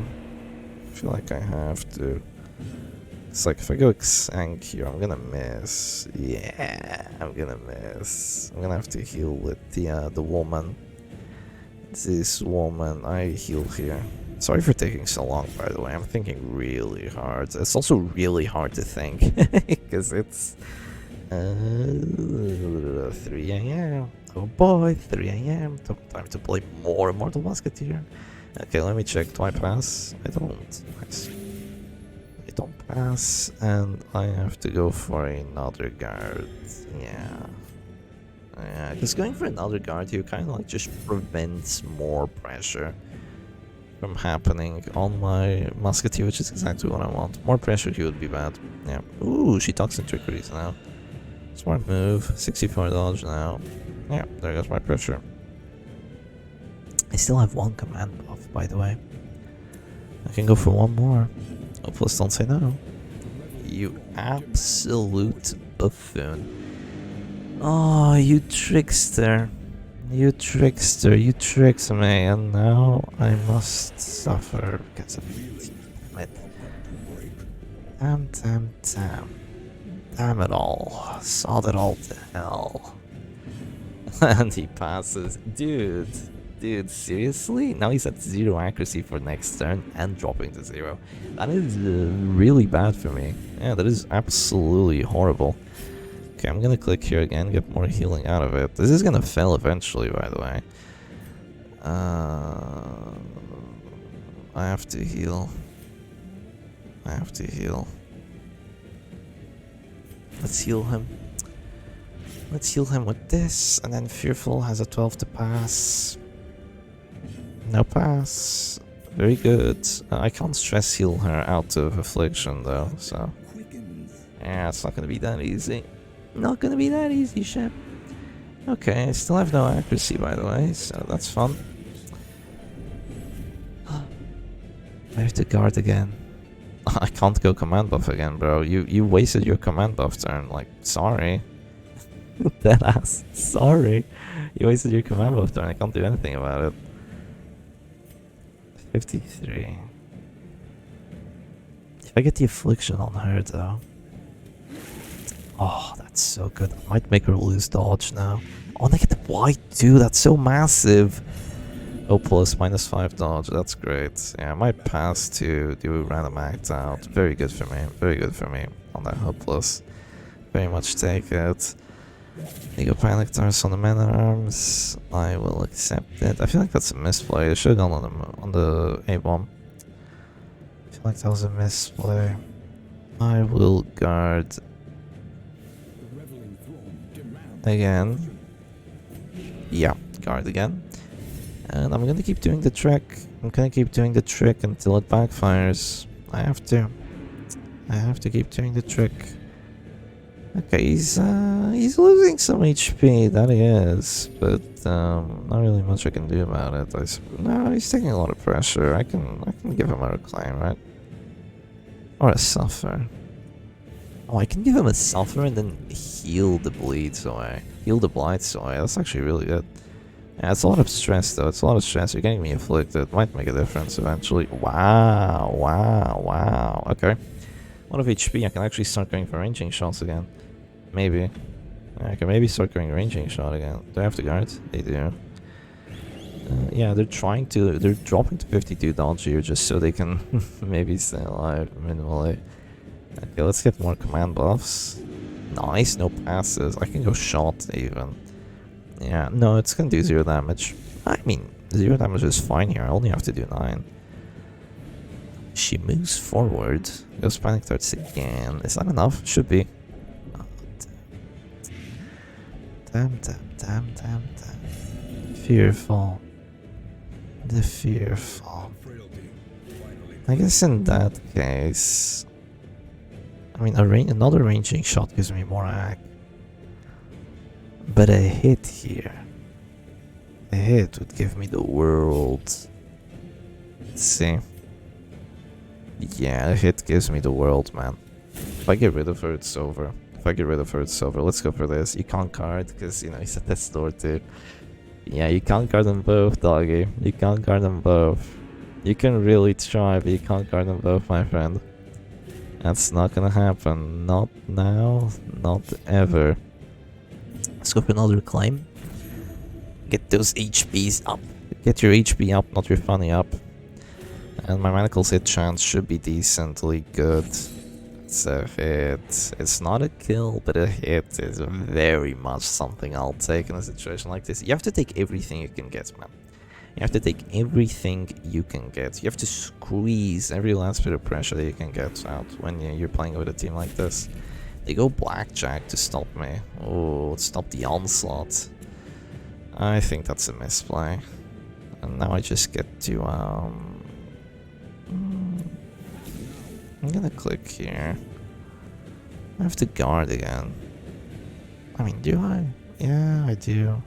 It's like if I go Exsank here, I'm gonna miss. Yeah, I'm gonna miss. I'm gonna have to heal with the woman. This woman, I heal here. Sorry for taking so long, by the way. I'm thinking really hard. It's also really hard to think because it's 3 AM. Oh boy, 3 AM. Time to play more Immortal Musketeer. Okay, let me check. Do I pass? I don't. Nice. I don't pass, and I have to go for another guard. Yeah. Yeah, because going for another guard here kind of like just prevents more pressure from happening on my Musketeer, which is exactly what I want. More pressure here would be bad. Yeah. Ooh, she talks in trickeries now. Smart move. 64 dodge now. Yeah, there goes my pressure. I still have 1 command buff, by the way. I can go for 1 more. Oh, plus don't say no. You absolute buffoon. Oh, you trickster. You trickster. You tricked me, and now I must suffer because of it. Damn. Damn it all. Sod it all to hell. And he passes. Dude, seriously? Now he's at 0 accuracy for next turn and dropping to 0. That is really bad for me. Yeah, that is absolutely horrible. Okay, I'm gonna click here again, get more healing out of it. This is gonna fail eventually, by the way. I have to heal. Let's heal him. Let's heal him with this, and then Fearful has a 12 to pass. No pass. Very good. I can't stress heal her out of Affliction though, so... Yeah, it's not gonna be that easy. Not gonna be that easy, Shep. Okay, I still have no accuracy, by the way, so that's fun. I have to guard again. I can't go command buff again, bro. You wasted your command buff turn. Like, sorry. Deadass. Sorry. You wasted your command buff turn. I can't do anything about it. 53. If I get the Affliction on her, though. Oh, that's so good. I might make her lose dodge now. Oh, and I get the white too. That's so massive. Oh, plus -5 dodge. That's great. Yeah, I might pass to do random act out. Very good for me. Very good for me on that hopeless. Very much take it. Ego Panic Darts on the man-at-arms. I will accept it. I feel like that's a misplay. I should have gone on the A-bomb. I feel like that was a misplay. I will guard again. Yeah, guard again. And I'm gonna keep doing the trick. I'm gonna keep doing the trick until it backfires. I have to. I have to keep doing the trick. Okay, he's losing some HP, that he is, but not really much I can do about it. No, he's taking a lot of pressure. I can give him a reclaim, right? Or a suffer. Oh, I can give him a suffer and then heal the bleeds away. Heal the blights away. That's actually really good. Yeah, it's a lot of stress though. It's a lot of stress. You're getting me afflicted. Might make a difference eventually. Wow, wow, wow. Okay. One of HP, I can actually start going for ranging shots again. Maybe. I can maybe start going ranging shot again. Do I have to guard? They do. Yeah, they're dropping to 52 dodge here just so they can maybe stay alive minimally. Okay, let's get more command buffs. Nice, no passes. I can go shot even. Yeah, no, it's gonna do 0 damage. I mean, 0 damage is fine here. I only have to do 9. She moves forward. Goes panic darts again. Is that enough? Should be. Damn. Fearful. The fearful. I guess in that case, I mean, another ranging shot gives me more ag. But a hit here, a hit would give me the world. Let's see. Yeah, a hit gives me the world, man. If I get rid of her, it's over. Let's go for this. You can't guard, because, you know, he's at death's door too. Yeah, you can't guard them both, doggy. You can't guard them both. You can really try, but you can't guard them both, my friend. That's not gonna happen. Not now, not ever. Let's go for another climb. Get those HPs up. Get your HP up, not your funny up. And my manacle's hit chance should be decently good. It's a hit. It's not a kill, but a hit is very much something I'll take in a situation like this. You have to take everything you can get, man. You have to take everything you can get. You have to squeeze every last bit of pressure that you can get out when you're playing with a team like this. They go blackjack to stop me. Oh, stop the onslaught. I think that's a misplay. And now I just get to, I'm gonna click here. I have to guard again. I mean, do I? Yeah, I do.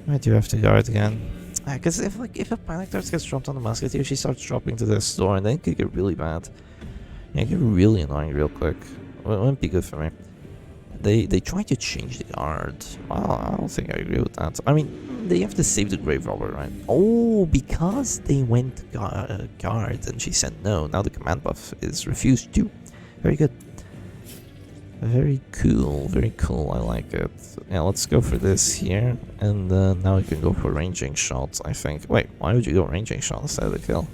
I do have to guard again. Because if a panic dart gets dropped on the musketeer, she starts dropping to this door, and then it could get really bad. Yeah, it get really annoying real quick. It wouldn't be good for me. They try to change the guard. Well, I don't think I agree with that. I mean, they have to save the grave robber, right? Oh, because they went guard and she said no. Now the command buff is refused too. Very good. Very cool, very cool. I like it. Yeah, let's go for this here, and now we can go for ranging shots. I think. Wait, why would you go ranging shot instead of the kill?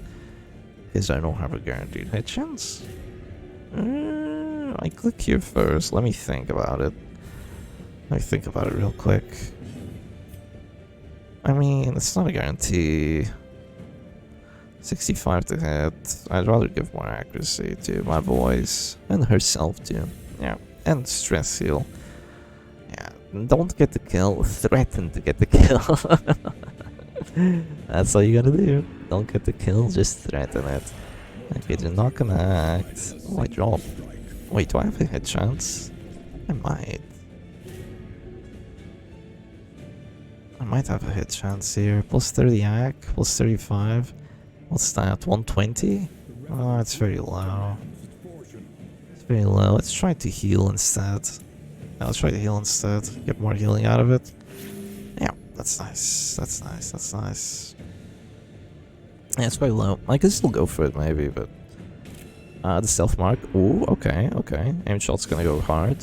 Because I don't have a guaranteed hit chance. I click here first. Let me think about it. Let me think about it real quick. I mean, it's not a guarantee. 65 to hit. I'd rather give more accuracy to my boys and herself too. Yeah, and stress heal. Yeah, don't get the kill. Threaten to get the kill. That's all you gotta do. Don't get the kill. Just threaten it. Okay, they're not gonna act. Oh, I dropped. Wait, do I have a hit chance? I might. I might have a hit chance here. Plus 30 ag, plus 35. What's that? 120? Oh, it's very low. It's very low. Let's try to heal instead. Yeah, let's try to heal instead. Get more healing out of it. Yeah, that's nice. That's nice. That's nice. Yeah, it's very low. I could still go for it maybe, but... the stealth mark. Ooh, okay, okay. Aim shot's gonna go hard.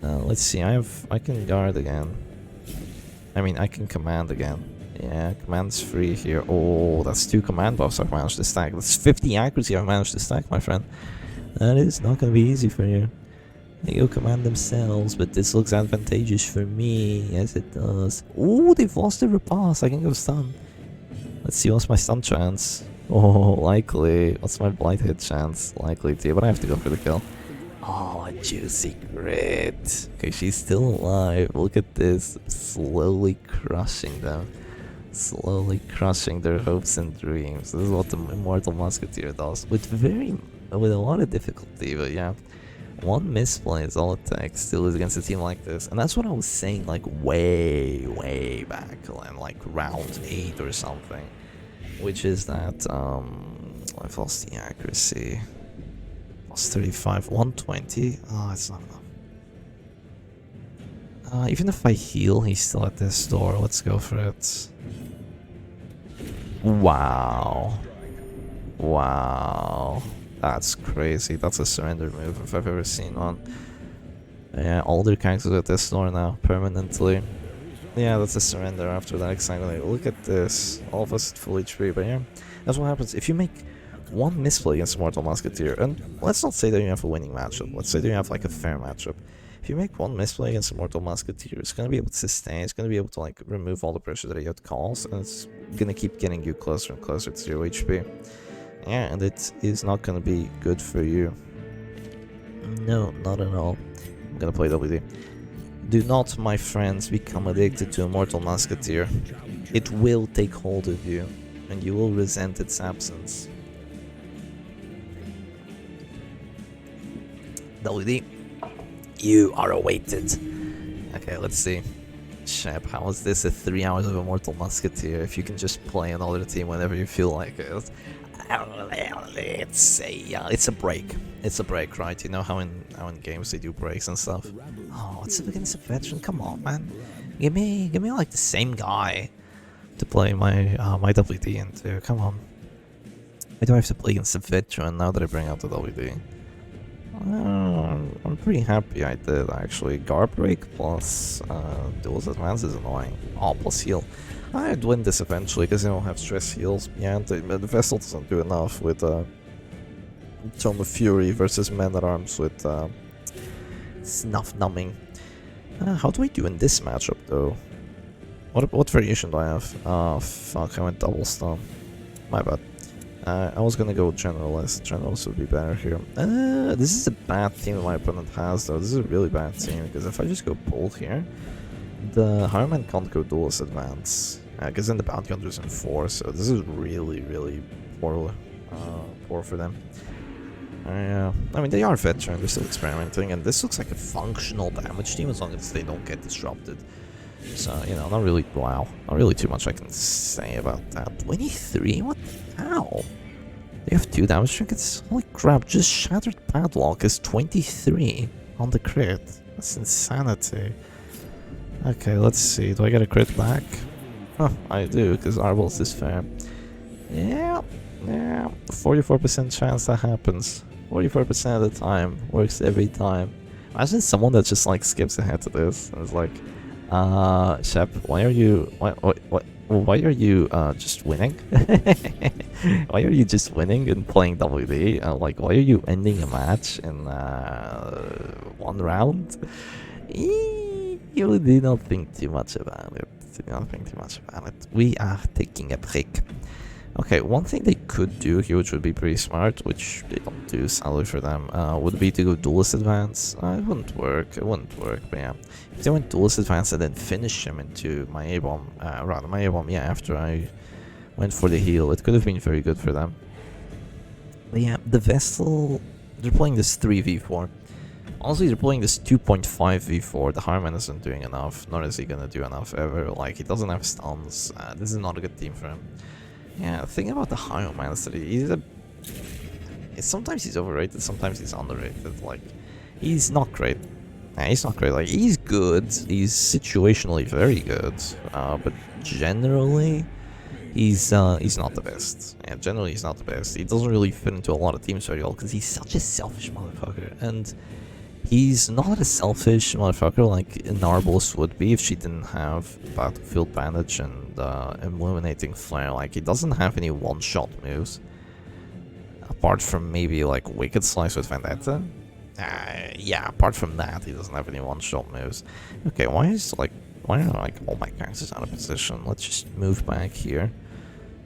Let's see, I can guard again. I mean, I can command again. Yeah, command's free here. Oh, that's 2 command buffs I've managed to stack. That's 50 accuracy I've managed to stack, my friend. That is not gonna be easy for you. They go command themselves, but this looks advantageous for me. Yes, it does. Ooh, they've lost their repass. I can go stun. Let's see, what's my stun chance? Oh, likely. What's my blight hit chance? Likely too, but I have to go for the kill. Oh, a juicy crit. Okay, she's still alive. Look at this. Slowly crushing them. Slowly crushing their hopes and dreams. This is what the Immortal Musketeer does. With a lot of difficulty, but yeah. One misplay is all it takes to lose against a team like this. And that's what I was saying, like, way back, like round 8 or something. Which is that, I've lost the accuracy. Lost 35, 120. Oh, it's not enough. Even if I heal, he's still at this door. Let's go for it. Wow. Wow. That's crazy. That's a surrender move if I've ever seen one. Yeah, all their characters at this door now, permanently. Yeah, that's a surrender after that exsanguinate. Look at this. All of us at full HP, but yeah. That's what happens if you make one misplay against Immortal Musketeer. And let's not say that you have a winning matchup. Let's say that you have like a fair matchup. If you make one misplay against Immortal Musketeer, it's going to be able to sustain, it's going to be able to like remove all the pressure that he had calls, and it's going to keep getting you closer and closer to 0 HP. Yeah, and it is not going to be good for you. No, not at all. I'm going to play WD. Do not, my friends, become addicted to Immortal Musketeer. It will take hold of you, and you will resent its absence. WD. You are awaited. Okay, let's see. Shep, how is this? 3 hours of Immortal Musketeer? If you can just play another team whenever you feel like it. It's a break. It's a break, right? You know how in games they do breaks and stuff. Oh, what's it against a veteran? Come on, man. Give me like the same guy to play my my WD into. Come on. Why do I have to play against a veteran now that I bring out the WD? I'm pretty happy I did, actually. Guard break plus duel's advance is annoying. Oh, plus heal. I'd win this eventually because I don't have stress heals. Yeah, the vessel doesn't do enough with Tome of Fury versus Men at Arms with Snuff Numbing. How do I do in this matchup though? What variation do I have? Oh fuck, I went double stun. My bad. I was gonna go generalist. Generalist would be better here. This is a bad team my opponent has though. This is a really bad team because if I just go pull here, the Hireman can't go duelist advance. Because then the bounty hunter's in 4, so this is really poor for them. I mean, they are veteran, they're still experimenting, and this looks like a functional damage team as long as they don't get disrupted. So, you know, not really too much I can say about that. 23? What? How? They have 2 damage trinkets? Holy crap, just Shattered Padlock is 23 on the crit. That's insanity. Okay, let's see. Do I get a crit back? Huh, I do, because Arbal's is fair. Yeah, 44% chance that happens. 44% of the time. Works every time. Imagine someone that just like skips ahead to this and is like, Shep, why are you just winning? Why are you just winning and playing WD? Like, why are you ending a match in 1 round? You do not think too much about it. We are taking a break. Okay, one thing they could do here, which would be pretty smart, which they don't do, sadly for them, would be to go duelist advance. It wouldn't work, but yeah. If they went duelist advance and then finish him into my A-bomb, yeah, after I went for the heal, it could have been very good for them. But yeah, the Vessel, they're playing this 3v4. Honestly, they're playing this 2.5v4. The Harman isn't doing enough, nor is he gonna do enough ever. Like, he doesn't have stuns. This is not a good team for him. Yeah, the thing about the Harman is that sometimes he's overrated, sometimes he's underrated. Like, he's not great. Yeah, he's not great. Like, he's good. He's situationally very good. But generally, he's not the best. Yeah, generally he's not the best. He doesn't really fit into a lot of teams very well because he's such a selfish motherfucker. And he's not a selfish motherfucker like Narbles would be if she didn't have Battlefield Bandage and Illuminating Flare. Like, he doesn't have any one-shot moves. Apart from maybe, like, Wicked Slice with Vendetta. Yeah, apart from that, he doesn't have any one-shot moves. Okay, why are, like, all my characters out of position? Let's just move back here.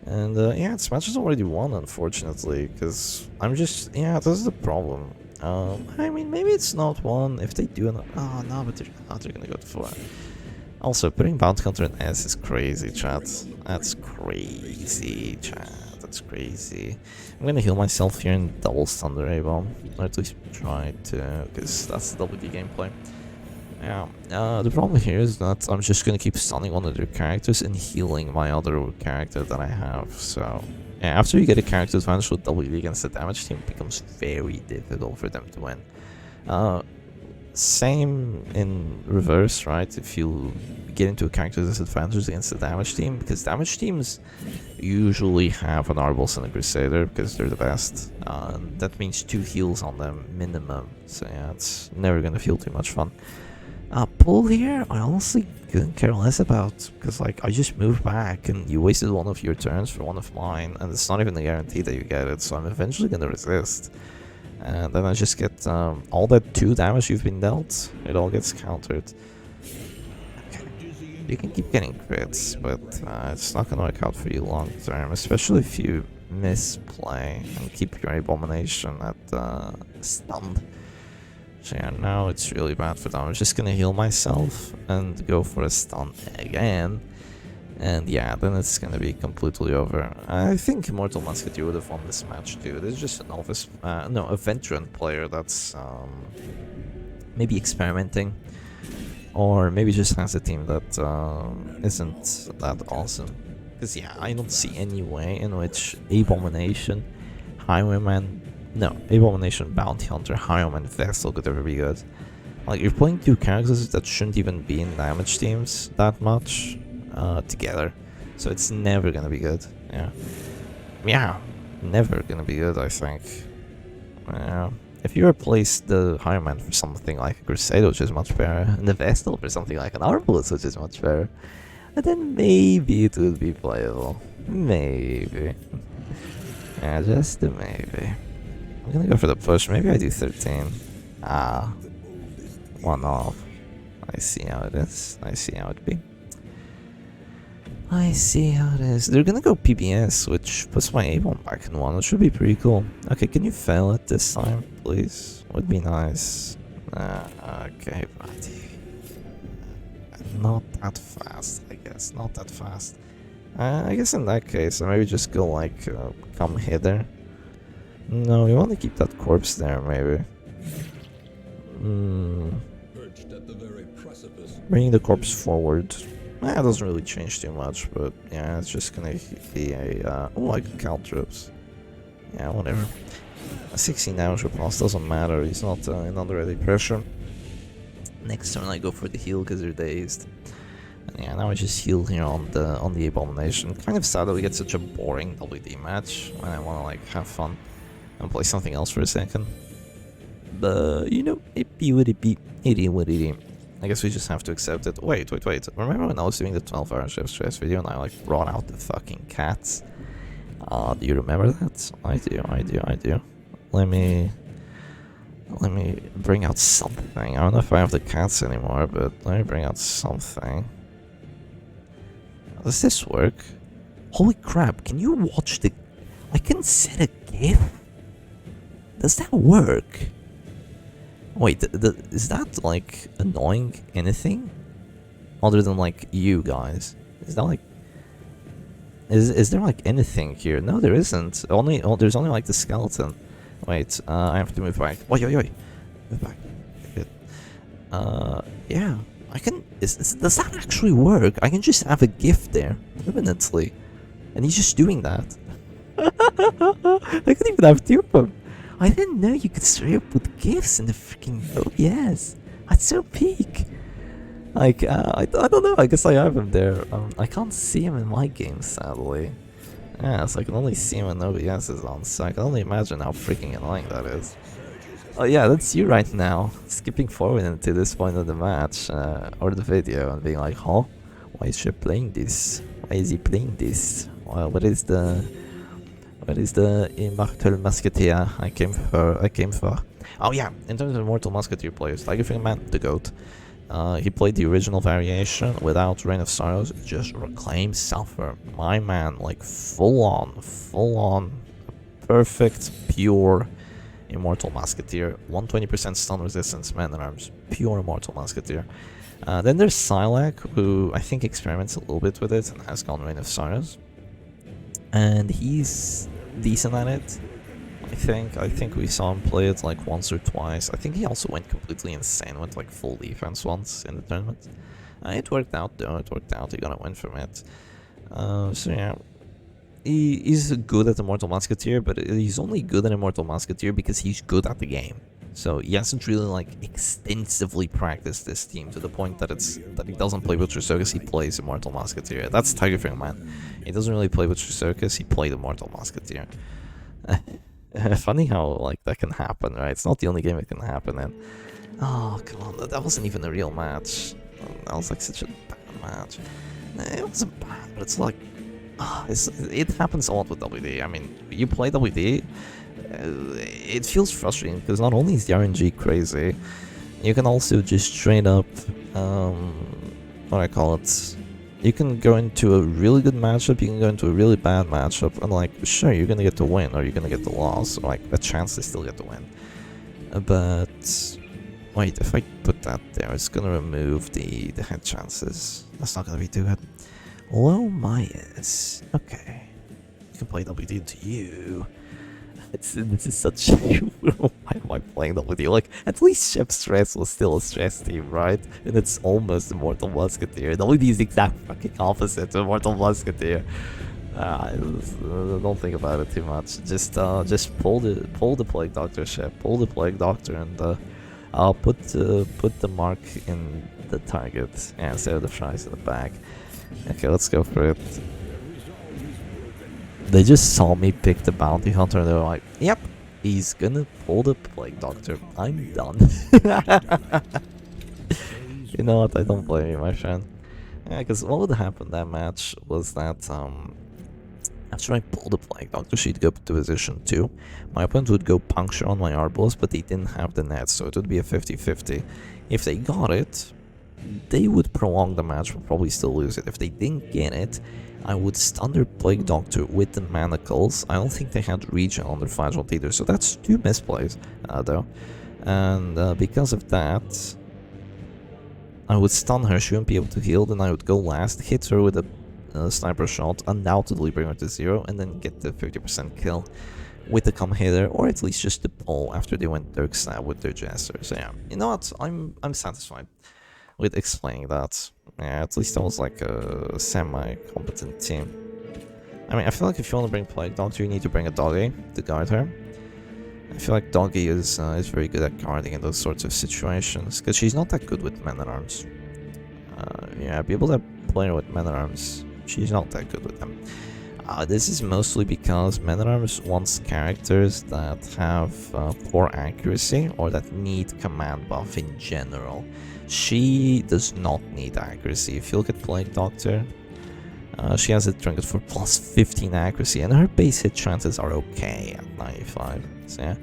And, yeah, this match is already won, unfortunately, because I'm just, yeah, this is the problem. I mean, maybe it's not one if they do not. Oh no, but they're gonna go for it. Also, putting Bounty Hunter in S is crazy, chat. That's crazy, chat. that's crazy. I'm gonna heal myself here and double stun the Ray Bomb, or at least try to, because that's the WD gameplay. Yeah, the problem here is that I'm just gonna keep stunning one of their characters and healing my other character that I have, so... Yeah, after you get a character advantage with WD against the damage team, it becomes very difficult for them to win. Same in reverse, right? If you get into a character disadvantage against the damage team, because damage teams usually have an Arbals and a Crusader because they're the best. That means 2 heals on them minimum, so yeah, it's never gonna feel too much fun. Pull here, I honestly couldn't care less about, because like I just moved back and you wasted one of your turns for one of mine, and it's not even a guarantee that you get it, so I'm eventually gonna resist. And then I just get all that 2 damage you've been dealt, it all gets countered. Okay. You can keep getting crits, but it's not gonna work out for you long term, especially if you misplay and keep your abomination at stunned. So yeah, now it's really bad for them. I'm just gonna heal myself and go for a stun again. And yeah, then it's gonna be completely over. I think Immortal Musketeer would have won this match too. There's just a novice, no, a veteran player that's maybe experimenting. Or maybe just has a team that isn't that awesome. Because yeah, I don't see any way in which Abomination, Highwayman, no, Abomination, Bounty Hunter, Highwayman, Vessel could ever be good. Like, you're playing 2 characters that shouldn't even be in damage teams that much together. So it's never gonna be good, yeah. Yeah, never gonna be good, I think. Yeah. If you replace the Highwayman for something like a Crusader, which is much better, and the Vestal for something like an Arbalist, which is much better, and then maybe it would be playable. Maybe. Yeah, just a maybe. I'm gonna go for the push. Maybe I do 13. Ah. 1 off. I see how it is. I see how it be. I see how it is. They're gonna go PBS, which puts my A-bomb back in 1, which should be pretty cool. Okay, can you fail it this time, please? Would be nice. Okay, buddy. Not that fast, I guess. Not that fast. I guess in that case, I maybe just go like, come hither. No, we want to keep that corpse there, maybe. Bringing the corpse forward. It doesn't really change too much, but yeah, it's just gonna be a... oh, I can count troops. Yeah, whatever. 16 damage repulse doesn't matter, he's not in under any pressure. Next turn I go for the heal because they're dazed. And yeah, now I just heal here on the Abomination. Kind of sad that we get such a boring WD match when I want to like have fun and play something else for a second. But you know, it be what it be. It is what it is. I guess we just have to accept it. Wait. Remember when I was doing the 12-hour chef stress video and I like brought out the fucking cats? Do you remember that? I do. Let me bring out something. I don't know if I have the cats anymore, but let me bring out something. Does this work? Holy crap, can you watch the... I can set a GIF? Does that work? Wait, is that like annoying anything? Other than like you guys? Is that like... Is there like anything here? No, there isn't. There's only like the skeleton. Wait, I have to move back. Oi. Move back. Good. Yeah. I can... does that actually work? I can just have a GIF there, permanently. And he's just doing that. I could even have 2 of them. I didn't know you could straight up put GIFs in the freaking OBS. That's so peak. Like, I don't know, I guess I have him there. I can't see him in my game, sadly. Yeah, so I can only see him when OBS is on, so I can only imagine how freaking annoying that is. Oh yeah, that's you right now, skipping forward into this point of the match, or the video, and being like, huh? Why is she playing this? Why is he playing this? Well, what is the Immortal Musketeer I came for? Oh yeah, in terms of Immortal Musketeer players, Tigerfingerman, the GOAT. He played the original variation without Reign of Sorrows, just Reclaim Suffer. My man, like full on, perfect, pure Immortal Musketeer. 120% stun resistance, man at arms, pure Immortal Musketeer. Then there's Silac, who I think experiments a little bit with it and has gone Reign of Sorrows. and he's decent at it. I think we saw him play it like once or twice. I think he also went completely insane with like full defense once in the tournament. It worked out though, it worked out, he got a win from it. So yeah, he's good at Immortal Musketeer, but he's only good at Immortal Musketeer because he's good at the game. So he hasn't really like extensively practiced this team to the point that he doesn't play Butcher Circus, he plays Immortal Musketeer. That's Tigerfang, man. He doesn't really play Butcher Circus, he played Immortal Musketeer. Funny how like that can happen, right? It's not the only game it can happen in. Oh come on, that wasn't even a real match. That was like such a bad match. It wasn't bad, but it's like it happens a lot with WD. I mean, you play WD, it feels frustrating because not only is the RNG crazy, you can also just straight up, what I call it, you can go into a really good matchup, you can go into a really bad matchup, and like, sure, you're gonna get the win or you're gonna get the loss, or like a chance to still get the win. But wait, if I put that there, it's gonna remove the head chances. That's not gonna be too good. Low Myas. Okay. You can play WD to you. This is such why am I playing WD? Like, at least Chef Stress was still a stress team, right? And it's almost Immortal Musketeer. WD is the exact fucking opposite to Immortal Musketeer. Don't think about it too much. Just pull the Plague Doctor ship, pull the Plague Doctor, and I'll put the mark in the target and instead of the fries in the back. Okay, let's go for it. They just saw me pick the bounty hunter and they were like, yep, he's gonna pull the Plague Doctor. I'm done. You know what, I don't blame you, my friend. Yeah, because what would happen that match was that after I pulled the Plague Doctor, she'd go to position 2. My opponent would go puncture on my Arbos, but they didn't have the net, so it would be a 50-50. If they got it, they would prolong the match, but probably still lose it. If they didn't get it, I would stun their Plague Doctor with the Manacles. I don't think they had regen on their Flagellant either, so that's 2 misplays, though. And because of that, I would stun her, she wouldn't be able to heal, then I would go last, hit her with a sniper shot, undoubtedly bring her to 0, and then get the 50% kill with the come hitter, or at least just the pull after they went Dirk Stab with their Jester. So yeah, you know what, I'm satisfied with explaining that. Yeah, at least I was like a semi-competent team. I mean, I feel like if you want to bring Plague Doctor, you need to bring a Doggy to guard her. I feel like Doggy is very good at guarding in those sorts of situations, because she's not that good with Men-at-Arms. Yeah, people that play her with Men-at-Arms, she's not that good with them. This is mostly because Men-at-Arms wants characters that have poor accuracy or that need command buff in general. She does not need accuracy. If you look at Plague Doctor, she has a trinket for plus 15 accuracy, and her base hit chances are okay at 95. So yeah,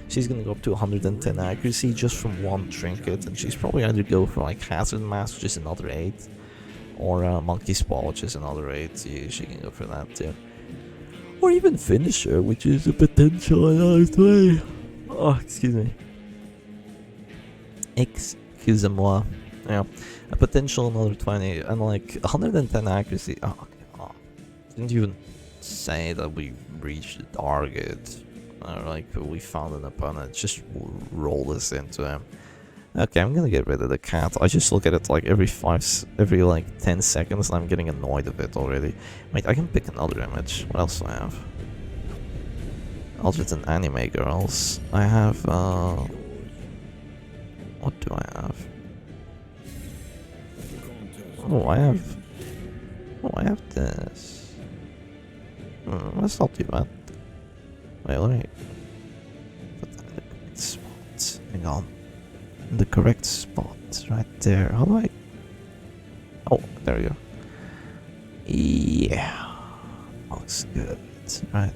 she's gonna go up to 110 accuracy just from one trinket, and she's probably gonna go for like Hazard Mask, which is another 8, or Monkey Paw, which is another 8. She can go for that too. Or even Finisher, which is a potential another 20. Oh, excuse me. Excusez-moi. Yeah, a potential another 20, and like 110 accuracy. Oh, okay. Oh, didn't even say that we reached the target. Like we found an opponent. Just roll this into him. Okay, I'm gonna get rid of the cat. I just look at it like every like 10 seconds, and I'm getting annoyed of it already. Wait, I can pick another image. What else do I have? Other than anime girls, I have what do I have? Oh, I have this. Let's not do that. Wait, let me put that in the correct spot. Hang on. In the correct spot, right there. How do I... Oh, there we go. Yeah. Looks good. Right.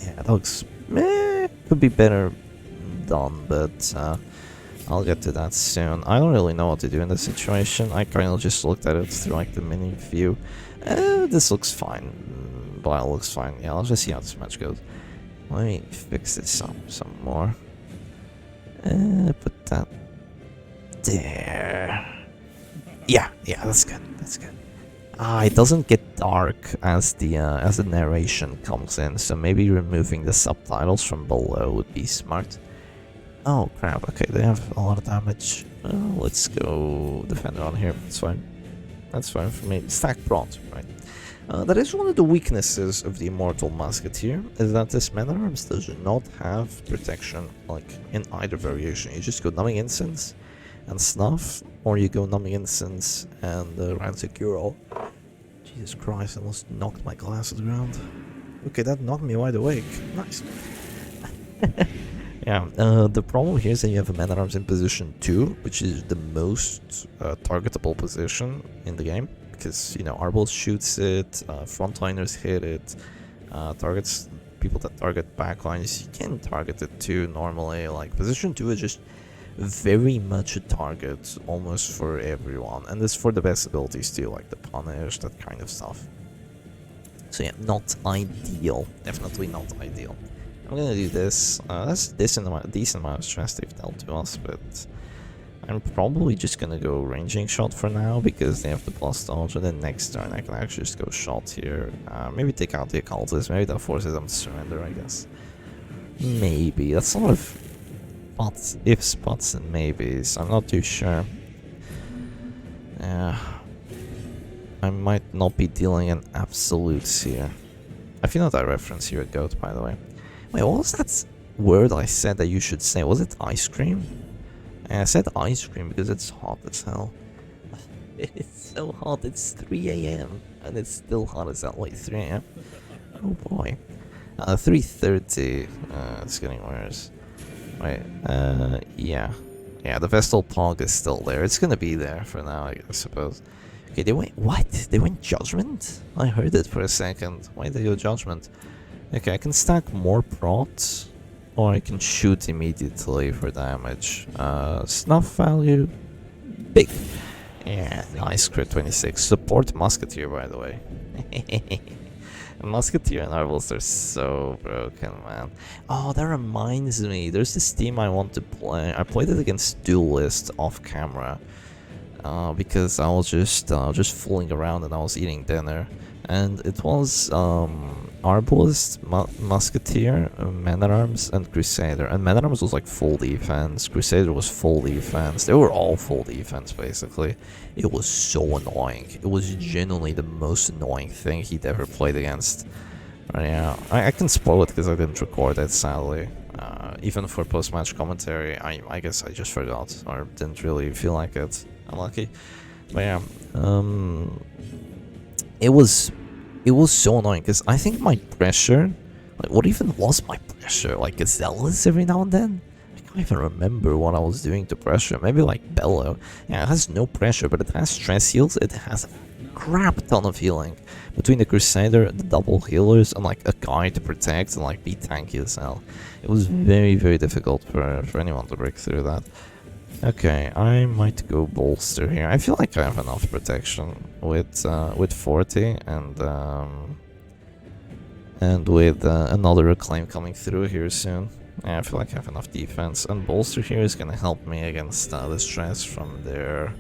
Yeah, that looks... could be better done, but I'll get to that soon. I don't really know what to do in this situation. I kind of just looked at it through like the mini view. This looks fine. Well, looks fine. Yeah, I'll just see how this match goes. Let me fix this up some more. Put that there. Yeah, that's good. That's good. It doesn't get dark as the narration comes in, so maybe removing the subtitles from below would be smart. Oh crap, okay, they have a lot of damage. Let's go defender on here, that's fine. That's fine for me. Stack bronze, right? That is one of the weaknesses of the Immortal Musketeer, is that this man-at-arms does not have protection, like, in either variation. You just go Numbing Incense and Snuff, or you go Numbing Incense and Rancid Cure-All. Jesus Christ, I almost knocked my glass to the ground. Okay, that knocked me wide awake. Nice. Yeah, the problem here is that you have a man-at-arms in position 2, which is the most targetable position in the game. Because, you know, Arbol shoots it, frontliners hit it, targets people that target backlines, you can target it too normally. Like, position 2 is just very much a target almost for everyone, and this for the best abilities too, like the punish, that kind of stuff. So yeah, not ideal, definitely not ideal. I'm gonna do this. That's a decent amount of stress they've dealt to us, but I'm probably just gonna go ranging shot for now because they have the plus dodge, and then next turn I can actually just go shot here. Maybe take out the occultist, maybe that forces them to surrender, I guess. Maybe. That's a lot of ifs, buts, and maybes. I'm not too sure. Yeah. I might not be dealing in absolutes here. I feel that I reference here a goat, by the way. Wait, what was that word I said that you should say? Was it ice cream? Yeah, I said ice cream because it's hot as hell. It's so hot, it's 3 AM and it's still hot as hell. Wait, 3 AM? Oh boy. 3:30. It's getting worse. Wait, yeah. Yeah, the Vestal Pog is still there. It's gonna be there for now, I suppose. Okay, they went... What? They went Judgment? I heard it for a second. Why did they go Judgment? Okay, I can stack more prots, or I can shoot immediately for damage. Snuff value... Big. Yeah, nice crit 26. Support Musketeer, by the way. Musketeer and Arbals are so broken, man. Oh, that reminds me. There's this team I want to play. I played it against Duelist off camera. Because I was just fooling around and I was eating dinner. And it was Arbalist, Musketeer, Man-at-Arms, and Crusader. And Man-at-Arms was like full defense, Crusader was full defense. They were all full defense, basically. It was so annoying. It was genuinely the most annoying thing he'd ever played against. Yeah, I can spoil it because I didn't record it, sadly. Even for post-match commentary, I guess I just forgot, or didn't really feel like it. Unlucky. But yeah, it was so annoying because I think my pressure, like, what even was my pressure? Like a zealous every now and then? I can't even remember what I was doing to pressure. Maybe like Bellow. Yeah, it has no pressure, but it has stress heals. It has a crap ton of healing. Between the Crusader, the double healers, and like a guy to protect and like be tanky as hell. It was very, very difficult for anyone to break through that. Okay, I might go bolster here. I feel like I have enough protection with 40 and with another reclaim coming through here soon. Yeah, I feel like I have enough defense, and bolster here is gonna help me against the stress from their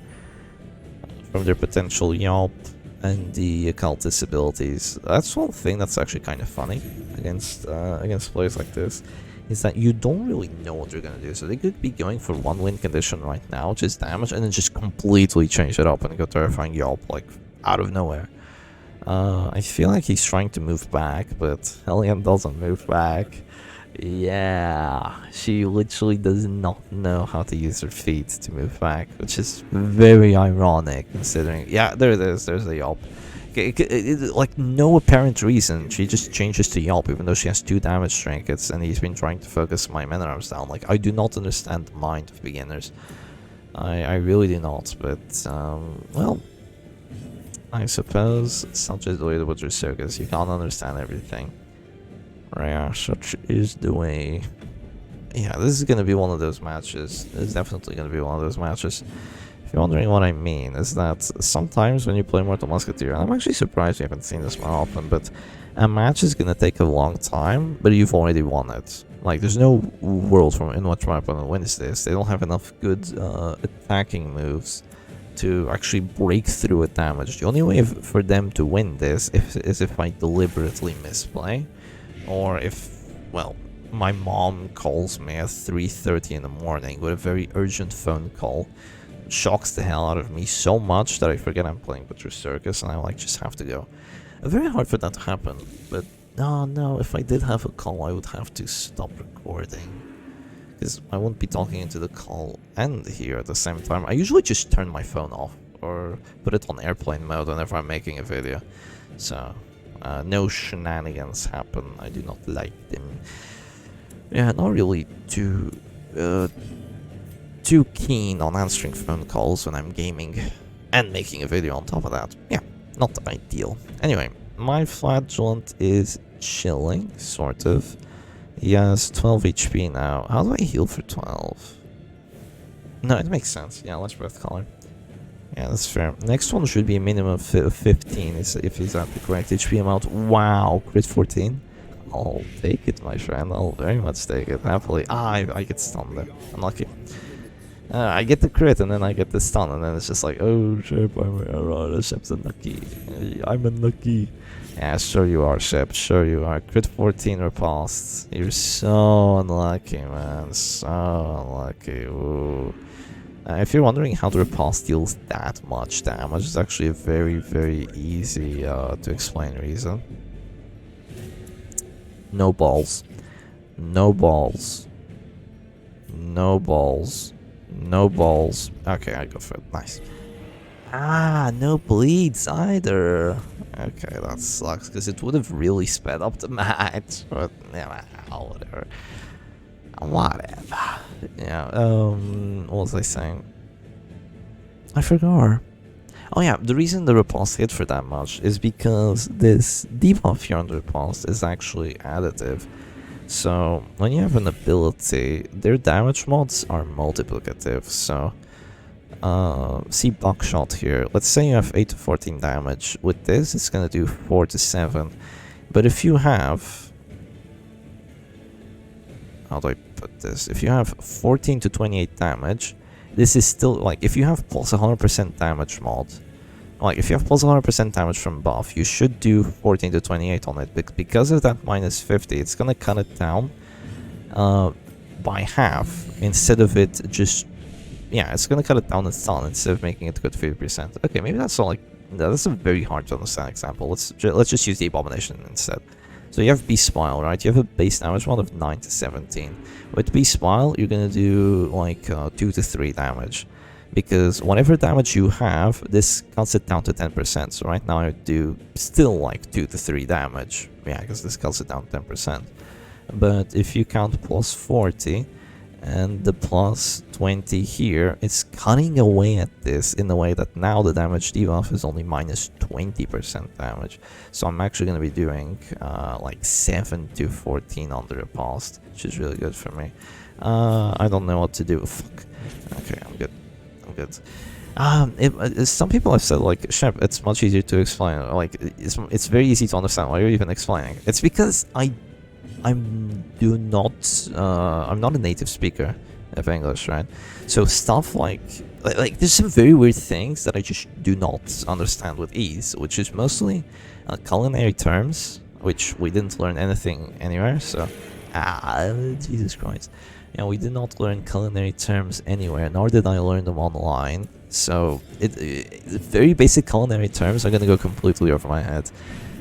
potential Yelp and the occultist abilities. That's one thing that's actually kind of funny against players like this, is that you don't really know what they're gonna do. So they could be going for one win condition right now, which is damage, and then just completely change it up and go terrifying Yelp like out of nowhere. I feel like he's trying to move back, but Hellion doesn't move back. Yeah, she literally does not know how to use her feet to move back, which is very ironic considering... Yeah, there it is, there's the Yelp. Like, no apparent reason, she just changes to Yelp even though she has 2 damage trinkets, and he's been trying to focus my Man-at-Arms down. Like, I do not understand the mind of beginners. I really do not, but, well... I suppose such is the way with your Circus, you can't understand everything. Yeah, such is the way. Yeah, this is gonna be one of those matches. This is definitely gonna be one of those matches. If you're wondering what I mean, is that sometimes when you play Mortal Musketeer, and I'm actually surprised you haven't seen this one often, but a match is gonna take a long time, but you've already won it. Like, there's no world in which my opponent wins this. They don't have enough good attacking moves to actually break through with damage. The only way for them to win this is if I deliberately misplay, or if, well, my mom calls me at 3:30 in the morning with a very urgent phone call, shocks the hell out of me so much that I forget I'm playing Butcher Circus and I like just have to go. Very hard for that to happen, but no, if I did have a call I would have to stop recording, because I won't be talking into the call and here at the same time. I usually just turn my phone off or put it on airplane mode whenever I'm making a video, so no shenanigans happen. I do not like them. Yeah, not really too keen on answering phone calls when I'm gaming and making a video on top of that. Yeah, not ideal. Anyway, my flagellant is chilling, sort of. He has 12 HP now. How do I heal for 12? No, it makes sense. Yeah, let's breath color. Yeah, that's fair. Next one should be a minimum of 15 if he's at the correct HP amount. Wow, crit 14. I'll take it, my friend. I'll very much take it, happily. I get stunned there. Unlucky. I get the crit and then I get the stun, and then it's just like, oh, Shep, Shep's unlucky. I'm unlucky. Yeah, sure you are, Shep. Sure you are. Crit 14 repulsed. You're so unlucky, man. So unlucky. Ooh. If you're wondering how the repulse deals that much damage, it's actually a very, very easy to explain reason. No balls. No balls. No balls. No balls. Okay, I go for it. Nice. No bleeds either. Okay, that sucks, because it would have really sped up the match. But, yeah, whatever. Whatever. Yeah, what was I saying? I forgot. Oh yeah, the reason the repulse hit for that much is because this debuff here on the repulse is actually additive. So when you have an ability, their damage mods are multiplicative. So see buckshot here. Let's say you have 8 to 14 damage. With this, it's gonna do 4 to 7. But if you have, how do I put this? If you have 14 to 28 damage, this is still, like, if you have plus 100% damage mod, like, if you have plus 100% damage from buff, you should do 14 to 28 on it. But because of that minus 50, it's gonna cut it down by half, instead of it just, yeah, it's gonna cut it down a ton instead of making it good 50%. Okay, maybe that's all, like, that's a very hard to understand example. Let's just use the abomination instead. So you have Beast Smile, right? You have a base damage mod of 9 to 17. With Beast Smile, you're gonna do like 2 to 3 damage, because whatever damage you have, this cuts it down to 10%. So right now I do still like 2 to 3 damage, yeah, because this cuts it down to 10%. But if you count plus 40 and the plus 20 here, it's cutting away at this in a way that now the damage debuff is only minus 20% damage. So I'm actually going to be doing like 7 to 14 on the repulsed, which is really good for me. I don't know what to do. Fuck. Okay, I'm good. I'm good. Some people have said, like, Shep, it's much easier to explain. Like, it's very easy to understand. Why are you even explaining? It's because I'm not a native speaker of English, right? So stuff like there's some very weird things that I just do not understand with ease, which is mostly culinary terms, which we didn't learn anything anywhere. So, Jesus Christ, yeah, we did not learn culinary terms anywhere, nor did I learn them online. So, very basic culinary terms are gonna go completely over my head.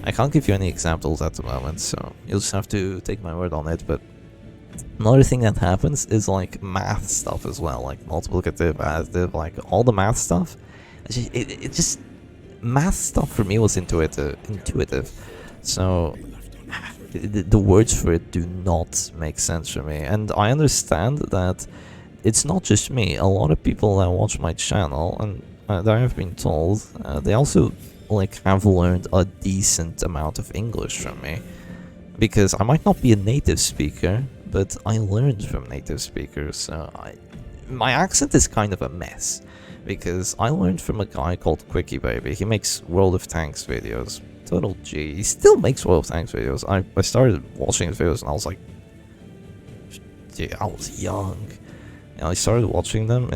I can't give you any examples at the moment, so you'll just have to take my word on it. But another thing that happens is like math stuff as well, like multiplicative, additive, like all the math stuff. It just math stuff for me was intuitive. So the words for it do not make sense for me, and I understand that it's not just me. A lot of people that watch my channel, and that I have been told, they also like have learned a decent amount of English from me, because I might not be a native speaker, but I learned from native speakers. So my accent is kind of a mess, because I learned from a guy called Quickie Baby. He makes World of Tanks videos. Total G. He still makes World of Tanks videos. I started watching his videos and I was like, dude, I was young. And I started watching them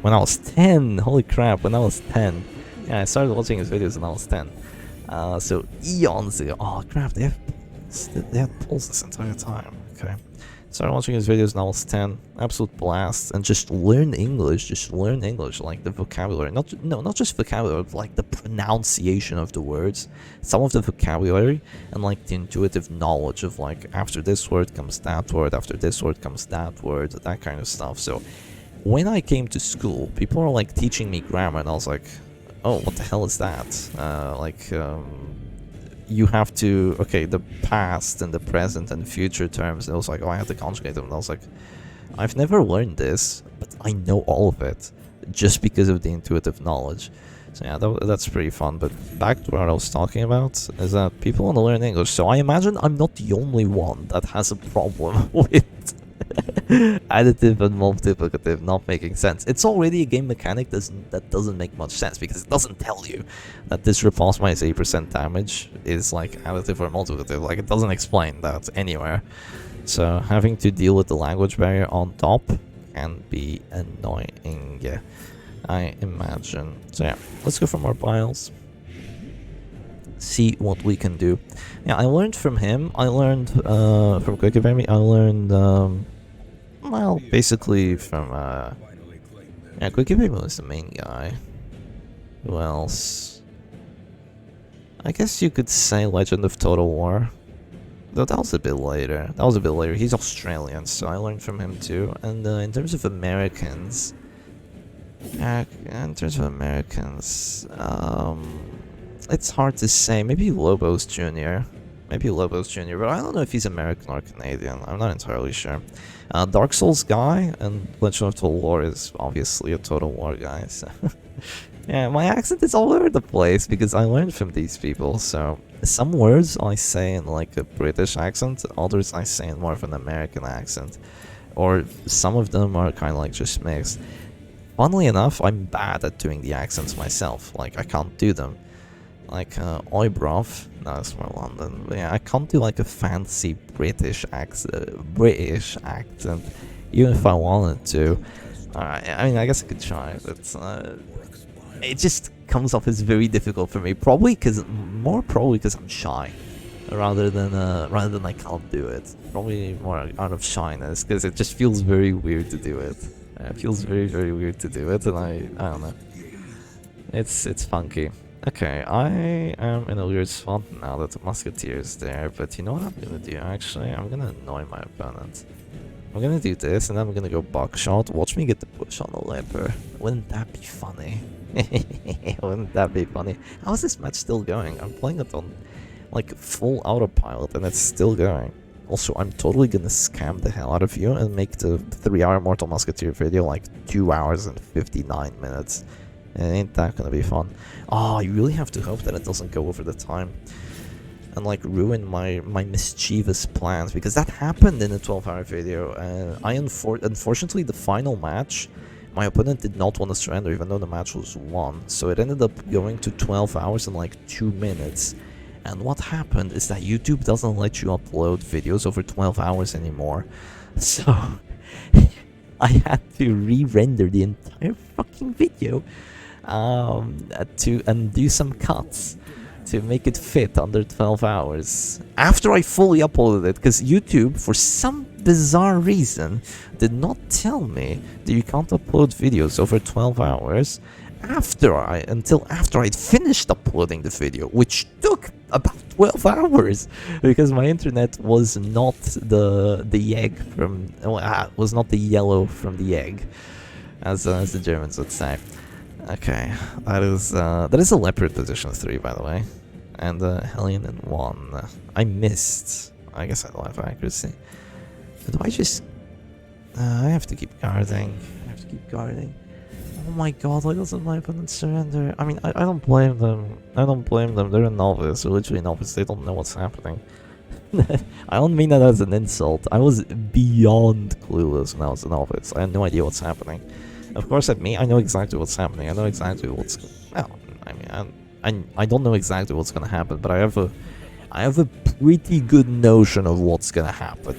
when I was 10. Holy crap, when I was 10. Yeah, I started watching his videos when I was 10. So eons ago. Oh crap, they had polls this entire time. Okay. Started watching his videos when I was 10. Absolute blast. And just learn English. Just learn English. Like the vocabulary. Not just vocabulary, but like the pronunciation of the words. Some of the vocabulary. And like the intuitive knowledge of like after this word comes that word. After this word comes that word. That kind of stuff. So when I came to school, people were like teaching me grammar. And I was like, oh, what the hell is that? You have to, okay, the past and the present and future terms. And I was like, oh, I have to conjugate them. And I was like, I've never learned this, but I know all of it just because of the intuitive knowledge. So yeah, that's pretty fun. But back to what I was talking about is that people want to learn English. So I imagine I'm not the only one that has a problem with additive and multiplicative not making sense. It's already a game mechanic that doesn't make much sense because it doesn't tell you that this repulse minus 8% damage is like additive or multiplicative. Like it doesn't explain that anywhere. So having to deal with the language barrier on top can be annoying, I imagine. So yeah, let's go for more piles. See what we can do. Yeah, I learned from him. I learned from Quickie Baby. I learned well, basically from yeah, Quickie Baby was the main guy. Who else? I guess you could say Legend of Total War. Though that was a bit later. He's Australian, so I learned from him too. And in terms of Americans, it's hard to say. Maybe Lobos Jr. But I don't know if he's American or Canadian. I'm not entirely sure. Dark Souls guy and Legend of Total War is obviously a Total War guy. So yeah, my accent is all over the place because I learned from these people. So some words I say in like a British accent, others I say in more of an American accent, or some of them are kind of like just mixed. Funnily enough, I'm bad at doing the accents myself. Like I can't do them. Like Oibrov, no, it's from London. But yeah, I can't do like a fancy British accent, even if I wanted to. I mean, I guess I could try, but it just comes off as very difficult for me. Probably because I'm shy, rather than I can't do it. Probably more out of shyness, because it just feels very weird to do it. It feels very, very weird to do it, and I don't know. It's funky. Okay, I am in a weird spot now that the Musketeer is there, but you know what I'm gonna do actually? I'm gonna annoy my opponent. I'm gonna do this, and then I'm gonna go buckshot. Watch me get the push on the leper. Wouldn't that be funny? Wouldn't that be funny? How is this match still going? I'm playing it on like full autopilot, and it's still going. Also, I'm totally gonna scam the hell out of you and make the 3-hour Mortal Musketeer video like 2 hours and 59 minutes. Ain't that gonna be fun? Oh, you really have to hope that it doesn't go over the time and like ruin my mischievous plans, because that happened in a 12-hour video. Unfortunately, the final match, my opponent did not want to surrender even though the match was won, so it ended up going to 12 hours and like 2 minutes. And what happened is that YouTube doesn't let you upload videos over 12 hours anymore, so I had to re-render the entire fucking video and do some cuts to make it fit under 12 hours after I fully uploaded it, because YouTube, for some bizarre reason, did not tell me that you can't upload videos over 12 hours until after I'd finished uploading the video, which took about 12 hours because my internet was not the egg from was not the yellow from the egg, as the Germans would say. Okay, that is a leopard position 3, by the way, and Hellion in 1. I missed. I guess I don't have accuracy. Do I just? I have to keep guarding. Oh my god, why doesn't my opponent surrender? I mean, I don't blame them. They're a novice. They're literally a novice. They don't know what's happening. I don't mean that as an insult. I was beyond clueless when I was a novice. I had no idea what's happening. Of course, at me, I know exactly what's happening. I know exactly what's... Well, I mean, I don't know exactly what's gonna happen, but I have a pretty good notion of what's gonna happen.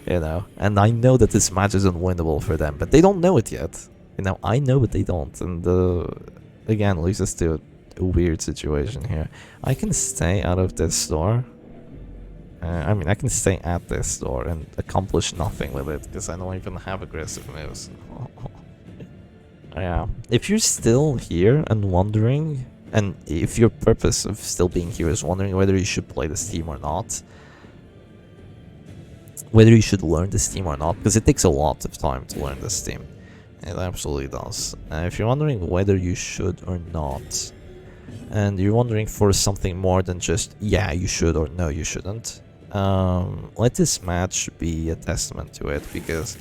You know, and I know that this match is unwinnable for them, but they don't know it yet. You know, I know, but they don't, and again, leads us to a weird situation here. I can stay out of this door. I mean, I can stay at this door and accomplish nothing with it because I don't even have aggressive moves. Yeah. If you're still here and wondering, and if your purpose of still being here is wondering whether you should play this team or not, whether you should learn this team or not, because it takes a lot of time to learn this team. It absolutely does. If you're wondering whether you should or not, and you're wondering for something more than just, yeah, you should or no, you shouldn't, let this match be a testament to it, because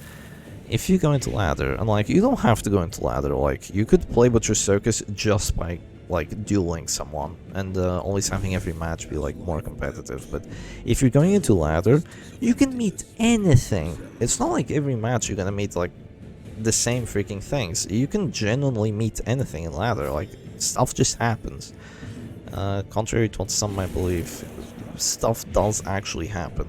if you go into ladder, and like, you don't have to go into ladder, like, you could play Butcher Circus just by, like, dueling someone, and always having every match be, like, more competitive, but if you're going into ladder, you can meet anything. It's not like every match you're gonna meet, like, the same freaking things. You can genuinely meet anything in ladder, like, stuff just happens. Contrary to what some might believe, stuff does actually happen.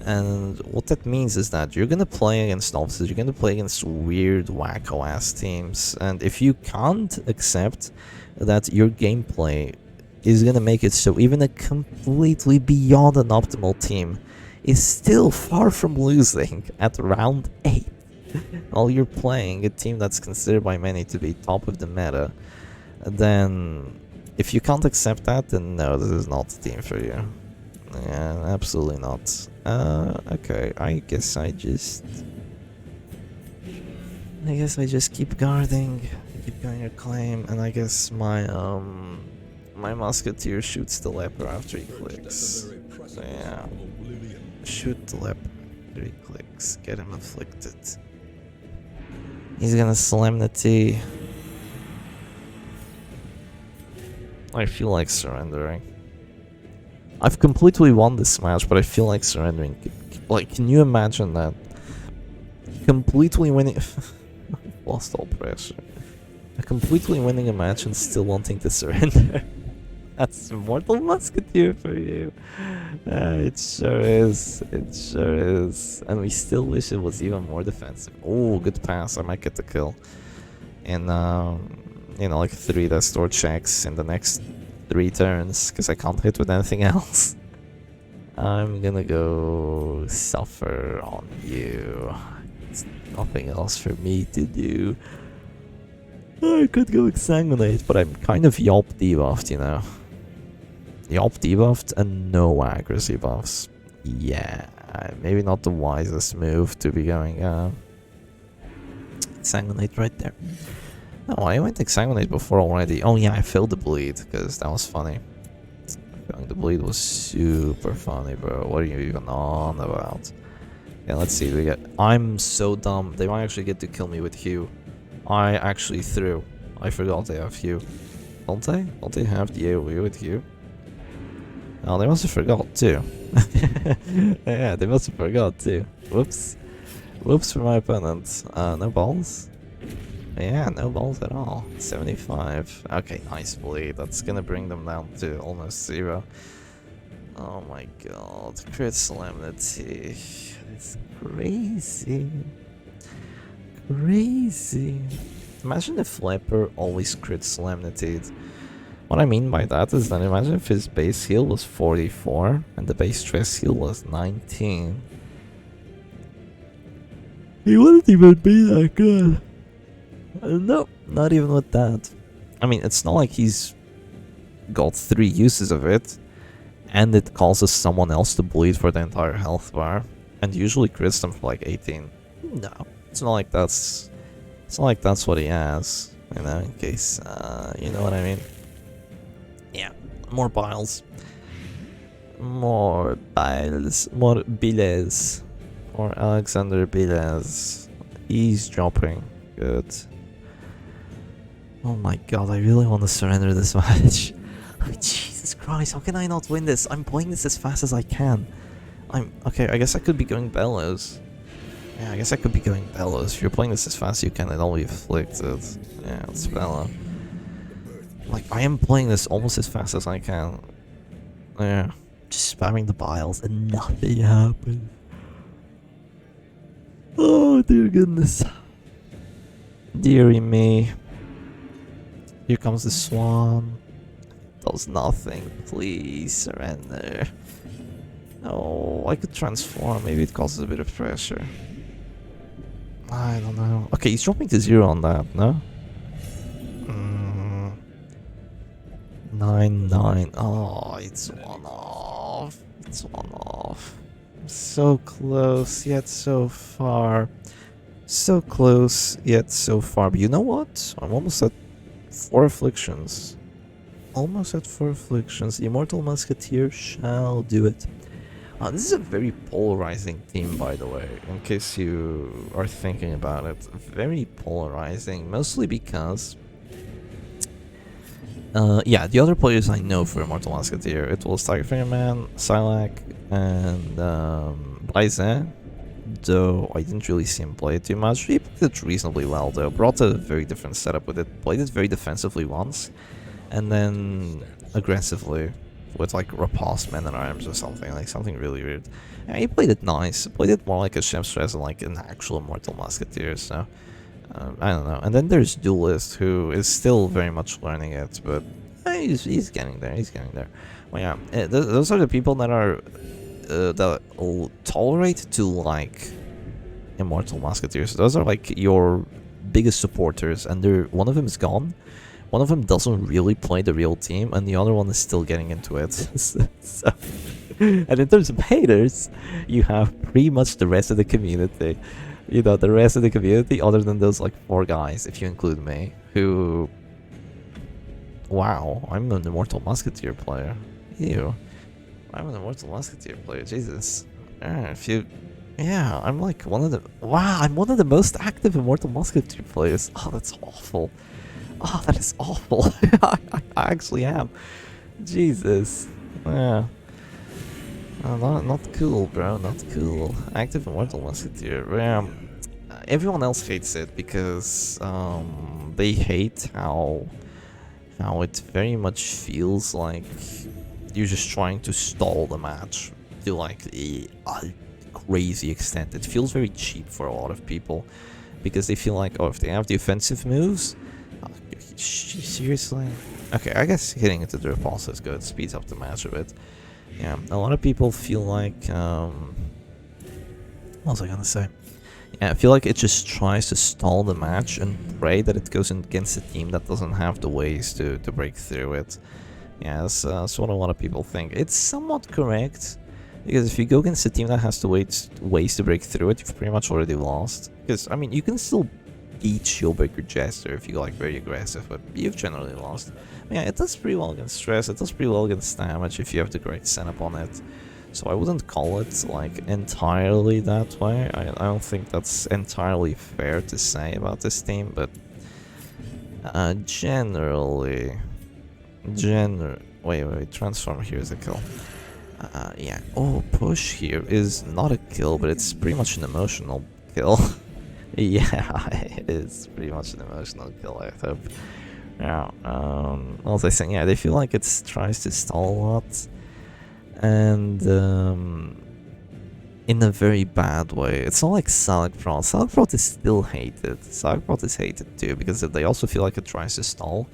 And what that means is that you're gonna play against novices, you're gonna play against weird, wacko-ass teams, and if you can't accept that your gameplay is gonna make it so even a completely beyond an optimal team is still far from losing at round 8, while you're playing a team that's considered by many to be top of the meta, then if you can't accept that, then no, this is not the team for you. Yeah, absolutely not. Okay, I guess I just keep guarding, keep going a claim, and I guess my my musketeer shoots the leper after he clicks. So yeah, shoot the leper after he clicks, get him afflicted. He's gonna slam the T. I feel like surrendering. I've completely won this match, but I feel like surrendering. Like, can you imagine that? Completely winning... Lost all pressure. Completely winning a match and still wanting to surrender. That's Immortal Musketeer for you. It sure is. It sure is. And we still wish it was even more defensive. Oh, good pass. I might get the kill. And, you know, like 3 that store checks in the next 3 turns, because I can't hit with anything else. I'm gonna go suffer on you. It's nothing else for me to do. I could go exsanguinate, but I'm kind of Yelp debuffed, you know. Yelp debuffed and no accuracy buffs. Yeah, maybe not the wisest move to be going exsanguinate right there. No, I went exsanguinate before already. Oh yeah, I failed the bleed, because that was funny. Failing the bleed was super funny, bro. What are you even on about? Yeah, let's see. We get. I'm so dumb. They might actually get to kill me with Hugh. I actually threw. I forgot they have Hugh. Don't they? Don't they have the AoE with Hugh? Oh, they must have forgot too. Yeah, they must have forgot too. Whoops. Whoops for my opponent. No balls? Yeah, no balls at all. 75. Okay, nice bleed. That's gonna bring them down to almost 0. Oh my god. Crit solemnity. It's crazy. Crazy. Imagine if Leper always crit solemnity. What I mean by that is that imagine if his base heal was 44 and the base stress heal was 19. He wouldn't even be that good. No, not even with that. I mean, it's not like he's got 3 uses of it, and it causes someone else to bleed for the entire health bar, and usually crits them for like 18. No, it's not like that's what he has, you know, in case, you know what I mean? Yeah, more biles. More biles. More biles. More Alexander Biles. He's dropping. Good. Oh my god, I really want to surrender this match. Oh, Jesus Christ, how can I not win this? I'm playing this as fast as I can. Okay, I guess I could be going Bellows. Yeah, I guess I could be going Bellows. If you're playing this as fast as you can, it'll be afflicted. Yeah, it's Bellow. Like, I am playing this almost as fast as I can. Yeah, just spamming the biles and nothing happens. Oh, dear goodness. Deary me. Here comes the swan. Does nothing. Please surrender. Oh, I could transform. Maybe it causes a bit of pressure. I don't know. Okay, he's dropping to 0 on that, no? 9-9. Oh, it's one off. It's one off. So close, yet so far. So close, yet so far. But you know what? I'm almost at 4 afflictions. Almost at 4 afflictions. The Immortal Musketeer shall do it. This is a very polarizing team, by the way, in case you are thinking about it. Very polarizing, mostly because... yeah, the other players I know for Immortal Musketeer, it was Tiger Fingerman, Silac, and Blaisin, though I didn't really see him play it too much. He played it reasonably well, though. Brought a very different setup with it. Played it very defensively once, and then aggressively with like Rapace Men at Arms or something, like something really weird. Yeah, he played it nice. Played it more like a Chefstress than like an actual Immortal Musketeer, so I don't know. And then there's Duelist, who is still very much learning it, but he's getting there. He's getting there. Well, yeah, those are the people that are that tolerate to like Immortal Musketeers. Those are like your biggest supporters, and one of them is gone. One of them doesn't really play the real team, and the other one is still getting into it. So, and in terms of haters, you have pretty much the rest of the community. You know, the rest of the community, other than those like 4 guys, if you include me, who... Wow, I'm an Immortal Musketeer player. Ew. I'm an Immortal Musketeer player, Jesus. If you... Yeah, I'm like one of the... Wow, I'm one of the most active Immortal Musketeer players. Oh, that's awful. Oh, that is awful. I actually am. Jesus. Yeah. Not cool, bro. Not cool. Active Immortal Musketeer. Yeah. Everyone else hates it because they hate how it very much feels like you're just trying to stall the match to like a crazy extent. It feels very cheap for a lot of people because they feel like, oh, if they have the offensive moves, seriously? Okay, I guess hitting it to the repulse is good. Speeds up the match a bit. Yeah, a lot of people feel like... what was I gonna say? Yeah, I feel like it just tries to stall the match and pray that it goes against a team that doesn't have the ways to break through it. Yeah, that's what a lot of people think. It's somewhat correct, because if you go against a team that has the ways to break through it, you've pretty much already lost. Because, I mean, you can still beat Shieldbreaker Jester if you go like very aggressive, but you've generally lost. Yeah, it does pretty well against stress, it does pretty well against damage if you have the great setup on it. So I wouldn't call it like entirely that way. I don't think that's entirely fair to say about this team, but generally... Wait, transform here is a kill. Yeah, oh, push here is not a kill, but it's pretty much an emotional kill. Yeah, it is pretty much an emotional kill, I hope. Yeah, what was I saying? Yeah, they feel like it tries to stall a lot, and in a very bad way. It's not like Salakprot. Salakprot is still hated. Salakprot is hated too, because they also feel like it tries to stall,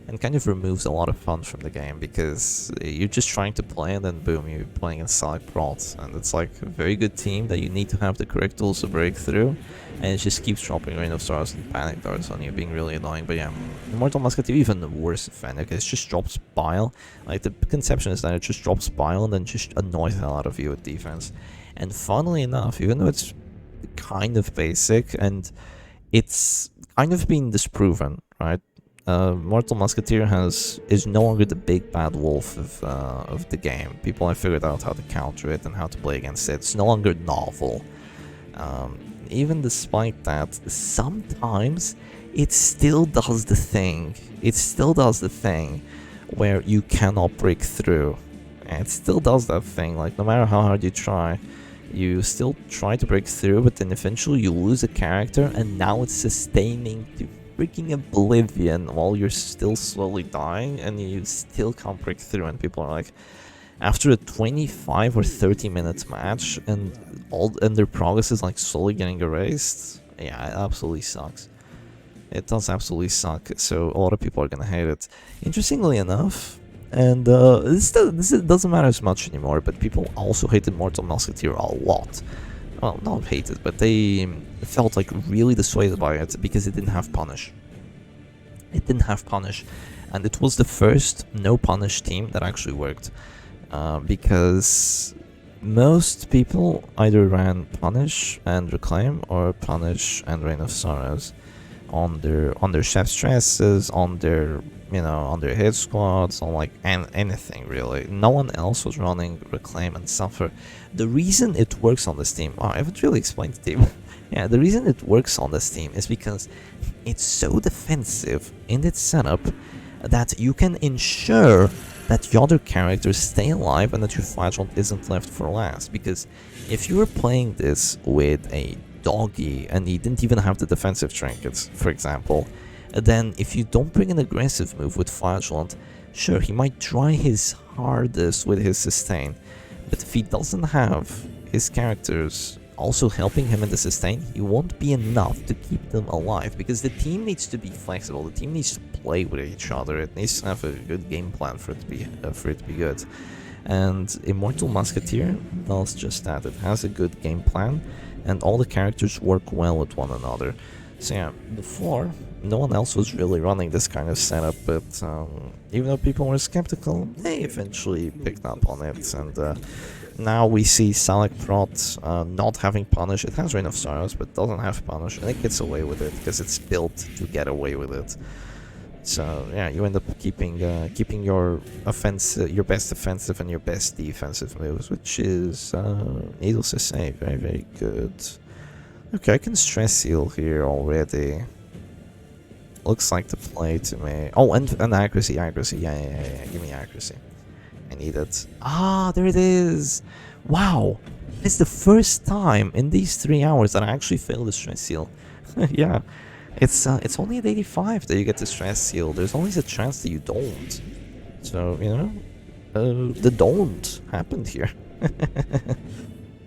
and kind of removes a lot of fun from the game, because you're just trying to play and then boom, you're playing in Salakprot, and it's like a very good team that you need to have the correct tools to break through, and it just keeps dropping Rain of Stars and Panic Darts on you, being really annoying. But yeah, Immortal Musketeer even worse offender, because it just drops Bile. Like, the conception is that it just drops Bile and then just annoys the hell out of you with defense. And funnily enough, even though it's kind of basic, and it's kind of been disproven, right? Immortal Musketeer is no longer the big bad wolf of the game. People have figured out how to counter it and how to play against it. It's no longer novel. Even despite that, sometimes it still does the thing. It still does the thing where you cannot break through. And it still does that thing, like no matter how hard you try, you still try to break through, but then eventually you lose a character, and now it's sustaining to freaking oblivion while you're still slowly dying, and you still can't break through, and people are like, after a 25 or 30 minute match, and their progress is like slowly getting erased. Yeah, it absolutely sucks. It does absolutely suck, so a lot of people are gonna hate it. Interestingly enough, and this doesn't matter as much anymore, but people also hate Immortal Musketeer a lot. Well, not hated, but they felt like really dissuaded by it because it didn't have punish. It didn't have punish, and it was the first no punish team that actually worked, because most people either ran punish and reclaim or punish and Reign of Sorrows on their chef stresses, on their on their hit squads, on like anything really. No one else was running reclaim and suffer. The reason it works on this team, I haven't really explained the team. Yeah, the reason it works on this team is because it's so defensive in its setup that you can ensure that your other characters stay alive and that your flagellant isn't left for last. Because if you were playing this with a doggy and he didn't even have the defensive trinkets, for example, then if you don't bring an aggressive move with flagellant, sure, he might try his hardest with his sustain, but if he doesn't have his characters also helping him in the sustain, he won't be enough to keep them alive, because the team needs to be flexible, the team needs to play with each other, it needs to have a good game plan for it to be good. And Immortal Musketeer does just that. It has a good game plan, and all the characters work well with one another. So yeah, before, no one else was really running this kind of setup, but even though people were skeptical, they eventually picked up on it, and now we see Salak Prot not having punish. It has Reign of Sorrows, but doesn't have punish, and it gets away with it because it's built to get away with it. So yeah, you end up keeping your your best offensive and your best defensive moves, which is needless to say, very, very good. Okay, I can stress heal here already. Looks like the play to me. Oh, and accuracy. Yeah, give me accuracy. I need it. Ah, there it is. Wow, it's the first time in these 3 hours that I actually failed the stress seal. Yeah. It's only at 85 that you get the stress seal. There's always a chance that you don't. So, the don't happened here.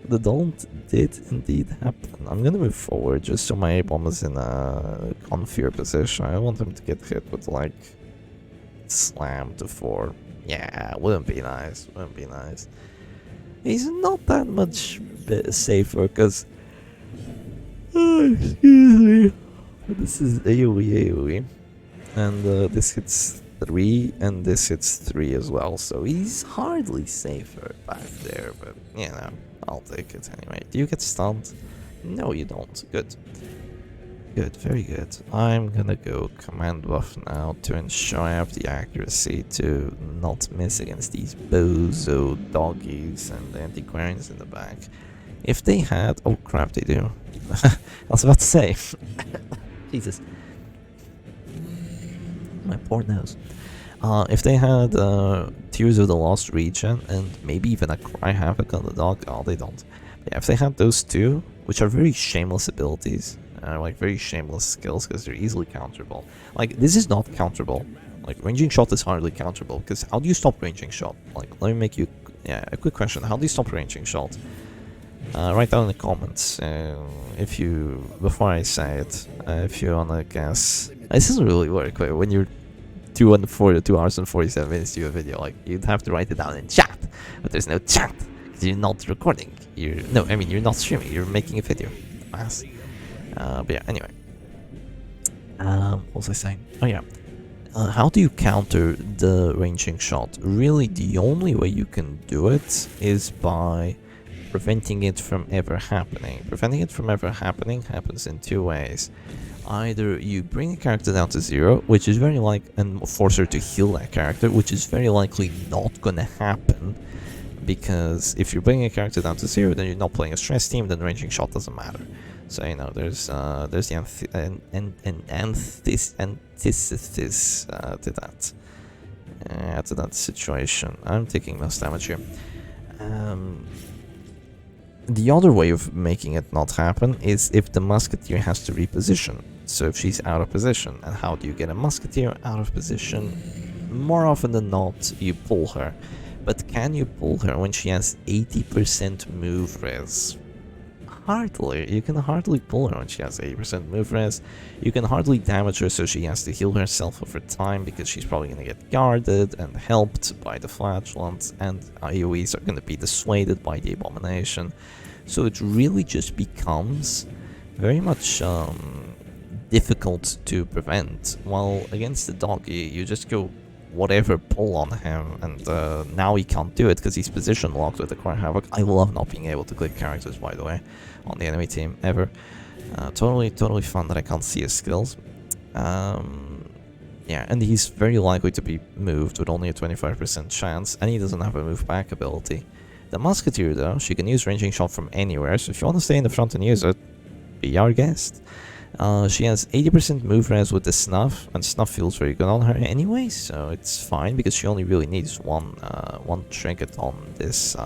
The don't did indeed happen. I'm gonna move forward just so my A-bomb is in a confier position. I want him to get hit with like slam to 4. Yeah, wouldn't be nice. Wouldn't be nice. He's not that much safer because excuse me. This is AoE, and this hits 3, and this hits 3 as well, so he's hardly safer back there, but, I'll take it anyway. Do you get stunned? No, you don't. Good. Good, very good. I'm gonna go command buff now to ensure I have the accuracy to not miss against these bozo doggies and the antiquarians in the back. If they had... Oh crap, they do. I was about to say... Jesus. My poor nose. If they had Tears of the Lost Region and maybe even a Cry Havoc on the dog, oh, they don't. Yeah, if they had those two, which are very shameless abilities, like very shameless skills because they're easily counterable. Like, this is not counterable. Like, ranging shot is hardly counterable because how do you stop ranging shot? Like, let me make you, a quick question. How do you stop ranging shot? Write down in the comments if you, before I say it, if you wanna guess. This doesn't really work when you're 2 hours and 47 minutes to a video. Like, you'd have to write it down in chat, but there's no chat because you're not recording. You're not streaming. You're making a video. But yeah, anyway. What was I saying? Oh yeah. How do you counter the ranging shot? Really, the only way you can do it is by preventing it from ever happening. Preventing it from ever happening happens in 2 ways. Either you bring a character down to 0, which is very likely, and force her to heal that character, which is very likely not gonna happen, because if you're bringing a character down to 0, then you're not playing a stress team, then ranging shot doesn't matter. So, there's the antithesis to that situation. I'm taking most damage here. The other way of making it not happen is if the musketeer has to reposition. So if she's out of position, and how do you get a musketeer out of position? More often than not, you pull her. But can you pull her when she has 80% move res? Hardly. You can hardly pull her when she has 80% move res. You can hardly damage her, so she has to heal herself over time because she's probably going to get guarded and helped by the flagellants, and AoEs are going to be dissuaded by the abomination. So it really just becomes very much difficult to prevent. While against the doggy, you just go whatever pull on him, and now he can't do it because he's position locked with the Cry Havoc. I love not being able to click characters, by the way, on the enemy team ever. Totally fun that I can't see his skills. Yeah, and he's very likely to be moved with only a 25% chance, and he doesn't have a move back ability. The Musketeer, though, she can use ranging shot from anywhere, so if you want to stay in the front and use it, be our guest. She has 80% move res with the Snuff, and Snuff feels very good on her anyway, so it's fine because she only really needs one trinket on this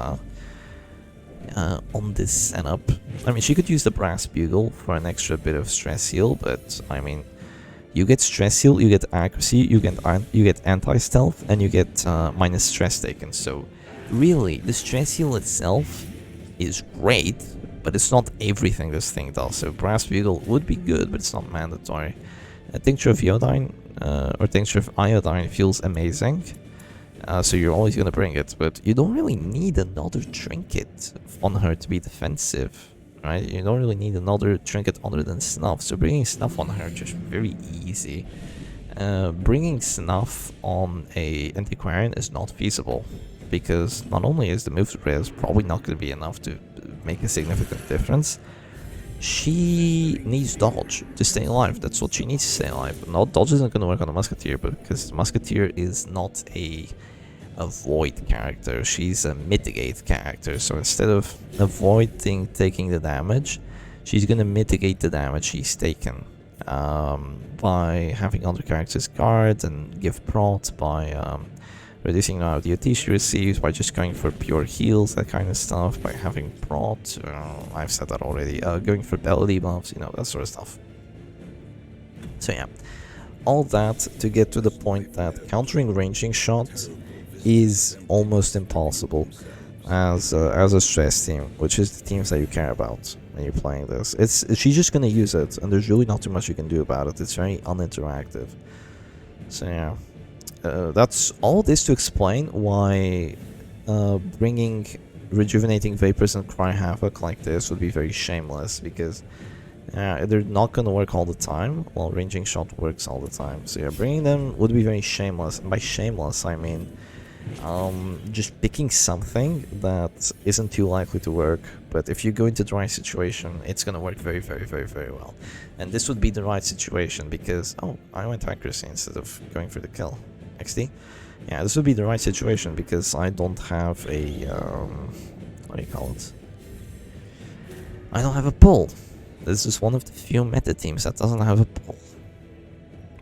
setup. I mean, she could use the Brass Bugle for an extra bit of stress heal, but I mean, you get stress heal, you get accuracy, you get anti-stealth, and you get minus stress taken. So really, the stress heal itself is great, but it's not everything this thing does. So Brass Bugle would be good, but it's not mandatory. A Tincture of Iodine or Tincture of Iodine feels amazing, so you're always going to bring it, but you don't really need another trinket on her to be defensive, right? You don't really need another trinket other than Snuff, so bringing Snuff on her is just very easy. Bringing Snuff on a Antiquarian is not feasible, because not only is the move res probably not going to be enough to make a significant difference, she needs dodge to stay alive. That's what she needs to stay alive. No, dodge isn't going to work on the Musketeer, because Musketeer is not a avoid character, she's a mitigate character. So instead of avoiding taking the damage, she's going to mitigate the damage she's taken by having other characters guard and give prot, by reducing the amount of DOT she receives, by just going for pure heals, that kind of stuff, by having prot, I've said that already, going for belly buffs, you know, that sort of stuff. So yeah, all that to get to the point that countering ranging shots is almost impossible as a stress team, which is the teams that you care about when you're playing this. She's just gonna use it, and there's really not too much you can do about it. It's very uninteractive. So yeah. That's all this to explain why bringing rejuvenating vapors and Cry Havoc like this would be very shameless, because they're not going to work all the time, while ranging shot works all the time. So yeah, bringing them would be very shameless, and by shameless I mean just picking something that isn't too likely to work, but if you go into the right situation, it's going to work very well. And this would be the right situation because, oh, I went accuracy instead of going for the kill. XD? Yeah, this would be the right situation because I don't have a, what do you call it? I don't have a pull. This is one of the few meta teams that doesn't have a pull.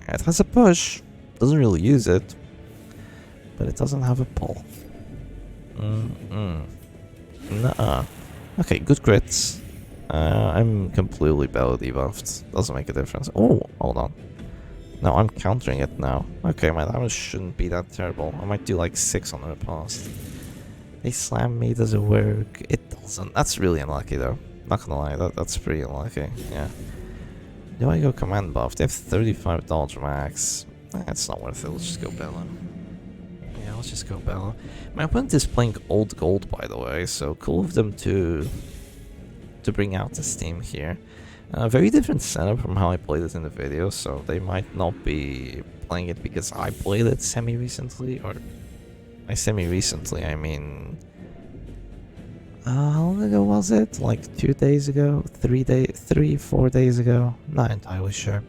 It has a push, doesn't really use it, but it doesn't have a pull. Nuh-uh. Okay, good crits. I'm completely belly debuffed. Doesn't make a difference. Oh, hold on. No, I'm countering it now. Okay, my damage shouldn't be that terrible. I might do like 6 on the riposte. They slam me, does it work? It doesn't. That's really unlucky though. Not gonna lie, that's pretty unlucky. Yeah. Do I go command buff? They have 35 dodge max. It's not worth it. Let's just go Bella. Yeah, let's just go Bella. My opponent is playing old gold, by the way, so cool of them to bring out this team here. Very different setup from how I played it in the video, so they might not be playing it because I played it semi-recently, or by semi-recently I mean, how long ago was it? Like 2 days ago? 4 days ago? Not entirely sure.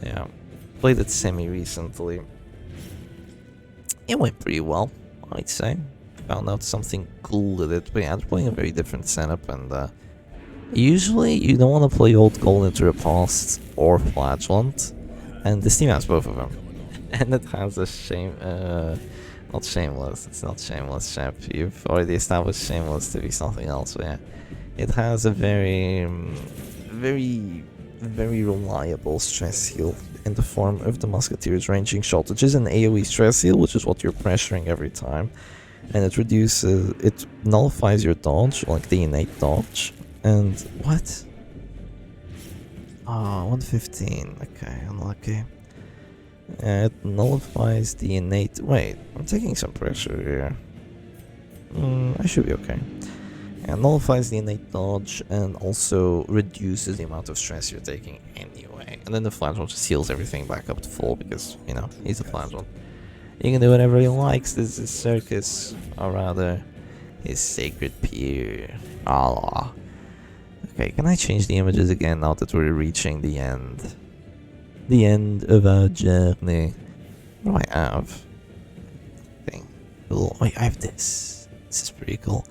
Yeah, played it semi-recently. It went pretty well, I'd say. Found out something cool with it, but yeah, they're playing a very different setup, and usually you don't want to play old gold into riposte or flagellant, and this team has both of them. And it has a not shameless, it's not shameless, chap. You've already established shameless to be something else, but yeah. It has a very reliable stress heal in the form of the Musketeer's ranging shot, which is an AoE stress heal, which is what you're pressuring every time. and it nullifies your dodge, like the innate dodge. And what? Ah, 115. Okay, unlucky. It nullifies the innate. Wait, I'm taking some pressure here. I should be okay. And nullifies the innate dodge and also reduces the amount of stress you're taking anyway. And then the flagellant just heals everything back up to full because, you know, he's a flagellant. He can do whatever he likes. This is Circus, or rather, his sacred peer. Allah. Okay, can I change the images again now that we're reaching the end? The end of our journey. What do I have? Cool. Wait, I have this. This is pretty cool.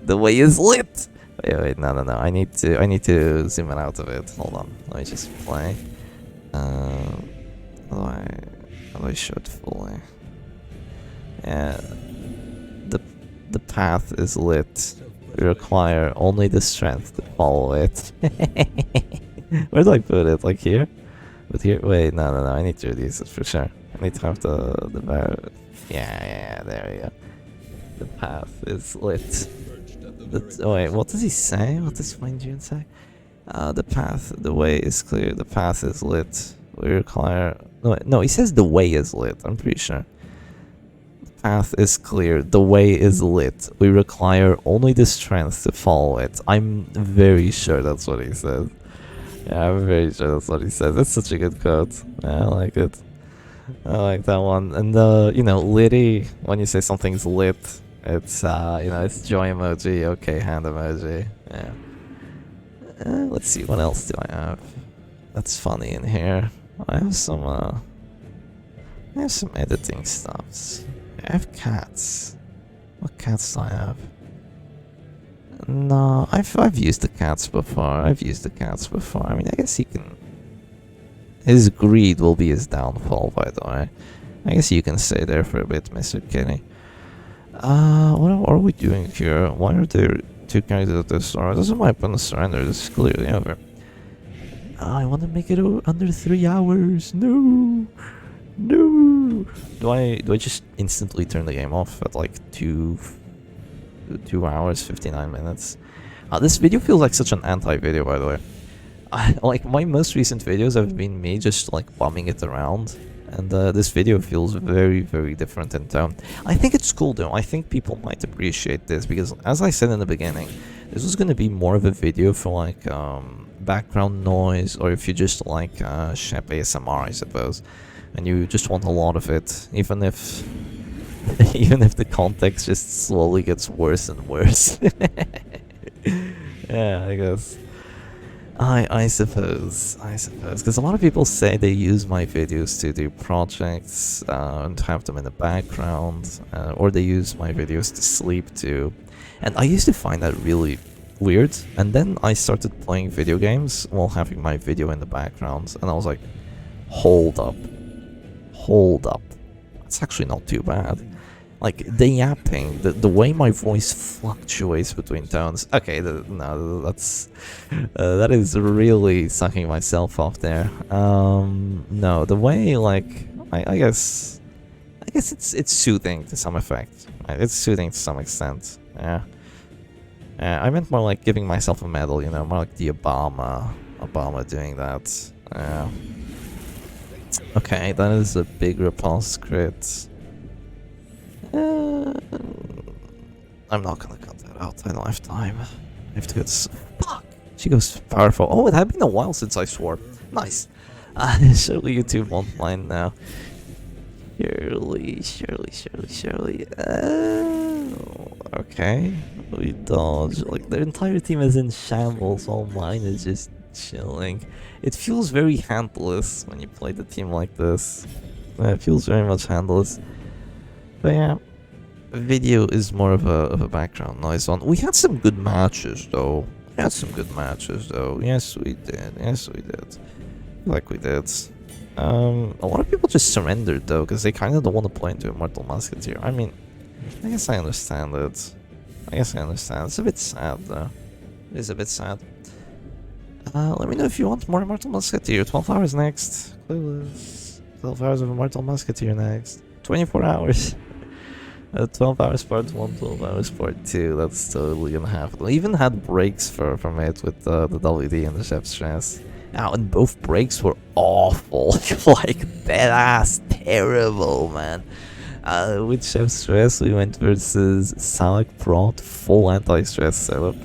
The way is lit. Wait, no. I need to zoom it out of it. Hold on. Let me just play. How do I show it fully? Yeah. The path is lit. We require only the strength to follow it. Where do I put it? Like here? But here? Wait, no. I need to reduce it for sure. I need to have the bar. Yeah, there we go. The path is lit. Oh wait, what does he say? What does Fine June say? The way is clear. The path is lit. We require... No, he says the way is lit. I'm pretty sure. The path is clear. The way is lit. We require only the strength to follow it. I'm very sure that's what he says. Yeah, I'm very sure that's what he says. That's such a good quote. Yeah, I like it. I like that one. And you know, litty, when you say something's lit, it's you know, it's joy emoji, okay, hand emoji. Yeah. Let's see, what else do I have? That's funny in here. I have some editing stuffs. I have cats. What cats do I have? No, I've used the cats before. I mean, I guess he can... His greed will be his downfall, by the way. I guess you can stay there for a bit, Mr. Kenny. What are we doing here? Why are there two characters at this store? Doesn't my opponent surrender? This is clearly over. I want to make it under 3 hours. No. Do I just instantly turn the game off at like 2 hours 59 minutes? This video feels like such an anti-video, by the way. Like my most recent videos have been me just like bumming it around, and this video feels very, very different in tone. I think it's cool though. I think people might appreciate this because, as I said in the beginning, this was going to be more of a video for like background noise, or if you just like Shep ASMR, I suppose, and you just want a lot of it, even if the context just slowly gets worse and worse. Yeah, I guess. I suppose, because a lot of people say they use my videos to do projects and have them in the background, or they use my videos to sleep too, and I used to find that really weird, and then I started playing video games while having my video in the background, and I was like, hold up, it's actually not too bad. Like, the yapping, the way my voice fluctuates between tones. Okay, no, that is really sucking myself off there. No, the way, like, I guess it's soothing to some effect. Right? It's soothing to some extent. Yeah. I meant more like giving myself a medal, you know, more like the Obama doing that. Yeah. Okay, that is a big repulse crit. I'm not gonna cut that out. I don't have time. I have to get fuck. She goes powerful. Oh, it had been a while since I swore. Nice. Surely YouTube won't mind now. Surely. Okay. We dodge. Like, the entire team is in shambles while mine is just chilling. It feels very handless when you play the team like this. It feels very much handless. But yeah, video is more of a background noise one. We had some good matches though. Yes, we did. Like we did. A lot of people just surrendered though, because they kind of don't want to play into Immortal Musketeer. I mean, I guess I understand it. It's a bit sad though. It is a bit sad. Let me know if you want more Immortal Musketeer. 12 hours next. Clueless. 12 hours of Immortal Musketeer next. 24 hours. 12 hours part 1, 12 hours part 2, that's totally gonna happen. We even had breaks from it with the WD and the Chef's Stress. And both breaks were awful, like dead ass terrible, man. With Chef's Stress, we went versus Salak Prot, full anti-stress setup.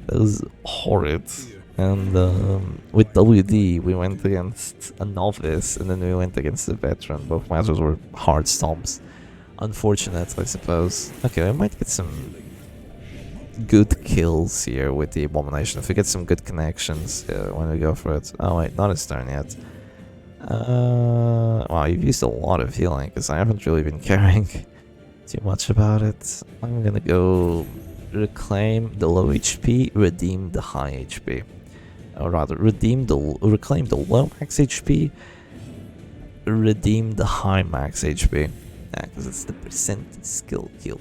That was horrid. And with WD, we went against a novice, and then we went against a veteran. Both matches were hard stomps. Unfortunate, I suppose. Okay, we might get some good kills here with the Abomination. If we get some good connections when we go for it. Oh wait, not his turn yet. Wow, you've used a lot of healing, because I haven't really been caring too much about it. I'm gonna go reclaim the low HP, redeem the high HP. Or rather, reclaim the low max HP, redeem the high max HP. Yeah, because it's the percent skill kill.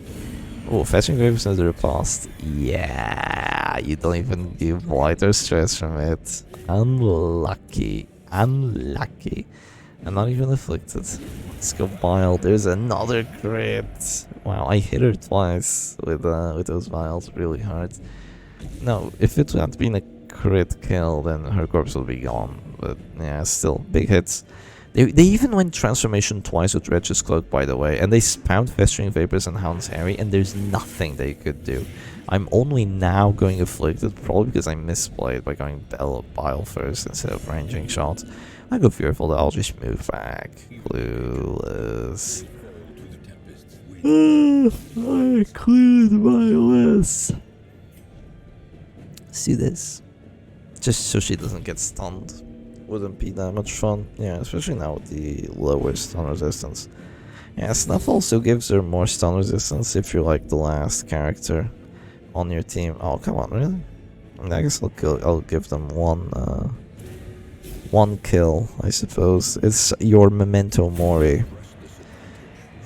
Oh, fetching waves as a riposte. Yeah, you don't even give lighter stress from it. Unlucky. Unlucky. I'm not even afflicted. Let's go wild. There's another crit. Wow, I hit her twice with those vials really hard. No, if it had been a crit kill, then her corpse will be gone. But yeah, still, big hits. They even went transformation twice with Wretch's Cloak, by the way, and they spammed Festering Vapors and Hound's Harry, and there's nothing they could do. I'm only now going Afflicted, probably because I misplayed by going Bile first instead of ranging shots. I go Fearful that I'll just move back. Clueless. I cleared my list. See this? Just so she doesn't get stunned. Wouldn't be that much fun. Yeah, especially now with the lower stun resistance. Yeah, Snuff also gives her more stun resistance if you're like the last character on your team. Oh, come on, really? I mean, I guess I'll give them one kill, I suppose. It's your memento mori.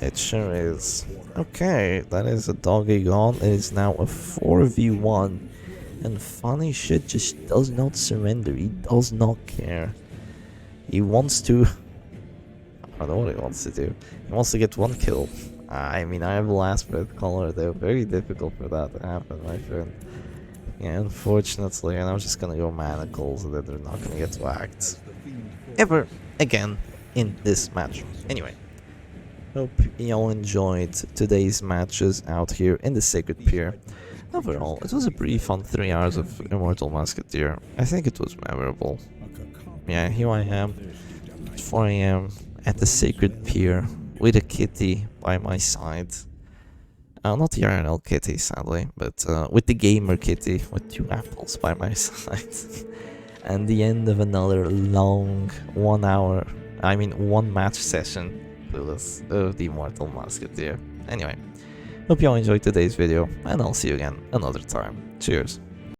It sure is. Okay, that is a doggy gone. It is now a 4v1. And funny shit just does not surrender. He does not care. He wants to... I don't know what he wants to do. He wants to get one kill. I mean, I have last breath color. They're very difficult for that to happen, my friend. Yeah, unfortunately. And I'm just gonna go manacles so that they're not gonna get whacked ever again in this match. Anyway. Hope y'all enjoyed today's matches out here in the Sacred Pier. Overall, it was a pretty fun 3 hours of Immortal Musketeer. I think it was memorable. Yeah, here I am at 4 AM at the Sacred Pier with a kitty by my side. Not the RNL kitty, sadly, but with the gamer kitty with 2 apples by my side. And the end of another long 1 match session of the Immortal Musketeer. Anyway. Hope y'all enjoyed today's video, and I'll see you again another time. Cheers.